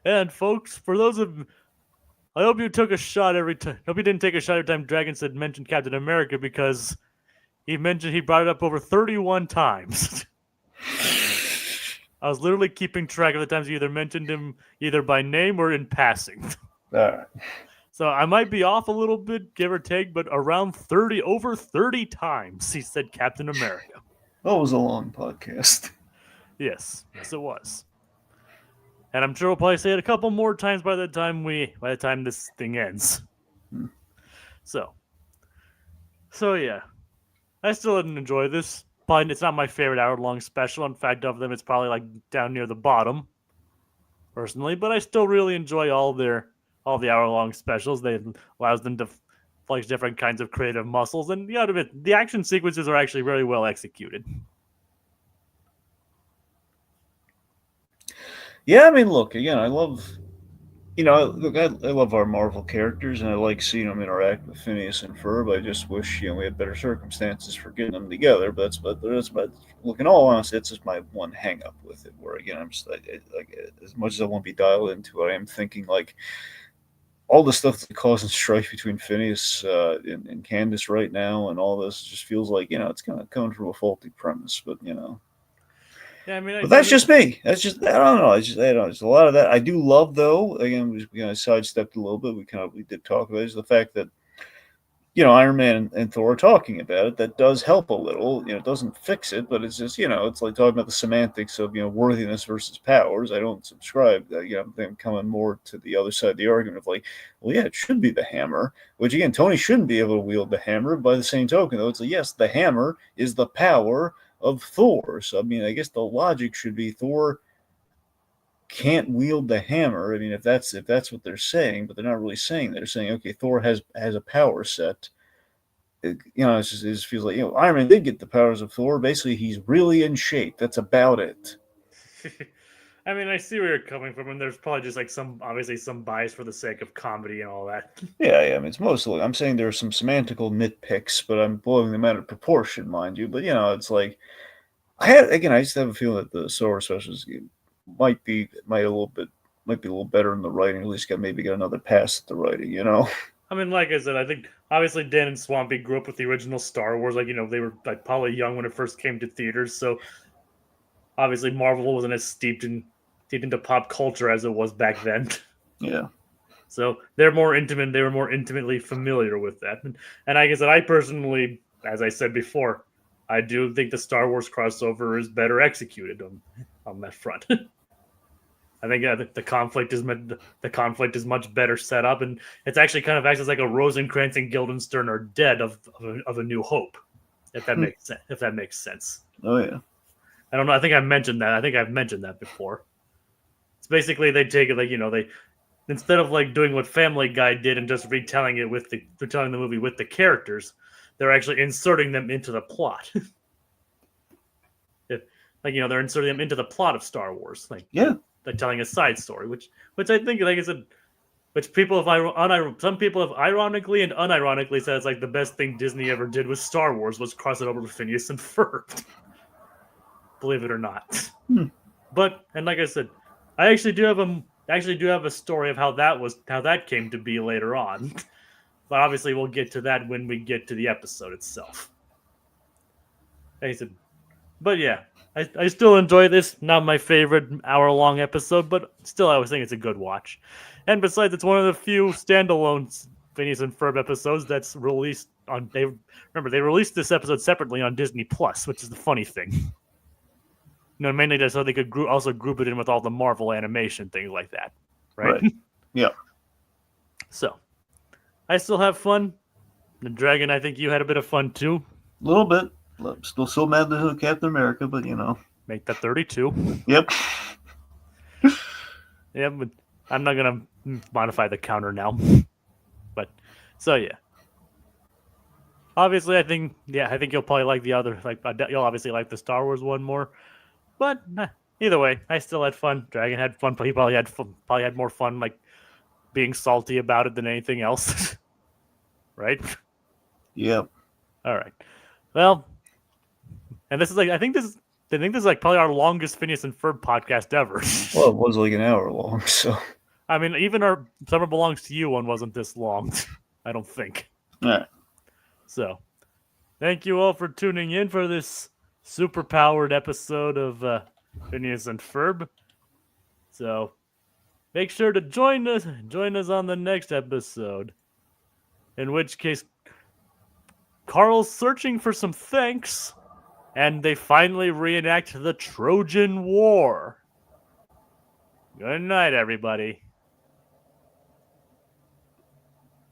And folks, for those of, I hope you took a shot every time. Hope you didn't take a shot every time Dragon said mentioned Captain America, because he brought it up over 31 times. I was literally keeping track of the times he either mentioned him either by name or in passing. All right. So I might be off a little bit, give or take, but over 30 times he said Captain America. That was a long podcast. Yes, it was. And I'm sure we'll probably say it a couple more times by the time this thing ends. So yeah. I still didn't enjoy this. Probably it's not my favorite hour-long special. In fact, of them, it's probably like down near the bottom, personally. But I still really enjoy all the hour-long specials. They allows them to flex different kinds of creative muscles, and the action sequences are actually very well executed. Yeah, I mean, look, again, I love, I love our Marvel characters, and I like seeing them interact with Phineas and Ferb. I just wish, we had better circumstances for getting them together. But look, in all honesty, it's just my one hang-up with it, where, again, I'm just, like, as much as I won't be dialed into it, I am thinking, like, all the stuff that's causing strife between Phineas and Candace right now and all this just feels like, it's kind of coming from a faulty premise, but, Yeah, I mean, but that's just me. That's just, I don't know. I don't know. There's a lot of that. I do love, though. Again, we sidestepped a little bit. We did talk about it, is the fact that, Iron Man and Thor are talking about it. That does help a little. It doesn't fix it, but it's just, it's like talking about the semantics of, worthiness versus powers. I don't subscribe. I'm coming more to the other side of the argument of like, well, yeah, it should be the hammer, which again, Tony shouldn't be able to wield the hammer. By the same token, though, it's like, yes, the hammer is the power of Thor. So, I mean, I guess the logic should be Thor can't wield the hammer. I mean, if that's what they're saying, but they're not really saying that. They're saying, okay, Thor has a power set. It just feels like, Iron Man did get the powers of Thor. Basically, he's really in shape. That's about it. I mean, I see where you're coming from, and there's probably just like some bias for the sake of comedy and all that. Yeah, I mean, it's mostly, I'm saying there are some semantical nitpicks, but I'm blowing them out of proportion, mind you. But, it's like, I just have a feeling that the Star Wars specials might be a little better in the writing. At least maybe get another pass at the writing, I mean, like I said, I think obviously Dan and Swampy grew up with the original Star Wars. Like, they were like probably young when it first came to theaters. So obviously Marvel wasn't as steeped into pop culture as it was back then. Yeah. So they're more intimate. They were more intimately familiar with that. And like I said, I personally, as I said before, I do think the Star Wars crossover is better executed on that front. I think the conflict is much better set up, and it's actually kind of acts as like a Rosencrantz and Guildenstern are dead of a New Hope, if that makes sense. If that makes sense. Oh yeah. I don't know. I think I mentioned that. I think I've mentioned that before. It's basically they take it like they instead of like doing what Family Guy did and just retelling the movie with the characters, they're actually inserting them into the plot. They're inserting them into the plot of Star Wars. They're telling a side story, which I think, like I said, which some people have ironically and unironically said it's like the best thing Disney ever did with Star Wars was cross it over with Phineas and Ferb. Believe it or not. But like I said, I actually do have a story of how that came to be later on. But obviously we'll get to that when we get to the episode itself. Like I said, but yeah. I still enjoy this. Not my favorite hour-long episode, but still I always think it's a good watch. And besides, it's one of the few standalone Phineas and Ferb episodes that's released on... They released this episode separately on Disney+, which is the funny thing. Mainly just so they could also group it in with all the Marvel animation, things like that. Right? Yeah. So, I still have fun. The Dragon, I think you had a bit of fun too. A little bit. I'm still so mad at Captain America, but Make that 32. Yep. Yeah, but I'm not gonna modify the counter now. But so yeah. Obviously, I think you'll probably like the other. You'll obviously like the Star Wars one more. But either way, I still had fun. Dragon had fun, but he probably had more fun like being salty about it than anything else. Right? Yep. All right. Well. And this is I think this is like probably our longest Phineas and Ferb podcast ever. Well, it was like an hour long, so. I mean, even our Summer Belongs to You one wasn't this long. I don't think. All right. So, thank you all for tuning in for this super-powered episode of Phineas and Ferb. So, make sure to join us on the next episode. In which case, Carl's searching for some thanks. And they finally reenact the Trojan War. Good night, everybody.